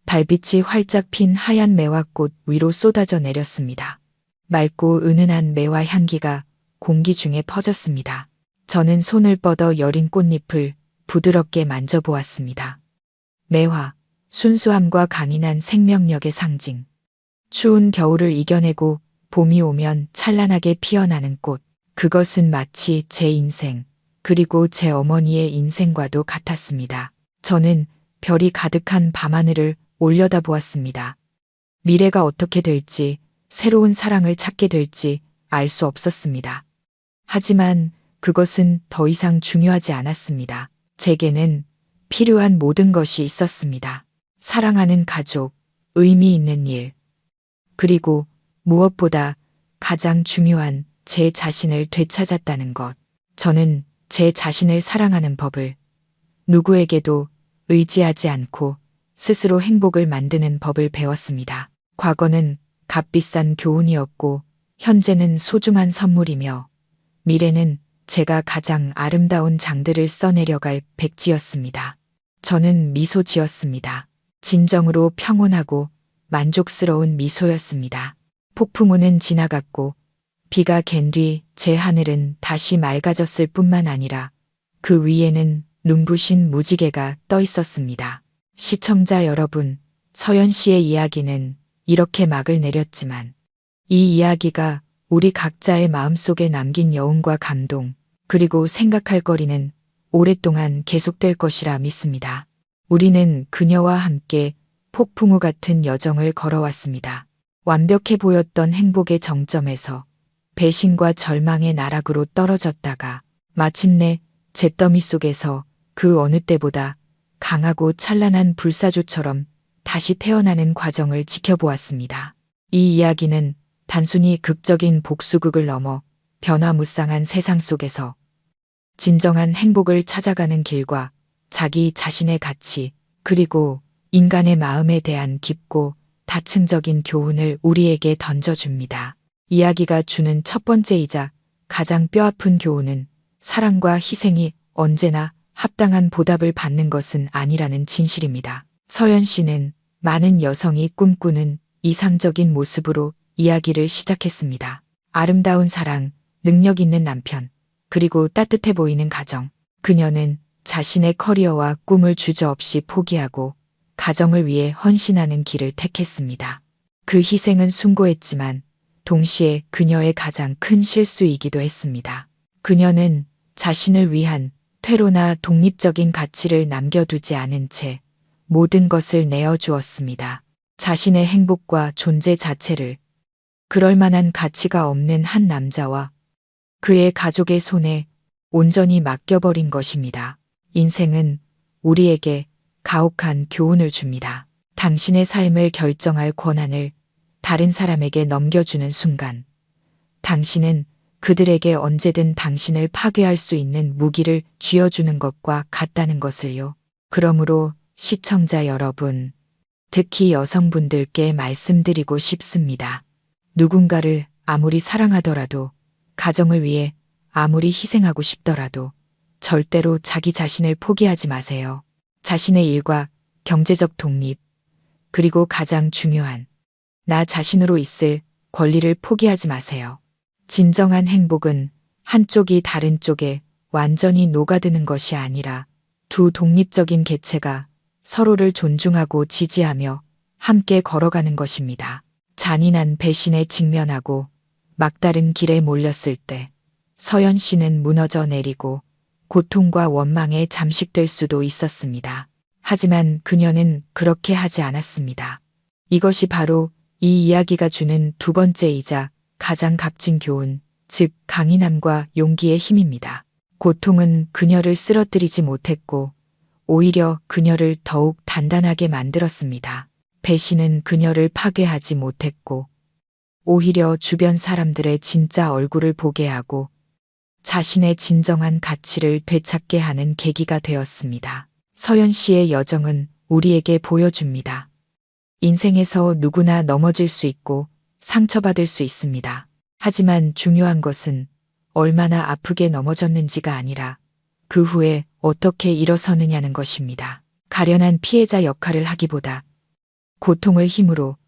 달빛이 활짝 핀 하얀 매화꽃 위로 쏟아져 내렸습니다. 맑고 은은한 매화 향기가 공기 중에 퍼졌습니다. 저는 손을 뻗어 여린 꽃잎을 부드럽게 만져보았습니다. 매화, 순수함과 강인한 생명력의 상징. 추운 겨울을 이겨내고 봄이 오면 찬란하게 피어나는 꽃. 그것은 마치 제 인생, 그리고 제 어머니의 인생과도 같았습니다. 저는 별이 가득한 밤하늘을 올려다보았습니다. 미래가 어떻게 될지, 새로운 사랑을 찾게 될지 알 수 없었습니다. 하지만 그것은 더 이상 중요하지 않았습니다. 제게는 필요한 모든 것이 있었습니다. 사랑하는 가족, 의미 있는 일, 그리고 무엇보다 가장 중요한 제 자신을 되찾았다는 것. 저는 제 자신을 사랑하는 법을, 누구에게도 의지하지 않고 스스로 행복을 만드는 법을 배웠습니다. 과거는 값비싼 교훈이었고, 현재는 소중한 선물이며, 미래는 제가 가장 아름다운 장들을 써내려갈 백지였습니다. 저는 미소 지었습니다. 진정으로 평온하고 만족스러운 미소였습니다. 폭풍우는 지나갔고, 비가 갠 뒤 제 하늘은 다시 맑아졌을 뿐만 아니라 그 위에는 눈부신 무지개가 떠 있었습니다. 시청자 여러분, 서연 씨의 이야기는 이렇게 막을 내렸지만 이 이야기가 우리 각자의 마음속에 남긴 여운과 감동, 그리고 생각할 거리는 오랫동안 계속될 것이라 믿습니다. 우리는 그녀와 함께 폭풍우 같은 여정을 걸어왔습니다. 완벽해 보였던 행복의 정점에서 배신과 절망의 나락으로 떨어졌다가 마침내 잿더미 속에서 그 어느 때보다 강하고 찬란한 불사조처럼 다시 태어나는 과정을 지켜보았습니다. 이 이야기는 단순히 극적인 복수극을 넘어 변화무쌍한 세상 속에서 진정한 행복을 찾아가는 길과 자기 자신의 가치, 그리고 인간의 마음에 대한 깊고 다층적인 교훈을 우리에게 던져줍니다. 이야기가 주는 첫 번째이자 가장 뼈아픈 교훈은 사랑과 희생이 언제나 합당한 보답을 받는 것은 아니라는 진실입니다. 서연 씨는 많은 여성이 꿈꾸는 이상적인 모습으로 이야기를 시작했습니다. 아름다운 사랑, 능력 있는 남편, 그리고 따뜻해 보이는 가정. 그녀는 자신의 커리어와 꿈을 주저없이 포기하고 가정을 위해 헌신하는 길을 택했습니다. 그 희생은 숭고했지만 동시에 그녀의 가장 큰 실수이기도 했습니다. 그녀는 자신을 위한 퇴로나 독립적인 가치를 남겨두지 않은 채 모든 것을 내어주었습니다. 자신의 행복과 존재 자체를 그럴 만한 가치가 없는 한 남자와 그의 가족의 손에 온전히 맡겨버린 것입니다. 인생은 우리에게 가혹한 교훈을 줍니다. 당신의 삶을 결정할 권한을 다른 사람에게 넘겨주는 순간, 당신은 그들에게 언제든 당신을 파괴할 수 있는 무기를 쥐어주는 것과 같다는 것을요. 그러므로 시청자 여러분, 특히 여성분들께 말씀드리고 싶습니다. 누군가를 아무리 사랑하더라도, 가정을 위해 아무리 희생하고 싶더라도 절대로 자기 자신을 포기하지 마세요. 자신의 일과 경제적 독립, 그리고 가장 중요한 나 자신으로 있을 권리를 포기하지 마세요. 진정한 행복은 한쪽이 다른 쪽에 완전히 녹아드는 것이 아니라 두 독립적인 개체가 서로를 존중하고 지지하며 함께 걸어가는 것입니다. 잔인한 배신에 직면하고 막다른 길에 몰렸을 때 서연 씨는 무너져 내리고 고통과 원망에 잠식될 수도 있었습니다. 하지만 그녀는 그렇게 하지 않았습니다. 이것이 바로 이 이야기가 주는 두 번째이자 가장 값진 교훈, 즉 강인함과 용기의 힘입니다. 고통은 그녀를 쓰러뜨리지 못했고 오히려 그녀를 더욱 단단하게 만들었습니다. 배신은 그녀를 파괴하지 못했고 오히려 주변 사람들의 진짜 얼굴을 보게 하고 자신의 진정한 가치를 되찾게 하는 계기가 되었습니다. 서연 씨의 여정은 우리에게 보여줍니다. 인생에서 누구나 넘어질 수 있고 상처받을 수 있습니다. 하지만 중요한 것은 얼마나 아프게 넘어졌는지가 아니라 그 후에 어떻게 일어서느냐는 것입니다. 가련한 피해자 역할을 하기보다 고통을 힘으로,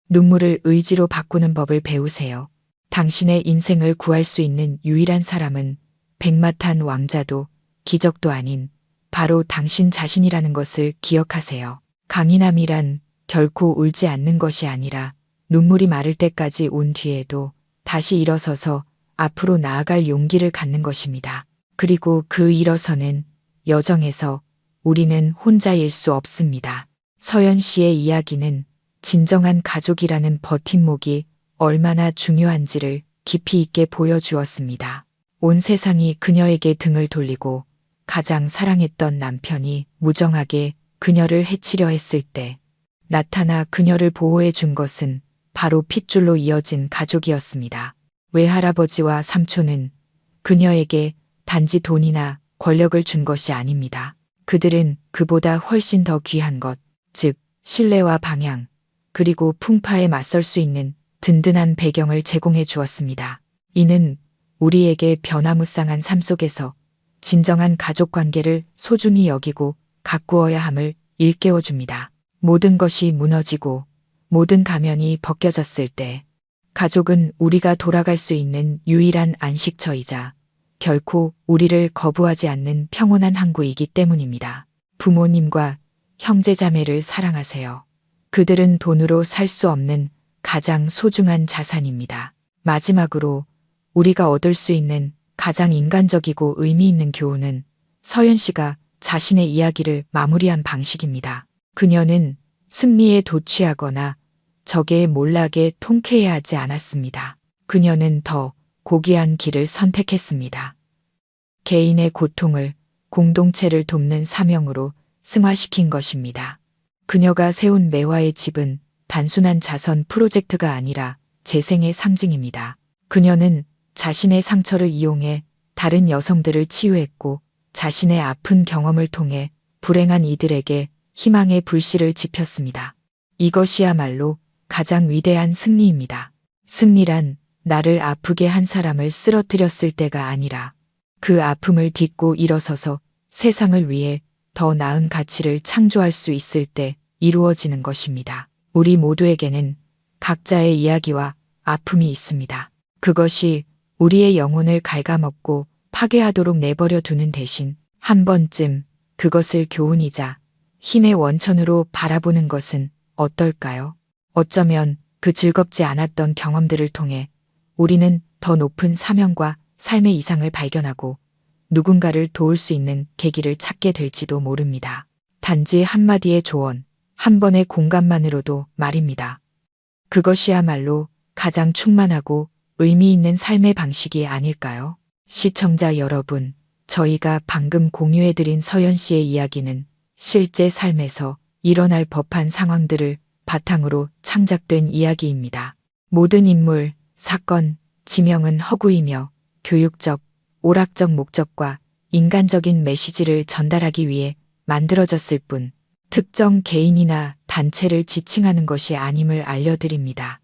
눈물을 의지로 바꾸는 법을 배우세요. 당신의 인생을 구할 수 있는 유일한 사람은 백마탄 왕자도 기적도 아닌 바로 당신 자신이라는 것을 기억하세요. 강인함이란 결코 울지 않는 것이 아니라 눈물이 마를 때까지 온 뒤에도 다시 일어서서 앞으로 나아갈 용기를 갖는 것입니다. 그리고 그 일어서는 여정에서 우리는 혼자일 수 없습니다. 서연 씨의 이야기는 진정한 가족이라는 버팀목이 얼마나 중요한지를 깊이 있게 보여주었습니다. 온 세상이 그녀에게 등을 돌리고 가장 사랑했던 남편이 무정하게 그녀를 해치려 했을 때 나타나 그녀를 보호해 준 것은 바로 핏줄로 이어진 가족이었습니다. 외할아버지와 삼촌은 그녀에게 단지 돈이나 권력을 준 것이 아닙니다. 그들은 그보다 훨씬 더 귀한 것, 즉 신뢰와 방향, 그리고 풍파에 맞설 수 있는 든든한 배경을 제공해 주었습니다. 이는 우리에게 변화무쌍한 삶 속에서 진정한 가족 관계를 소중히 여기고 가꾸어야 함을 일깨워 줍니다. 모든 것이 무너지고 모든 가면이 벗겨졌을 때 가족은 우리가 돌아갈 수 있는 유일한 안식처이자 결코 우리를 거부하지 않는 평온한 항구이기 때문입니다. 부모님과 형제자매를 사랑하세요. 그들은 돈으로 살 수 없는 가장 소중한 자산입니다. 마지막으로 우리가 얻을 수 있는 가장 인간적이고 의미 있는 교훈은 서연 씨가 자신의 이야기를 마무리한 방식입니다. 그녀는 승리에 도취하거나 적의 몰락에 통쾌해하지 않았습니다. 그녀는 더 고귀한 길을 선택했습니다. 개인의 고통을 공동체를 돕는 사명으로 승화시킨 것입니다. 그녀가 세운 매화의 집은 단순한 자선 프로젝트가 아니라 재생의 상징입니다. 그녀는 자신의 상처를 이용해 다른 여성들을 치유했고 자신의 아픈 경험을 통해 불행한 이들에게 희망의 불씨를 지폈습니다. 이것이야말로 가장 위대한 승리입니다. 승리란 나를 아프게 한 사람을 쓰러뜨렸을 때가 아니라 그 아픔을 딛고 일어서서 세상을 위해 더 나은 가치를 창조할 수 있을 때 이루어지는 것입니다. 우리 모두에게는 각자의 이야기와 아픔이 있습니다. 그것이 우리의 영혼을 갉아먹고 파괴하도록 내버려 두는 대신 한 번쯤 그것을 교훈이자 힘의 원천으로 바라보는 것은 어떨까요? 어쩌면 그 즐겁지 않았던 경험들을 통해 우리는 더 높은 사명과 삶의 이상을 발견하고 누군가를 도울 수 있는 계기를 찾게 될지도 모릅니다. 단지 한마디의 조언, 한 번의 공감만으로도 말입니다. 그것이야말로 가장 충만하고 의미 있는 삶의 방식이 아닐까요? 시청자 여러분, 저희가 방금 공유해드린 서연 씨의 이야기는 실제 삶에서 일어날 법한 상황들을 바탕으로 창작된 이야기입니다. 모든 인물, 사건, 지명은 허구이며 교육적, 오락적 목적과 인간적인 메시지를 전달하기 위해 만들어졌을 뿐 특정 개인이나 단체를 지칭하는 것이 아님을 알려드립니다.